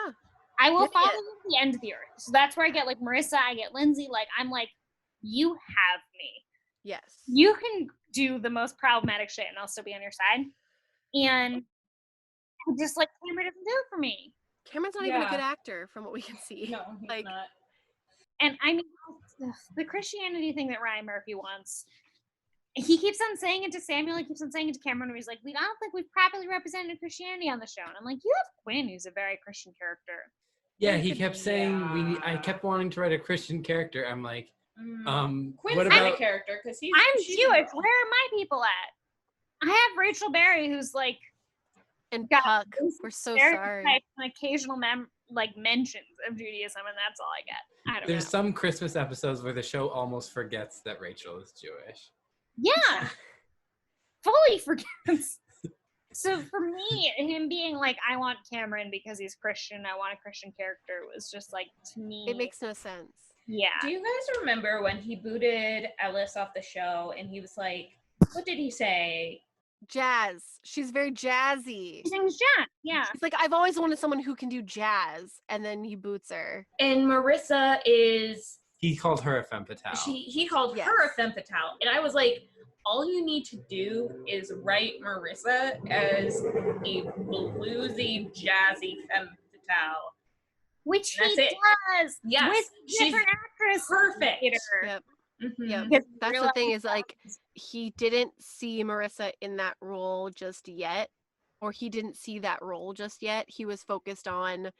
I will Give follow it. you to the end of the earth. So that's where I get like Marissa. I get Lindsay. Like, I'm like, you have me. yes. You can do the most problematic shit, and I'll still be on your side. And just like Cameron doesn't do it for me. Cameron's not even a good actor, from what we can see. No, he's like, not. And I mean, the Christianity thing that Ryan Murphy wants, he keeps on saying it to Samuel, he keeps on saying it to Cameron, where he's like, I don't think we've properly represented Christianity on the show. And I'm like, you have Quinn, who's a very Christian character. Yeah, he kept saying I kept wanting to write a Christian character. I'm like, Quinn's what not about a character because I'm she's Jewish. a girl. Where are my people at? I have Rachel Berry, who's like, and got Puck. We're so sorry. An occasional mentions of Judaism, and that's all I get. I don't there's know. some Christmas episodes where the show almost forgets that Rachel is Jewish. Yeah. Fully forgets. So for me, him being like, I want Cameron because he's Christian, I want a Christian character, was just like, to me, It makes no sense. Yeah. Do you guys remember when he booted Ellis off the show and he was like, what did he say? Jazz. She's very jazzy. His name's Jack. Yeah. He's like, I've always wanted someone who can do jazz, and then he boots her. And Marissa is He called her a femme fatale. he called her a femme fatale. And I was like, all you need to do is write Marissa as a bluesy, jazzy femme fatale. Which That's he it. does. Yes, With she's different actress. perfect. Yep. Mhm. Yep. Because That's real the thing life- is like he didn't see Marissa in that role just yet, or he didn't see that role just yet. He was focused on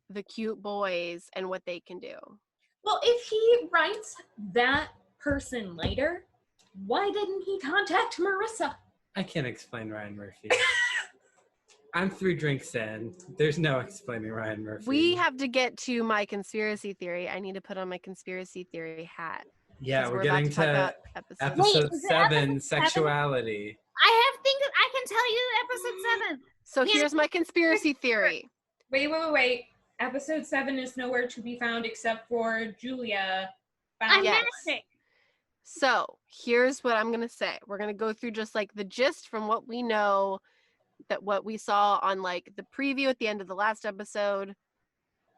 the cute boys and what they can do. Well, if he writes that person later, why didn't he contact Marissa? I can't explain Ryan Murphy. I'm 3 drinks in. There's no explaining Ryan Murphy. We have to get to my conspiracy theory. I need to put on my conspiracy theory hat. Yeah, 'cause we're about getting talk to about episode. episode Wait, is it 7, episode 7? sexuality. I have things I can tell you episode 7. So Yeah. here's my conspiracy theory. Wait. Episode 7 is nowhere to be found except for Julia. I'm Yes. magic. So here's what I'm gonna say. We're gonna go through just like the gist from what we know, that what we saw on like the preview at the end of the last episode,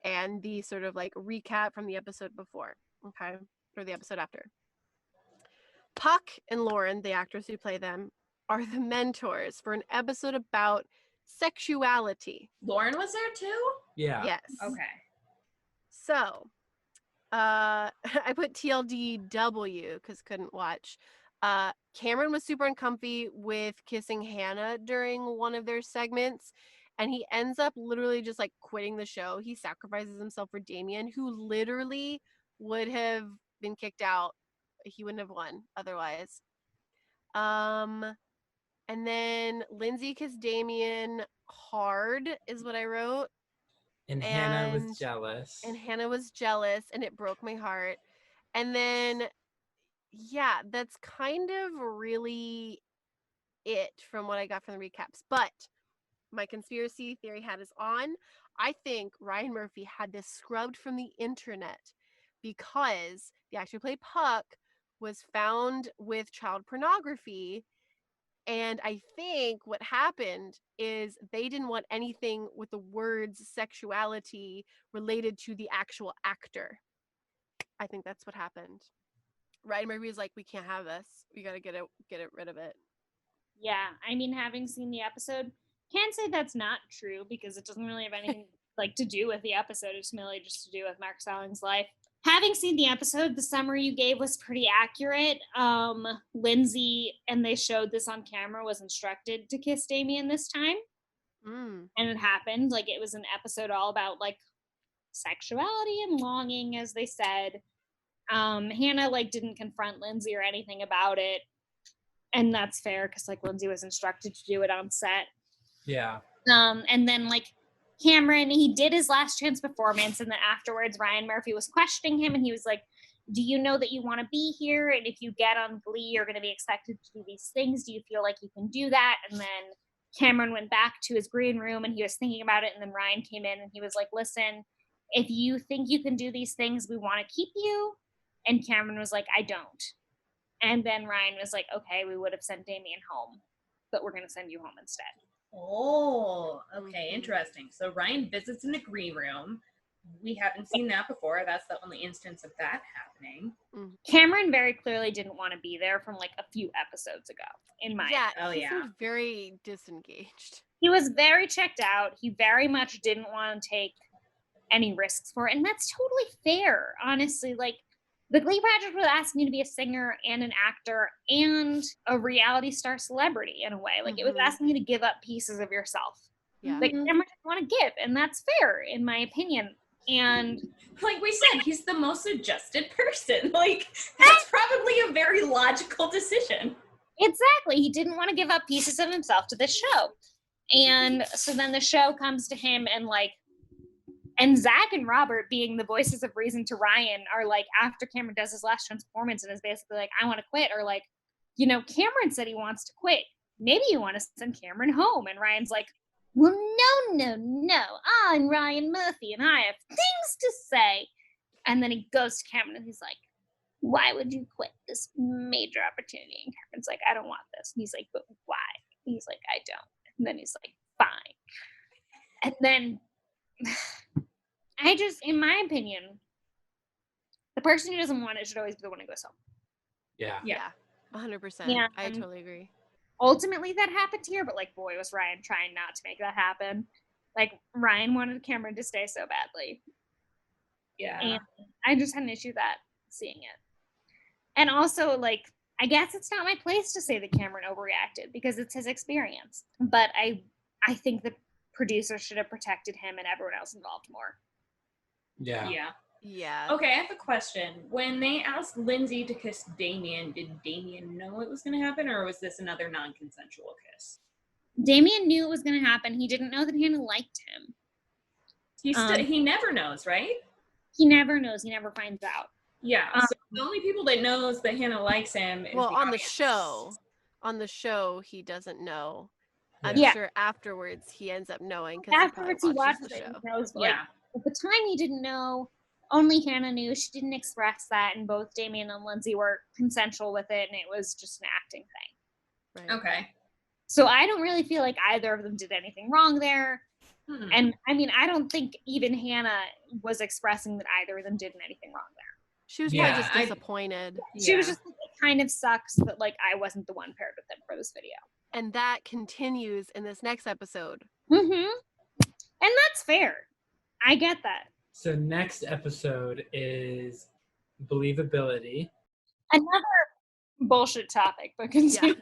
and the sort of like recap from the episode before, okay, or the episode after. Puck and Lauren, the actors who play them, are the mentors for an episode about sexuality. Lauren was there too? Yeah. Yes. Okay. So, I put TLDW because couldn't watch. Cameron was super uncomfy with kissing Hannah during one of their segments, and he ends up literally just like quitting the show. He sacrifices himself for Damien, who literally would have been kicked out. He wouldn't have won otherwise. And then Lindsay kissed Damien hard is what I wrote. And Hannah And- was jealous. And Hannah was jealous, and it broke my heart. And then, yeah, that's kind of really it from what I got from the recaps. But my conspiracy theory hat is on. I think Ryan Murphy had this scrubbed from the internet because the actor who played Puck was found with child pornography, And I think what happened is they didn't want anything with the words sexuality related to the actual actor. I think that's what happened. Ryan Murphy was like, we can't have this. We got to get it rid of it. Yeah, I mean, having seen the episode, can't say that's not true because it doesn't really have anything like to do with the episode. It's merely just to do with Mark Selling's life. Having seen the episode, the summary you gave was pretty accurate. Lindsay, and they showed this on camera, was instructed to kiss Damien this time. Mm. And it happened. Like, it was an episode all about, like, sexuality and longing, as they said. Hannah, like, didn't confront Lindsay or anything about it. And that's fair, because, like, Lindsay was instructed to do it on set. Yeah. And then, like, Cameron, he did his last chance performance, and then afterwards Ryan Murphy was questioning him, and he was like, do you know that you want to be here? And if you get on Glee, you're going to be expected to do these things. Do you feel like you can do that? And then Cameron went back to his green room, and he was thinking about it, and then Ryan came in, and he was like, listen, if you think you can do these things, we want to keep you. And Cameron was like, I don't. And then Ryan was like, okay, we would have sent Damien home, but we're going to send you home instead. Oh, okay, interesting. So Ryan visits in a green room. We haven't seen that before. That's the only instance of that happening. Cameron very clearly didn't want to be there from like a few episodes ago, in my opinion. He seemed very disengaged. He was very checked out. He very much didn't want to take any risks for it. And that's totally fair, honestly. Like, the Glee Project was asking you to be a singer and an actor and a reality star celebrity in a way. Like, it was asking you to give up pieces of yourself. Yeah. Like, Cameron didn't want to give, and that's fair, in my opinion. And like we said, he's the most adjusted person. Like, that's probably a very logical decision. Exactly. He didn't want to give up pieces of himself to this show. And so then the show comes to him, and Zach and Robert, being the voices of reason to Ryan, are like, after Cameron does his last chance performance and is basically like, I want to quit, or like, you know, Cameron said he wants to quit. Maybe you want to send Cameron home. And Ryan's like, well, no. I'm Ryan Murphy and I have things to say. And then he goes to Cameron and he's like, why would you quit this major opportunity? And Cameron's like, I don't want this. And he's like, but why? And he's like, I don't. And then he's like, fine. And then I just, in my opinion, the person who doesn't want it should always be the one who goes home. Yeah. 100%. Yeah. I totally agree. Ultimately, that happened here, but like, boy, was Ryan trying not to make that happen. Like, Ryan wanted Cameron to stay so badly. Yeah. And I just had an issue with that, seeing it. And also, like, I guess it's not my place to say that Cameron overreacted because it's his experience. But I think the producer should have protected him and everyone else involved more. Yeah. Okay, I have a question. When they asked Lindsay to kiss Damien, did Damien know it was going to happen, or was this another non-consensual kiss? Damien knew it was going to happen. He didn't know that Hannah liked him. He never knows, right? He never knows. He never finds out. Yeah. So the only people that knows that Hannah likes him is Well, the on audience. On the show, he doesn't know. I'm Yeah. sure afterwards he ends up knowing. Afterwards, he watches it and knows. Like, Yeah. at the time, he didn't know. Only Hannah knew. She didn't express that, and both Damien and Lindsay were consensual with it, and it was just an acting thing. Right. Okay. So I don't really feel like either of them did anything wrong there. And I mean, I don't think even Hannah was expressing that either of them did anything wrong there. She was probably just disappointed. She was just like, it kind of sucks that like I wasn't the one paired with him for this video. And that continues in this next episode. And that's fair. I get that. So next episode is believability. Another bullshit topic, but continue. Yeah.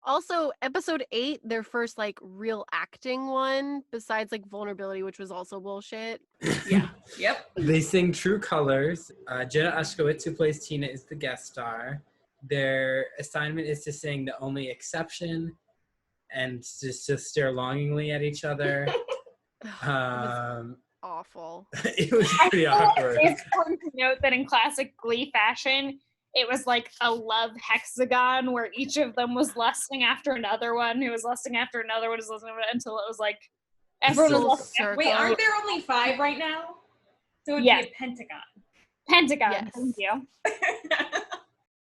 Also, episode 8, their first like real acting one, besides like vulnerability, which was also bullshit. Yeah. Yep. They sing True Colors. Jenna Ushkowitz, who plays Tina, is the guest star. Their assignment is to sing The Only Exception and just to stare longingly at each other. Awful. It was pretty awkward. It's important to note that in classic Glee fashion, it was like a love hexagon where each of them was lusting after another one, who was lusting after another one, until it was like everyone was lusting. Wait, aren't there only 5 right now? So it'd be a pentagon. Pentagon, yes. thank you.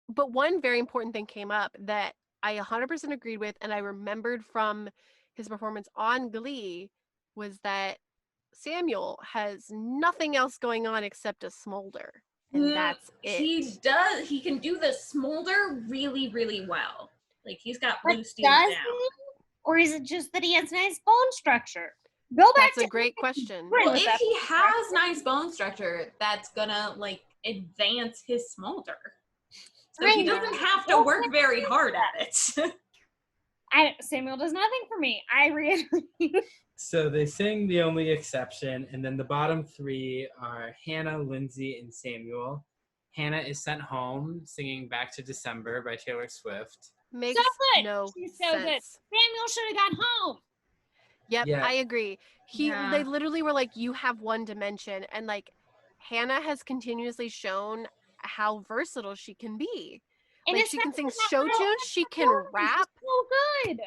But one very important thing came up that I 100% agreed with, and I remembered from his performance on Glee was that Samuel has nothing else going on except a smolder, and that's He it. does. He can do the smolder really, really well. Like he's got But blue steel does down. he? Or is it just that he has nice bone structure? Go back That's to a great question. Well, with if that he bone has nice bone structure, that's gonna like advance his smolder. So he Right. doesn't have to work very hard at it. Samuel does nothing for me. I reiterate. So they sing The Only Exception, and then the bottom three are Hannah, Lindsay, and Samuel. Hannah is sent home singing Back to December by Taylor Swift. Makes So good. no She's so sense. good. Samuel should have gone home. Yep, Yeah. I agree. Yeah. They literally were like, you have one dimension, and like Hannah has continuously shown how versatile she can be. And Like she can sing especially show that tunes, she can performance was rap. So good.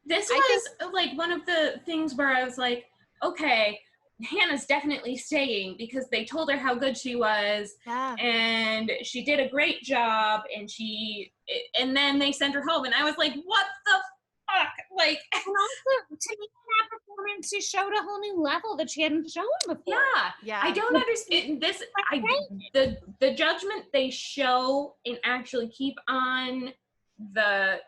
This I was like one of the things where I was like, okay, Hannah's definitely staying because they told her how good she was Yeah. and she did a great job and then they sent her home and I was like, what the fuck? Like, And also, to me, that performance, she showed a whole new level that she hadn't shown before. yeah. Yeah. I don't understand this. The judgment they show and actually keep on the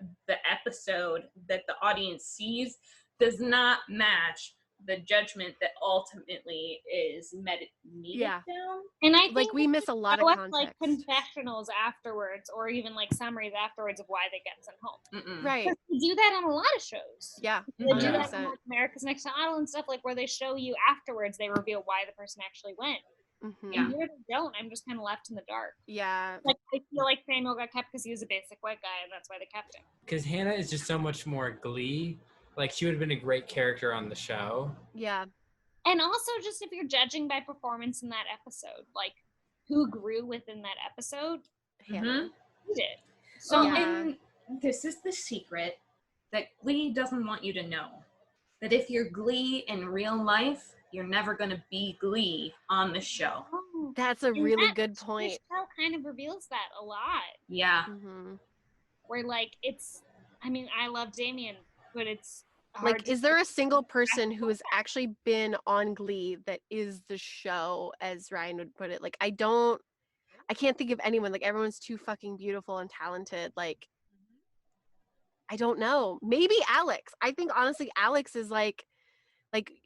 episode that the audience sees does not match the judgment that ultimately is meted Yeah. down. And I think Like we miss a lot of show us, context. like confessionals afterwards, or even like summaries afterwards of why they get sent home. Mm-mm. Right. They do that on a lot of shows. Yeah. They do that 100%. on like America's Next Top Model and stuff, like where they show you afterwards, they reveal why the person actually went. Mhm. Yeah. And here they don't. I'm just kind of left in the dark. Yeah. Like I feel like Samuel got kept because he was a basic white guy, and that's why they kept him. Because Hannah is just so much more Glee. Like, she would have been a great character on the show. Yeah. And also, just if you're judging by performance in that episode, like who grew within that episode, Hannah. who did. So, So Yeah. and this is the secret that Glee doesn't want you to know. That if you're Glee in real life, you're never going to be Glee on the show. That's a And really that- good point. The show kind of reveals that a lot. Yeah. Mhm. Where like it's, I mean, I love Damien, but it's hard Like, to is there a single person who has actually been on Glee that is the show, as Ryan would put it? Like, I can't think of anyone. Like, everyone's too fucking beautiful and talented. Like, I don't know. Maybe Alex. I think honestly, Alex is like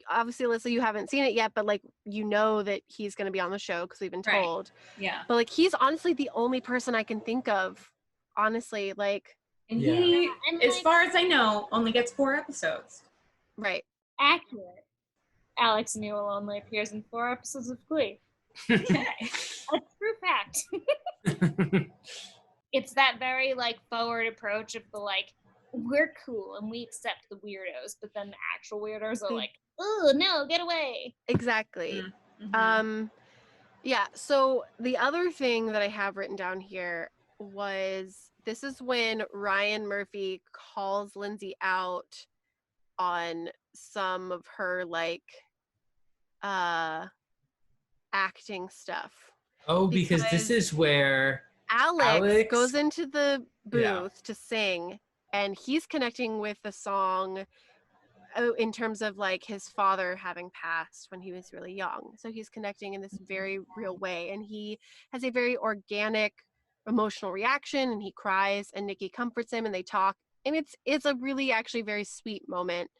obviously, Alyssa, you haven't seen it yet, but like you know that he's going to be on the show because we've been Right. told. Yeah. But like he's honestly the only person I can think of. Honestly, like And Yeah. he, and, as like- far as I know, only gets 4 episodes. right. accurate. Alex Newell only appears in 4 episodes of Glee. Okay. That's true fact. It's that very like forward approach of the like, we're cool and we accept the weirdos, but then the actual weirdos are They- like, oh no, get away. Exactly. Mhm. Yeah, so the other thing that I have written down here was this is when Ryan Murphy calls Lindsay out on some of her like acting stuff. Oh, because this Because- is where Alex goes into the booth Yeah. to sing, and he's connecting with the song in terms of like his father having passed when he was really young. So he's connecting in this very real way, and he has a very organic emotional reaction, and he cries, and Nikki comforts him, and they talk, and it's a really actually very sweet moment.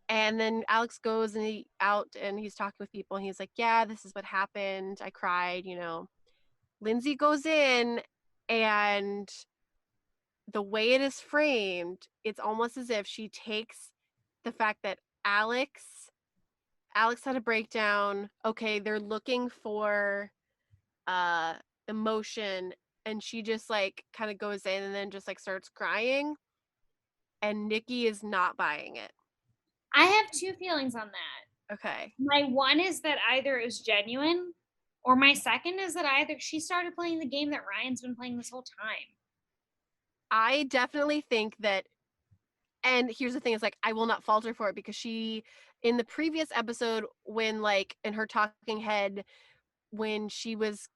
And then Alex goes and he's talking with people, and he's like, yeah, this is what happened. I cried, you know. Lindsay goes in, and the way it is framed, it's almost as if she takes the fact that Alex had a breakdown. Okay, they're looking for emotion, and she just like kind of goes in and then just like starts crying, and Nikki is not buying it. I have 2 feelings on that. Okay. My one is that either it was genuine, or my second is that either she started playing the game that Ryan's been playing this whole time. I definitely think that, and here's the thing, is like I will not falter for it, because she in the previous episode, when like in her talking head, when she was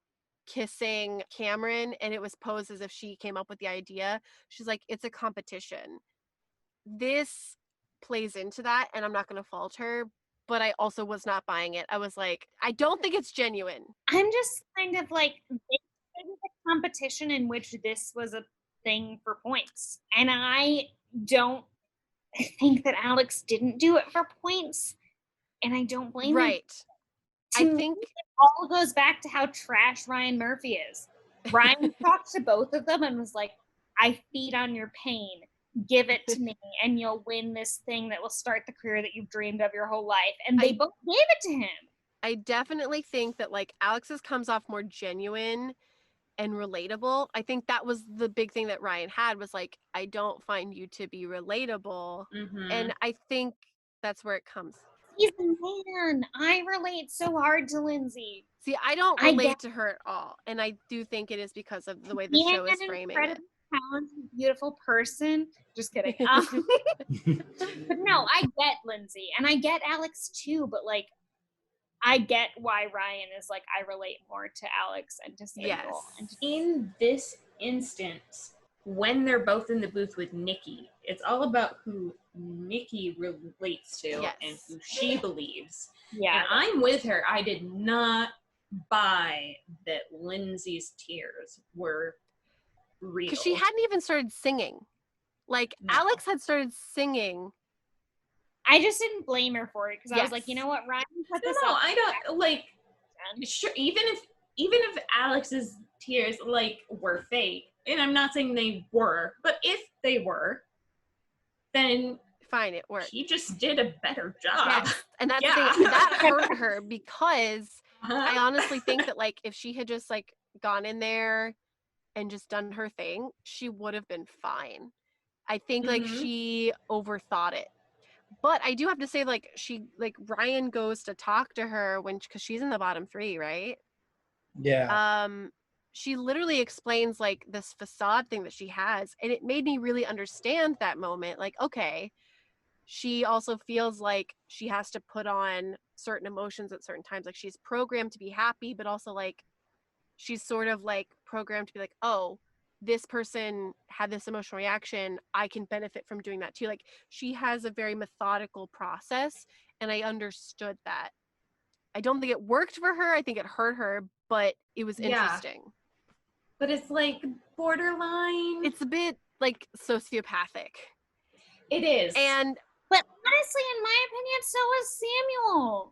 kissing Cameron and it was posed as if she came up with the idea. She's like, it's a competition. This plays into that, and I'm not going to fault her, but I also was not buying it. I was like, I don't think it's genuine. I'm just kind of like, they did a competition in which this was a thing for points. And I don't think that Alex didn't do it for points. And I don't blame him. Right. To me, it all goes back to how trash Ryan Murphy is. Ryan talked to both of them and was like, I feed on your pain. Give it to me and you'll win this thing that will start the career that you've dreamed of your whole life. And they both gave it to him. I definitely think that like Alex's comes off more genuine and relatable. I think that was the big thing that Ryan had, was like, I don't find you to be relatable. And I think that's where it comes. He's a man. I relate so hard to Lindsay. See, I don't relate to her at all. And I do think it is because of the way the show is framing it. Talented, beautiful person. Just kidding. But no, I get Lindsay and I get Alex too, but like I get why Ryan is like, I relate more to Alex and to Sable. Yes. In this instance, when they're both in the booth with Nikki, it's all about who Nikki relates to and who she believes. Yeah. And I'm with her. I did not buy that Lindsay's tears were real. Because she hadn't even started singing. Like, Alex had started singing. I just didn't blame her for it because I was like, you know what, Ryan put this up. I don't like. Sure, even if Alex's tears like were fake, and I'm not saying they were, but if they were, then fine, it worked. He just did a better job. Yes. And that's the thing, that hurt her because I honestly think that like if she had just like gone in there and just done her thing, she would have been fine. I think like she overthought it. But I do have to say, like, Ryan goes to talk to her because she's in the bottom 3, right? Yeah. She literally explains like this facade thing that she has, and it made me really understand that moment. Like, okay, she also feels like she has to put on certain emotions at certain times. Like, she's programmed to be happy, but also like she's sort of like programmed to be like, oh, this person had this emotional reaction, I can benefit from doing that too. Like, she has a very methodical process, and I understood that. I don't think it worked for her. I think it hurt her, but it was interesting. But it's like borderline. It's a bit like sociopathic. It is. But honestly, in my opinion, so is Samuel.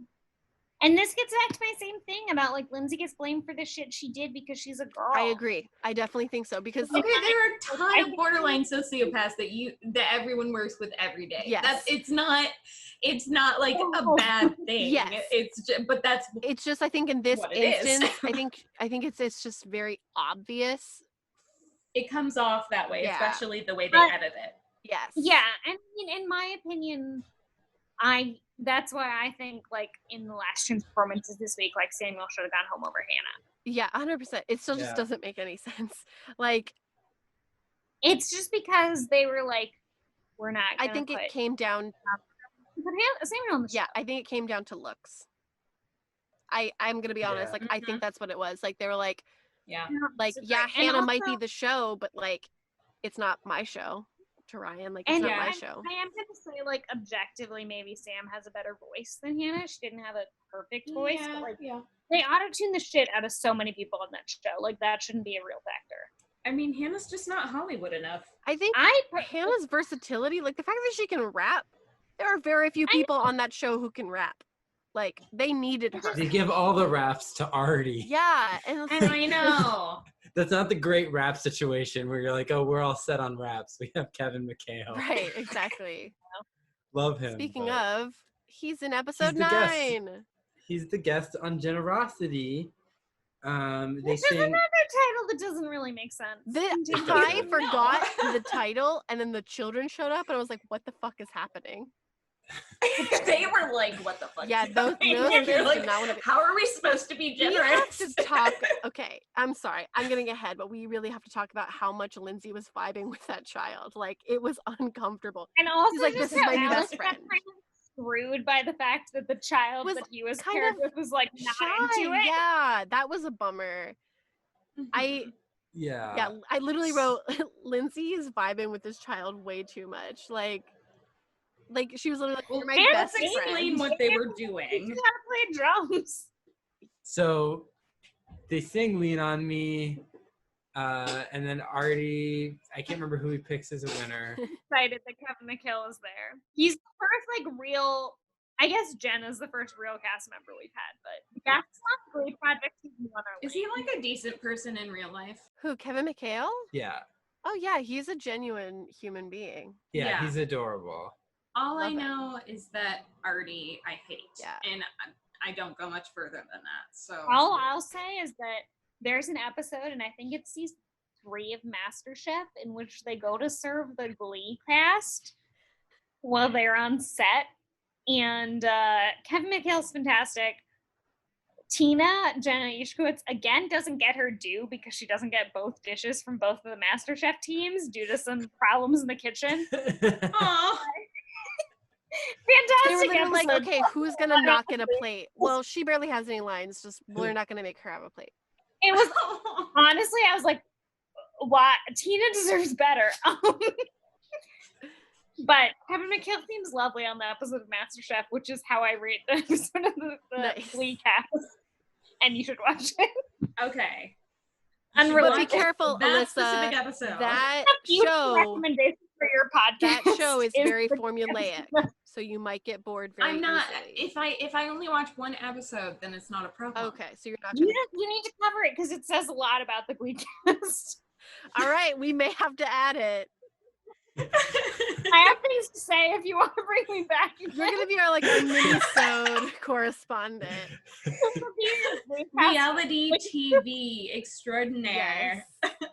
And this gets back to my same thing about like Lindsay gets blamed for the shit she did because she's a girl. I agree. I definitely think so because there are a ton of borderline sociopaths that everyone works with every day. Yes. It's not like a bad thing. Yes. It's just I think in this instance, I think it's just very obvious. It comes off that way, especially the way they edit it. Yes. Yeah, and in my opinion, that's why I think, like, in the last two performances this week, like, Samuel should have gone home over Hannah. Yeah, 100%. It still just doesn't make any sense. Like, it's just because they were like, we're not gonna I think it came down... Samuel on the show. Yeah, I think it came down to looks. I'm going to be honest. Like, I think that's what it was. Like, they were like, Hannah might be the show, but, like, it's not my show. To Ryan, like, it's not my show. I am gonna say, like, objectively, maybe Sam has a better voice than Hannah. She didn't have a perfect voice, but like, they auto-tune the shit out of so many people on that show. Like, that shouldn't be a real factor. I mean, Hannah's just not Hollywood enough. I think Hannah's versatility, like the fact that she can rap, there are very few people on that show who can rap. Like, they needed her. They give all the raps to Artie. Yeah, and I know. That's not the great rap situation where you're like, oh, we're all set on raps. We have Kevin McHale. Right, exactly. Love him. Speaking of, he's in episode 9. He's the guest on Generosity. Which is another title that doesn't really make sense. I forgot the title, and then the children showed up, and I was like, what the fuck is happening? They were like, what the fuck? Yeah, those kids like, did not want to be. How are we supposed to be generous? We have to talk. Okay, I'm sorry. I'm getting ahead, but we really have to talk about how much Lindsay was vibing with that child. Like, it was uncomfortable. And also, she's like, this is my new best friend. Screwed by the fact that the child that he was paired with was like not into it. Yeah, that was a bummer. Yeah. I literally wrote Lindsay is vibing with this child way too much. Like she was literally like, Well, you're my let's best explain friend. what they were She doing. knew how to play drums. So they sing "Lean on Me," and then Artie. I can't remember who he picks as a winner. Excited that Kevin McHale is there. He's the first like real. I guess Jen is the first real cast member we've had, but that's not Glee Project season 1 or Is he like a decent person in real life? Who, Kevin McHale? Yeah. Oh yeah, he's a genuine human being. Yeah, Yeah. he's adorable. All I Love it. know is that Artie I hate. Yeah. And I don't go much further than that. So All I'll say is that there's an episode, and I think it's season 3 of MasterChef, in which they go to serve the Glee cast while they're on set. And Kevin McHale's fantastic. Tina, Jenna Ishkowitz, again, doesn't get her due because she doesn't get both dishes from both of the MasterChef teams due to some problems in the kitchen. Aw. They were Fantastic literally like, episode. okay, who's gonna not get a plate? Well, she barely has any lines. Just we're not gonna make her have a plate. It was honestly, I was like, "Why? Tina deserves better." But Kevin McHale seems lovely on the episode of MasterChef, which is how I rate the episode of the Nice. Glee cast. And you should watch it. Okay. Unrelated. But be careful, That Alyssa. specific episode. That Huge show, recommendation for your podcast. that show is very the- formulaic, so you might get bored very I'm not. easily. If I only watch one episode, then it's not a problem. Okay, so you're not You, gonna. you need to cover it because it says a lot about the Glee cast. All right, we may have to add it. I have things to say if you want to bring me back. You're gonna be our like our mini-sode correspondent. Reality TV extraordinaire. Yes. Kevin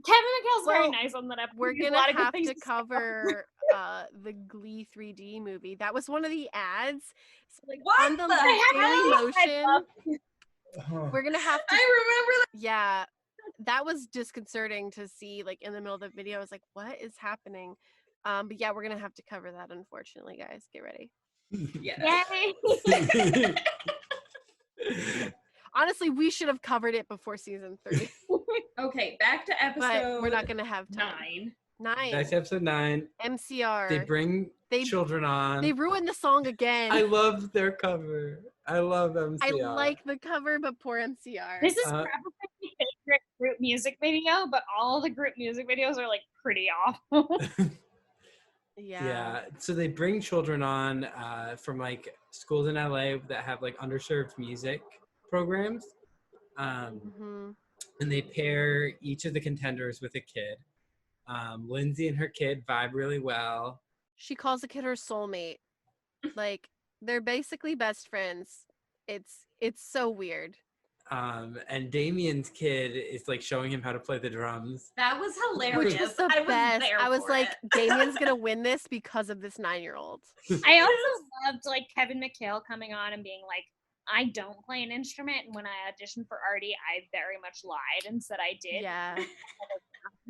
McHale's very Well, nice on that episode. We're He has a gonna lot of good have things to say. cover the Glee 3D movie. That was one of the ads. So, like, What on the the Daily hell? Motion, we're gonna have to. I remember that. Yeah, that was disconcerting to see. Like in the middle of the video, I was like, "What is happening?" But yeah, we're gonna have to cover that. Unfortunately, guys, get ready. Yeah. Yay! Honestly, we should have covered it before season 3, Okay, back to episode but we're not gonna have time. 9. That's episode 9. MCR. They bring They- children on. They ruined the song again. I love their cover. I love MCR. I like the cover, but poor MCR. This is Uh, probably my favorite group music video, but all the group music videos are like pretty awful. Yeah. So they bring children on from like schools in LA that have like underserved music programs. Mhm. And they pair each of the contenders with a kid. Lindsay and her kid vibe really well. She calls the kid her soulmate. Like they're basically best friends. It's so weird. And Damien's kid is like showing him how to play the drums. That was hilarious. Which was the I was best. there I was for like, it. Damien's gonna win this because of this 9-year-old. I also loved like Kevin McHale coming on and being like, I don't play an instrument, and when I auditioned for Artie, I very much lied and said I did. Yeah.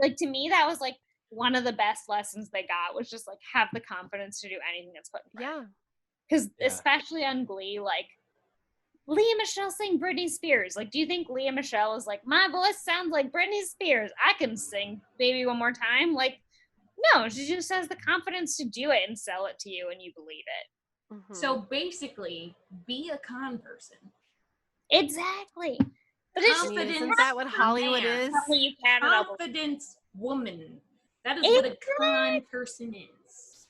Like to me, that was like one of the best lessons they got was just like have the confidence to do anything that's put in front. Yeah. Because Yeah. especially on Glee, like Leah Michelle sang Britney Spears. Like, do you think Leah Michelle is like, my voice sounds like Britney Spears, I can sing Baby One More Time? Like, no, she just has the confidence to do it and sell it to you and you believe it. Mhm. So basically, be a con person. Exactly. But it's I just mean, confidence isn't that what Hollywood man. is? how you can it up. Confident woman. That is what a con person is.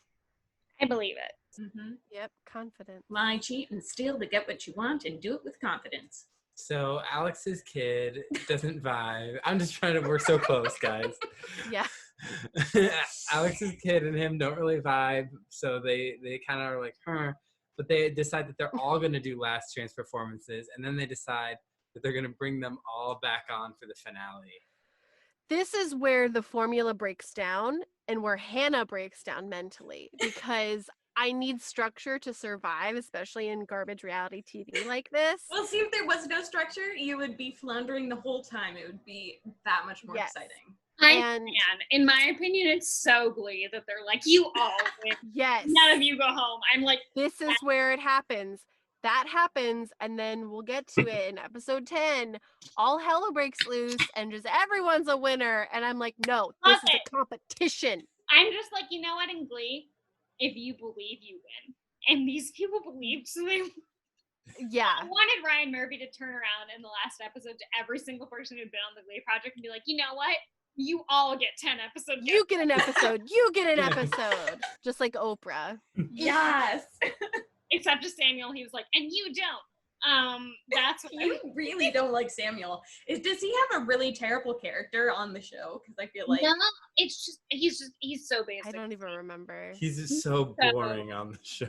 I believe it. Mm-hmm. Yep, confident. Lie, cheat, and steal to get what you want, and do it with confidence. So Alex's kid doesn't vibe. I'm just trying to work so close, guys. Yeah. Alex's kid and him don't really vibe, so they kind of are like, huh. But they decide that they're all going to do last chance performances, and then they decide that they're going to bring them all back on for the finale. This is where the formula breaks down and where Hannah breaks down mentally because I need structure to survive, especially in garbage reality TV like this. Well, see, if there was no structure, you would be floundering the whole time. It would be that much more Yes. exciting. And In my opinion, it's so Glee that they're like, you all win. yes, None of you go home. I'm like, this is where it happens. that happens, and then we'll get to it in episode 10. All hell breaks loose, and just everyone's a winner. And I'm like, no, this is a competition. I'm just like, you know what, in Glee, if you believe, you win. And these people believed, so they Yeah. I wanted Ryan Murphy to turn around in the last episode to every single person who'd been on the Glee Project and be like, you know what? You all get 10 episodes. You get an episode. You get an episode. Just like Oprah. Yes. Except to Samuel, he was like, and you don't. That's what You really don't like Samuel. Does he have a really terrible character on the show? Because I feel like no, it's just he's so basic. I don't even remember. He's just so boring on the show.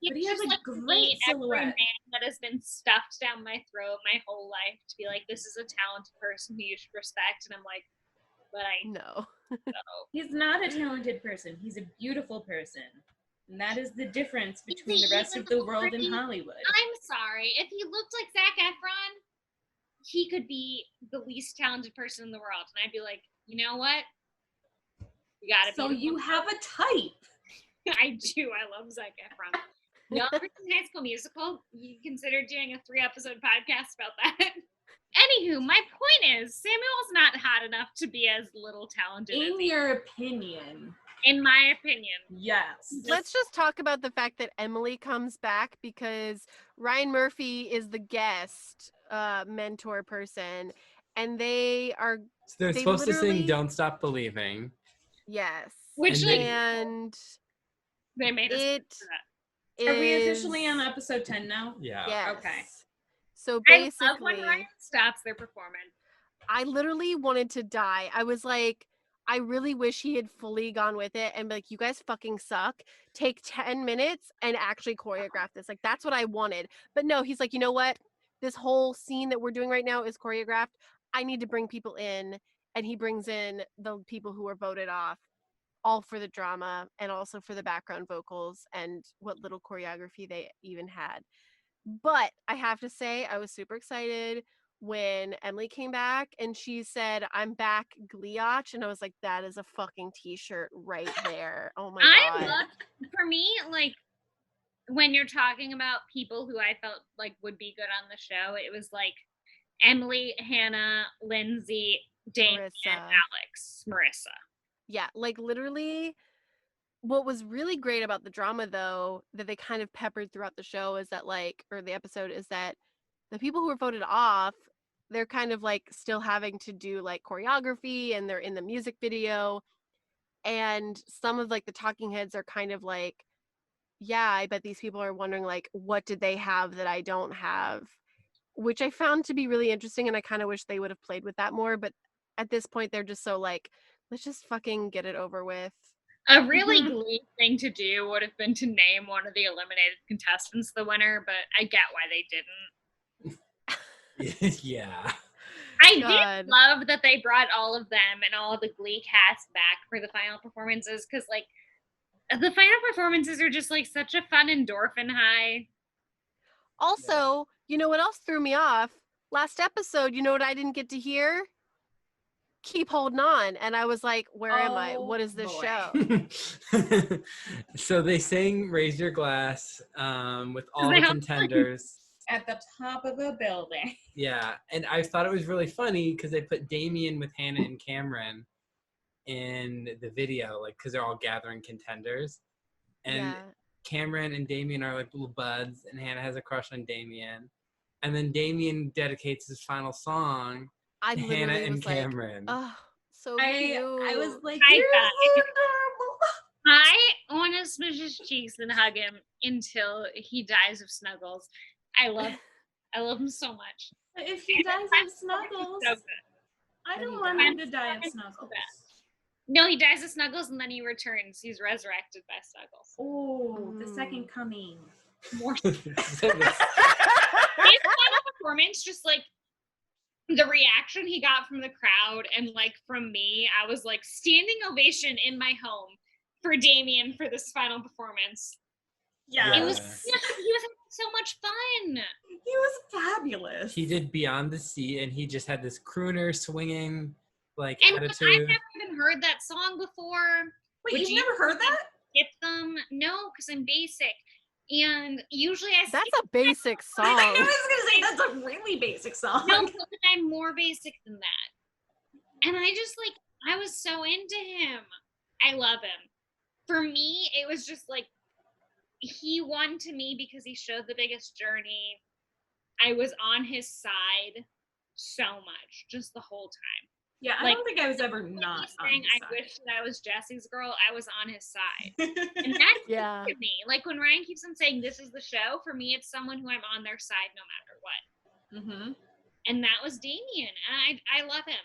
But he has just a like great every silhouette. man that has been stuffed down my throat my whole life to be like, this is a talented person who you should respect, and I'm like, but I No. know. He's not a talented person. He's a beautiful person. And that is the difference between the rest of the world and Hollywood. I'm sorry. If he looked like Zac Efron, he could be the least talented person in the world. And I'd be like, you know what? You gotta So be. you have a type. I do. I love Zac Efron. Y'all ever seen High School Musical? You consider doing a 3-episode podcast about that? Anywho, my point is, Samuel's not hot enough to be as little talented as In he your opinion. in my opinion. Yes. Let's just talk about the fact that Emily comes back because Ryan Murphy is the guest mentor person, and they are So they're They supposed to sing literally- "Don't Stop Believing." yes, Which And like and they made us it for that. Are we is- officially on episode 10 now? Yeah. Yes. Okay. So I love when basically, Ryan stops their performance. I literally wanted to die. I was like, I really wish he had fully gone with it and be like, you guys fucking suck. Take 10 minutes and actually choreograph this. Like, that's what I wanted. But no, he's like, you know what? This whole scene that we're doing right now is choreographed. I need to bring people in. And he brings in the people who were voted off, all for the drama and also for the background vocals and what little choreography they even had. But I have to say, I was super excited when Emily came back and she said, I'm back, Gleeotch. And I was like, that is a fucking t-shirt right there. Oh my I God. love, for me, like when you're talking about people who I felt like would be good on the show, it was like Emily, Hannah, Lindsay, Dane, and Marissa. Alex, Marissa. Yeah, like literally what was really great about the drama though, that they kind of peppered throughout the show is that or the episode is that the people who were voted off, they're kind of like still having to do like choreography and they're in the music video. And some of like the talking heads are kind of like, yeah, I bet these people are wondering like, what did they have that I don't have? Which I found to be really interesting. And I kind of wish they would have played with that more. But at this point, they're just so like, let's just fucking get it over with. A really Glee thing to do would have been to name one of the eliminated contestants the winner, but I get why they didn't. Yeah. I God. did love that they brought all of them and all of the Glee cast back for the final performances because, like, the final performances are just like such a fun endorphin high. Also, you know what else threw me off? Last episode, you know what I didn't get to hear? Keep holding on. And I was like, where am I? What is this boy. show? So they sang "Raise Your Glass" with all the contenders. At the top of the building. Yeah, and I thought it was really funny because they put Damien with Hannah and Cameron in the video, like because they're all gathering contenders, and Yeah. Cameron and Damien are like little buds, and Hannah has a crush on Damien, and then Damien dedicates his final song I to literally Hannah and was like, Cameron. oh, so cute. I was like, I you're thought- so adorable. I want to smooch his cheeks and hug him until he dies of snuggles. I love him so much. If he dies of snuggles, So good. I Then don't he want dies. him to die of snuggles. No, he dies of snuggles and then he returns. He's resurrected by snuggles. Oh, the second coming. More his final performance, just like the reaction he got from the crowd and like from me, I was like standing ovation in my home for Damien for this final performance. Yeah. It was Yes. he was having so much fun. He was fabulous. He did Beyond the Sea, and he just had this crooner swinging like And I've attitude. never even heard that song before. Wait, Would you've you- never heard that? Skip them? No, because I'm basic. And usually That's a basic song. I was gonna say that's a really basic song. No, but I'm more basic than that. And I just like, I was so into him. I love him. For me, it was just like, he won to me because he showed the biggest journey. I was on his side so much, just the whole time. Yeah, I Like, don't think I was ever not He's on saying, his I side. wish that I was Jesse's girl. I was on his side. And that's Yeah. to me. Like when Ryan keeps on saying this is the show, for me, it's someone who I'm on their side no matter what. Mm-hmm. And that was Damien. And I love him.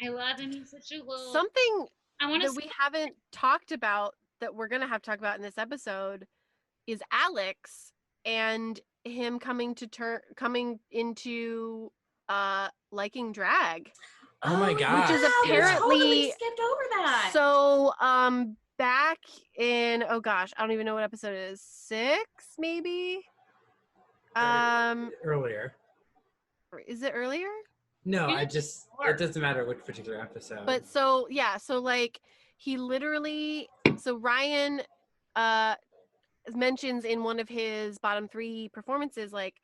I love him. He's such a little. Something I want to that we haven't talked about that we're gonna have to talk about in this episode is Alex and him coming into liking drag. Oh my god. Which is We apparently totally skipped over that. So back in, oh gosh, I don't even know what episode it is. 6 maybe? Earlier. Is it earlier? No, it doesn't matter which particular episode. But so yeah, so like he literally, so Ryan mentions in one of his bottom 3 performances, like,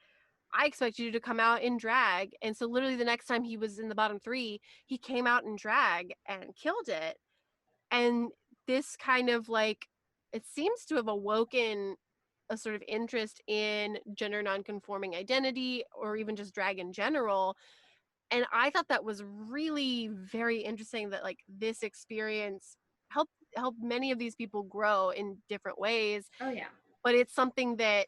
I expect you to come out in drag. And so literally the next time he was in the bottom 3, he came out in drag and killed it. And this kind of like, it seems to have awoken a sort of interest in gender nonconforming identity or even just drag in general. And I thought that was really very interesting that like this experience helped many of these people grow in different ways. Oh yeah. But it's something that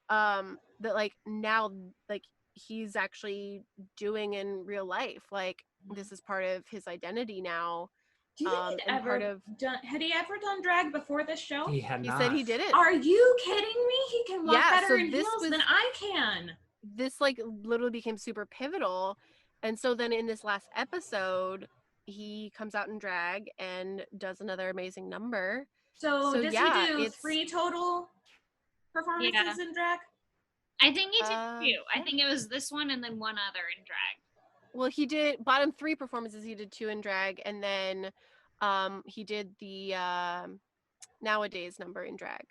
that like now like he's actually doing in real life. Like this is part of his identity now. Do you think and part of had he ever done drag before this show? He had not. He said he did it. Are you kidding me? He can walk Yeah, better so in this heels was- than I can. This like literally became super pivotal. And so then in this last episode, he comes out in drag and does another amazing number. So does yeah, he do it's- 3 total performances in drag? I think he did 2. I yeah. think it was this one and then one other in drag. Well, he did bottom 3 performances. He did 2 in drag, and then he did the Nowadays number in drag.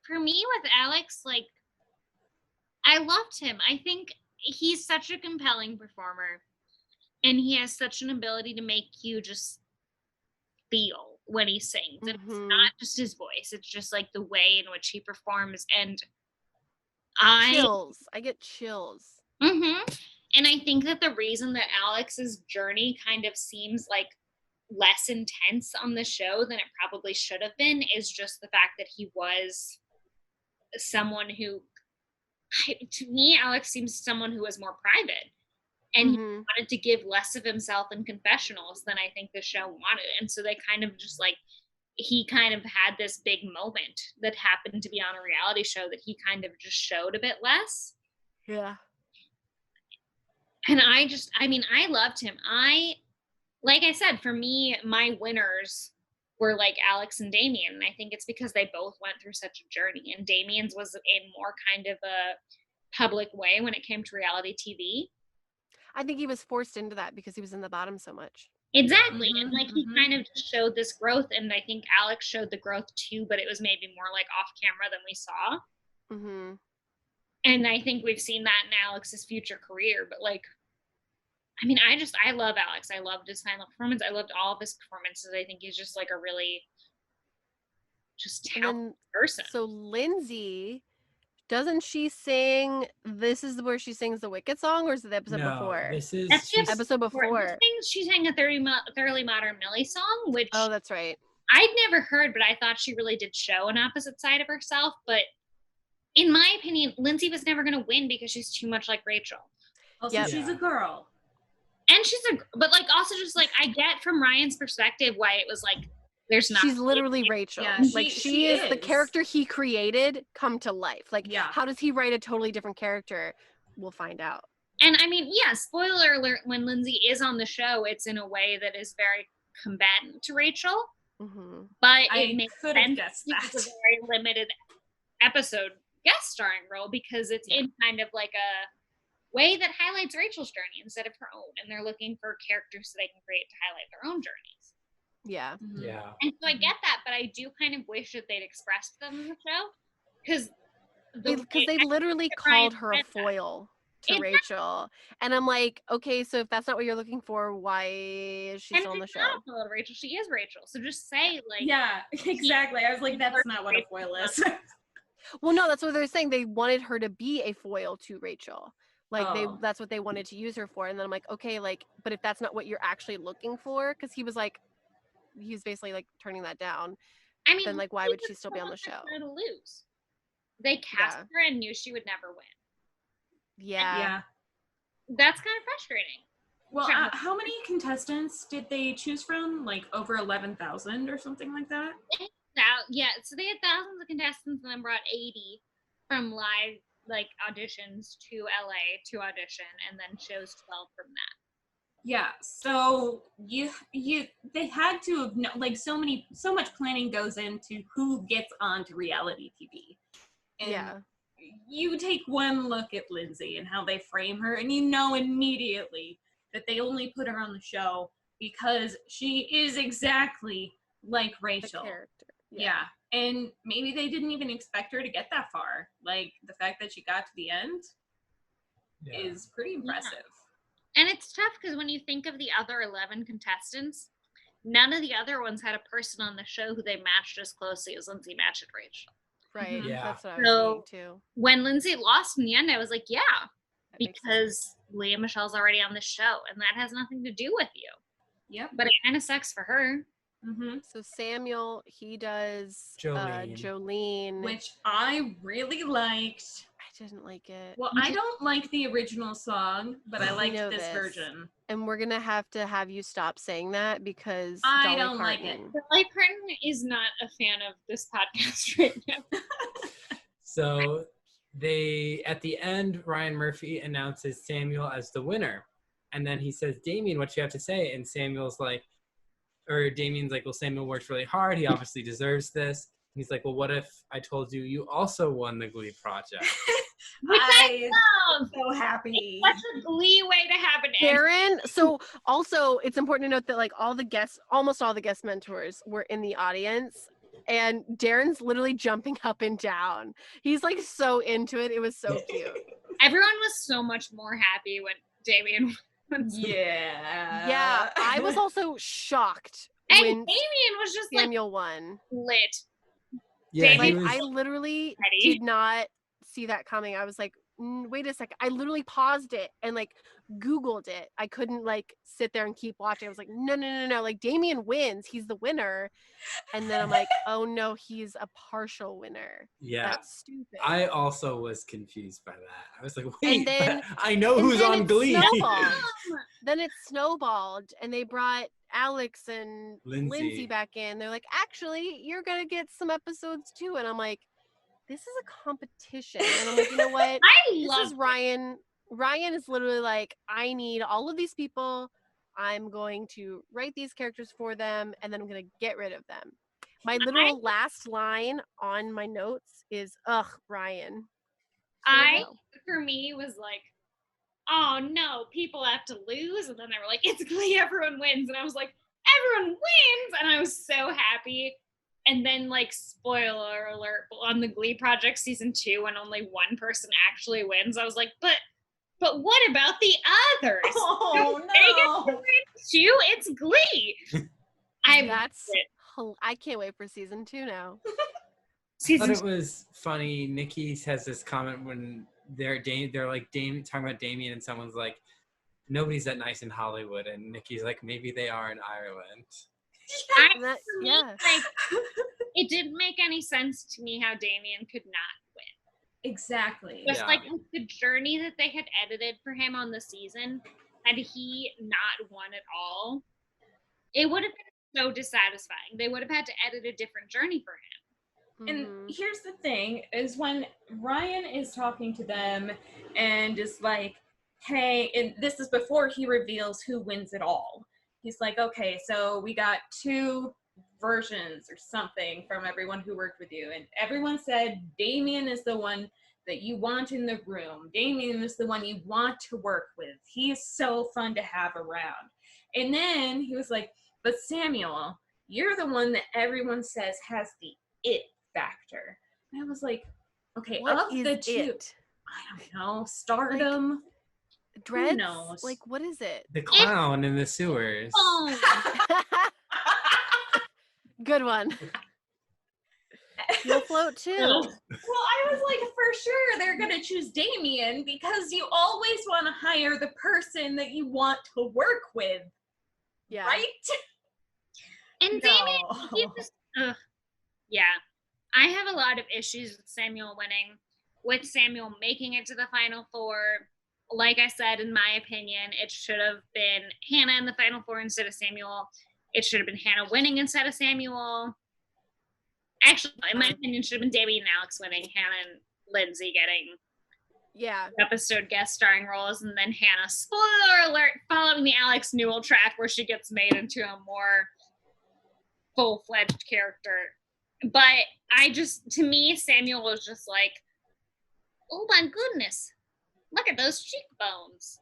For me with Alex, like, I loved him. I think he's such a compelling performer, and he has such an ability to make you just feel when he sings. And it's not just his voice, it's just like the way in which he performs. And chills. I get chills. And I think that the reason that Alex's journey kind of seems like less intense on the show than it probably should have been is just the fact that he was someone who, to me, Alex seems someone who was more private, and he wanted to give less of himself in confessionals than I think the show wanted. And so they kind of just like, he kind of had this big moment that happened to be on a reality show that he kind of just showed a bit less. Yeah. And I loved him. Like I said, for me, my winners were like Alex and Damien. And I think it's because they both went through such a journey. And Damien's was in more kind of a public way when it came to reality TV. I think he was forced into that because he was in the bottom so much. Exactly. And like he kind of just showed this growth. And I think Alex showed the growth too, but it was maybe more like off camera than we saw. And I think we've seen that in Alex's future career. But like, I mean, I love Alex. I loved his final performance. I loved all of his performances. I think he's just like a really just talented person. So Lindsay, doesn't she sing, this is where she sings the Wicked song, or is it the episode before? This is episode before. She sang a Thoroughly Modern Millie song, which oh, that's right. I'd never heard, but I thought she really did show an opposite side of herself. But in my opinion, Lindsay was never going to win because she's too much like Rachel. Also, she's a girl. And but like also just like I get from Ryan's perspective why it was like there's not. She's literally Rachel. Yeah, like she is the character he created come to life. Like how does he write a totally different character? We'll find out. And I mean, yeah, spoiler alert, when Lindsay is on the show, it's in a way that is very combatant to Rachel. But it makes sense because it's a very limited episode guest starring role because it's in kind of like a way that highlights Rachel's journey instead of her own, and they're looking for characters so they can create to highlight their own journeys. Yeah. Yeah. And so I get that, but I do kind of wish that they'd expressed them in the show. Because they literally called her a foil to Rachel, and I'm like, okay, so if that's not what you're looking for, why is she still on the show? Not a foil to Rachel. She is Rachel. So just say like. Yeah, exactly. I was like, that's not what a foil is. Well, no, that's what they're saying. They wanted her to be a foil to Rachel. Like that's what they wanted to use her for. And then I'm like, okay, like, but if that's not what you're actually looking for, because he was basically like turning that down. I mean, then like, why would she still be on the show? Her to lose. They cast her and knew she would never win. Yeah. That's kind of frustrating. Well, how many contestants did they choose from? Like over 11,000 or something like that? Yeah, so they had thousands of contestants and then brought 80 from live like auditions to LA to audition and then chose 12 from that. Yeah, so they had to have like so much planning goes into who gets onto reality TV. And you take one look at Lindsay and how they frame her, and you know immediately that they only put her on the show because she is exactly like Rachel. The character. Yeah. And maybe they didn't even expect her to get that far. Like, the fact that she got to the end is pretty impressive. Yeah. And it's tough because when you think of the other 11 contestants, none of the other ones had a person on the show who they matched as closely as Lindsay matched Rachel. Right. Yeah. That's what I was saying too. When Lindsay lost in the end, I was like, because Leah Michelle's already on the show, and that has nothing to do with you. Yep. But it kind of sucks for her. Mm-hmm. So Samuel, he does Jolene, which I really liked. I didn't like it. Well, I don't like the original song, but I liked this version. And we're gonna have to have you stop saying that because I don't like it. Dolly Parton is not a fan of this podcast right now. So at the end, Ryan Murphy announces Samuel as the winner. And then he says, Damien, what you have to say? And Damien's like, well, Samuel worked really hard. He obviously deserves this. And he's like, well, what if I told you also won the Glee Project? I love. So happy. It's such a Glee way to have an Darren. So also, it's important to note that like almost all the guest mentors were in the audience. And Darren's literally jumping up and down. He's like so into it. It was so cute. Everyone was so much more happy when Damien won. Yeah. I was also shocked and when Damien was just Samuel won. Lit. Yeah, I literally did not see that coming. I was like, wait a second. I literally paused it and like Googled it. I couldn't like sit there and keep watching. I was like, no. Like Damien wins. He's the winner. And then I'm like, oh no, he's a partial winner. Yeah. That's stupid. I also was confused by that. I was like, wait, I know who's on Glee. Then it snowballed and they brought Alex and Lindsay back in. They're like, actually, you're going to get some episodes too. And I'm like, this is a competition. And I'm like, you know what? This is Ryan. Ryan is literally like, I need all of these people. I'm going to write these characters for them, and then I'm going to get rid of them. My literal last line on my notes is, ugh, Ryan. For me, was like, oh no, people have to lose. And then they were like, it's Glee, everyone wins. And I was like, everyone wins. And I was so happy. And then, like, spoiler alert, on the Glee Project season 2, when only one person actually wins, I was like, but what about the others? Oh, no. Too? It's Glee. I can't wait for season 2 now. I thought it was funny. Nikki has this comment when they're like talking about Damien, and someone's like, nobody's that nice in Hollywood, and Nikki's like, maybe they are in Ireland. It didn't make any sense to me how Damien could not win. Exactly. Just like the journey that they had edited for him on the season, had he not won at all, it would have been so dissatisfying. They would have had to edit a different journey for him. And here's the thing, is when Ryan is talking to them and is like, hey, and this is before he reveals who wins it all. He's like, okay, so we got 2 versions or something from everyone who worked with you. And everyone said Damien is the one that you want in the room. Damien is the one you want to work with. He is so fun to have around. And then he was like, but Samuel, you're the one that everyone says has the it factor. And I was like, Okay, What of is the two, it? I don't know, stardom. Dreads? knows? Like, what is it? The clown in the sewers. Oh, Good one. You'll float too. Well, I was like, for sure they're gonna choose Damien because you always want to hire the person that you want to work with, Yeah. right? and Damien, he just, yeah. I have a lot of issues with Samuel winning, with Samuel making it to the Final Four. Like I said, in my opinion, it should have been Hannah in the Final Four instead of Samuel. It should have been Hannah winning instead of Samuel. Actually, in my opinion, it should have been Damien and Alex winning, Hannah and Lindsay getting episode guest starring roles, and then Hannah, spoiler alert, following the Alex Newell track where she gets made into a more full-fledged character. But to me, Samuel was just like, oh my goodness, look at those cheekbones.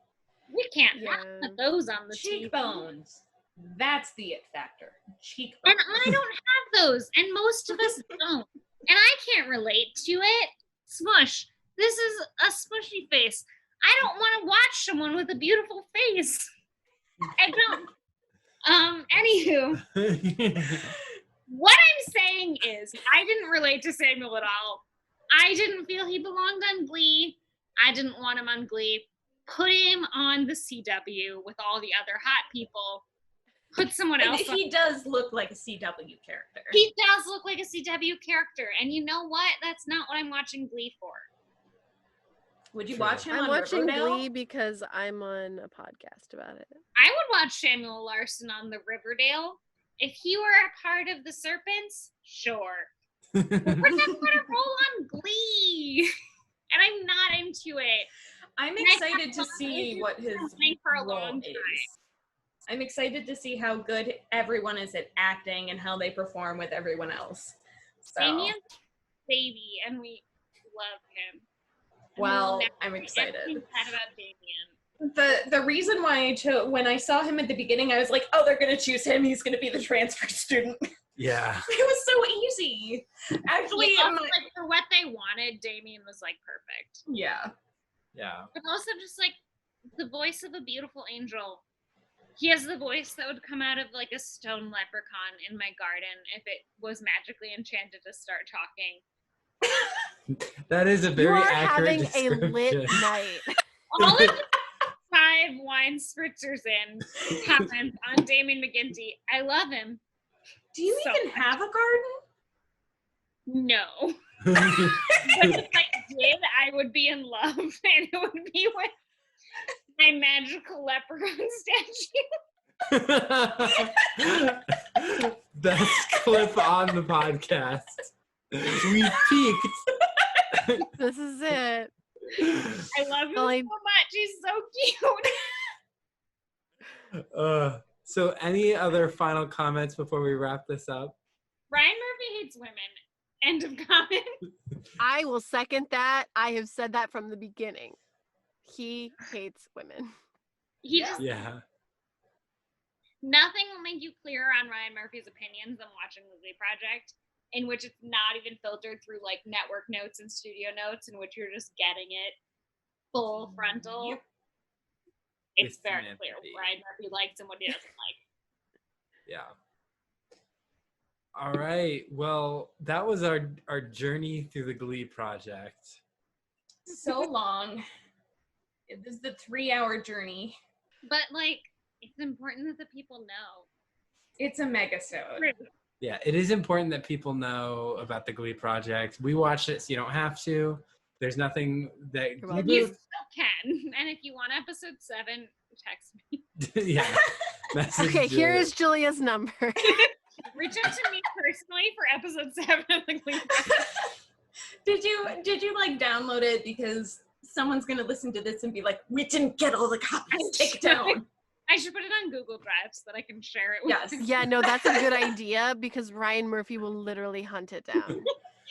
We can't not put those on the cheekbones. TV. That's the it factor. Cheekbones. And I don't have those, and most of us don't. And I can't relate to it. Smush. This is a smushy face. I don't want to watch someone with a beautiful face. I don't. Anywho. What I'm saying is, I didn't relate to Samuel at all. I didn't feel he belonged on Glee. I didn't want him on Glee. Put him on the CW with all the other hot people. Put someone else on. He does look like a CW character. He does look like a CW character. And you know what? That's not what I'm watching Glee for. Would you watch him on watching Riverdale? Glee because I'm on a podcast about it. I would watch Samuel Larson on the Riverdale. If he were a part of the Serpents, sure. We're not going to roll on Glee. And I'm not into it. I'm excited to see what his role is. I'm excited to see how good everyone is at acting and how they perform with everyone else. So. Damien's baby, and we love him. Well, I'm excited. About Damien. The reason why when I saw him at the beginning, I was like, oh, they're going to choose him. He's going to be the transfer student. Yeah. It was so easy. Actually, like, for what they wanted, Damien was like perfect. Yeah. Yeah. But also just like the voice of a beautiful angel. He has the voice that would come out of like a stone leprechaun in my garden if it was magically enchanted to start talking. That is a very accurate description. You are having a lit night. All of the 5 wine spritzers in comments on Damien McGinty. I love him. Do you even have a garden? No. But if I did, I would be in love, and it would be with my magical leprechaun statue. Best clip on the podcast. We peaked. This is it. I love him so much. He's so cute. So any other final comments before we wrap this up? Ryan Murphy hates women. End of comment. I will second that. I have said that from the beginning. He hates women. Nothing will make you clearer on Ryan Murphy's opinions than watching the Glee Project, in which it's not even filtered through like network notes and studio notes, in which you're just getting it full frontal. Yep. It's very clear what Ryan Murphy likes and what he doesn't like. Yeah. All right. Well, that was our journey through the Glee Project. So long. It was the 3-hour journey. But like, it's important that the people know. It's a megasode. Yeah, it is important that people know about the Glee Project. We watched it, so you don't have to. There's nothing that you still can. And if you want episode 7, text me. Yeah. Okay, here is Julia's number. Reach out to me personally for episode 7 of the Glee Project. Did you like download it because someone's gonna listen to this and be like, we didn't get all the copies, take it down. I should put it on Google Drive so that I can share it with you. Yeah, no, that's a good idea because Ryan Murphy will literally hunt it down.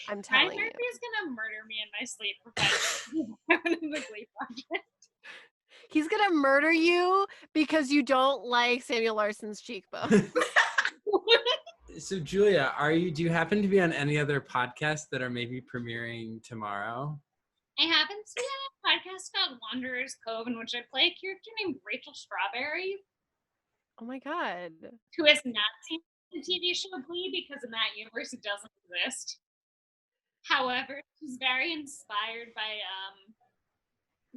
I'm telling Ryan Murphy is gonna murder me in my sleep for the Glee Project. He's gonna murder you because you don't like Samuel Larson's cheekbone. So Julia, do you happen to be on any other podcasts that are maybe premiering tomorrow? I happen to be on a podcast called Wanderer's Cove, in which I play a character named Rachel Strawberry, Oh my god. who has not seen the TV show Glee because in that universe it doesn't exist. However, she's very inspired by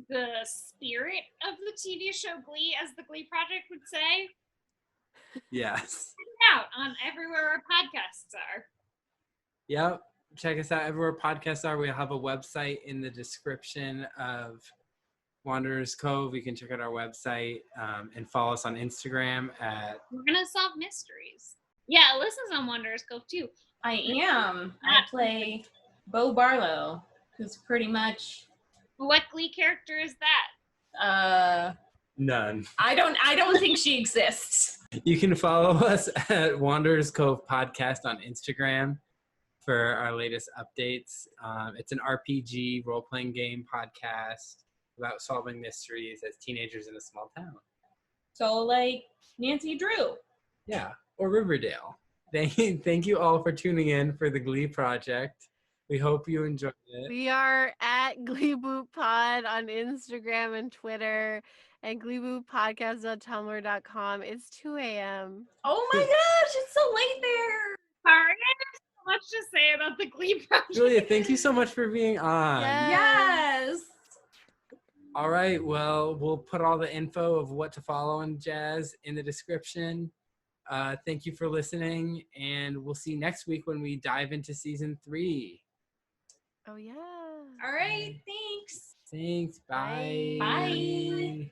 the spirit of the TV show Glee, as the Glee Project would say. Yes. Check it out on everywhere where podcasts are. Yep. Check us out everywhere podcasts are. We'll have a website in the description of Wanderers Cove. You can check out our website and follow us on Instagram at... We're gonna solve mysteries. Yeah, Alyssa's on Wanderers Cove too. I am. I play Bo Barlow, who's pretty much What Glee character is that? None. I don't think she exists. You can follow us at Wanderers Cove Podcast on Instagram for our latest updates. It's an RPG role-playing game podcast about solving mysteries as teenagers in a small town. So like Nancy Drew. Yeah, or Riverdale. Thank you all for tuning in for the Glee Project. We hope you enjoyed it. We are at Gleeboot Pod on Instagram and Twitter, and gleebootpodcast.tumblr.com. It's 2 a.m. Oh my gosh, it's so late there. Sorry, I have so much to say about the Glee Project. Julia, thank you so much for being on. Yes. All right, well, we'll put all the info of what to follow in Jazz in the description. Thank you for listening, and we'll see you next week when we dive into season 3. Oh, yeah. All right, thanks. Thanks. Bye. Bye.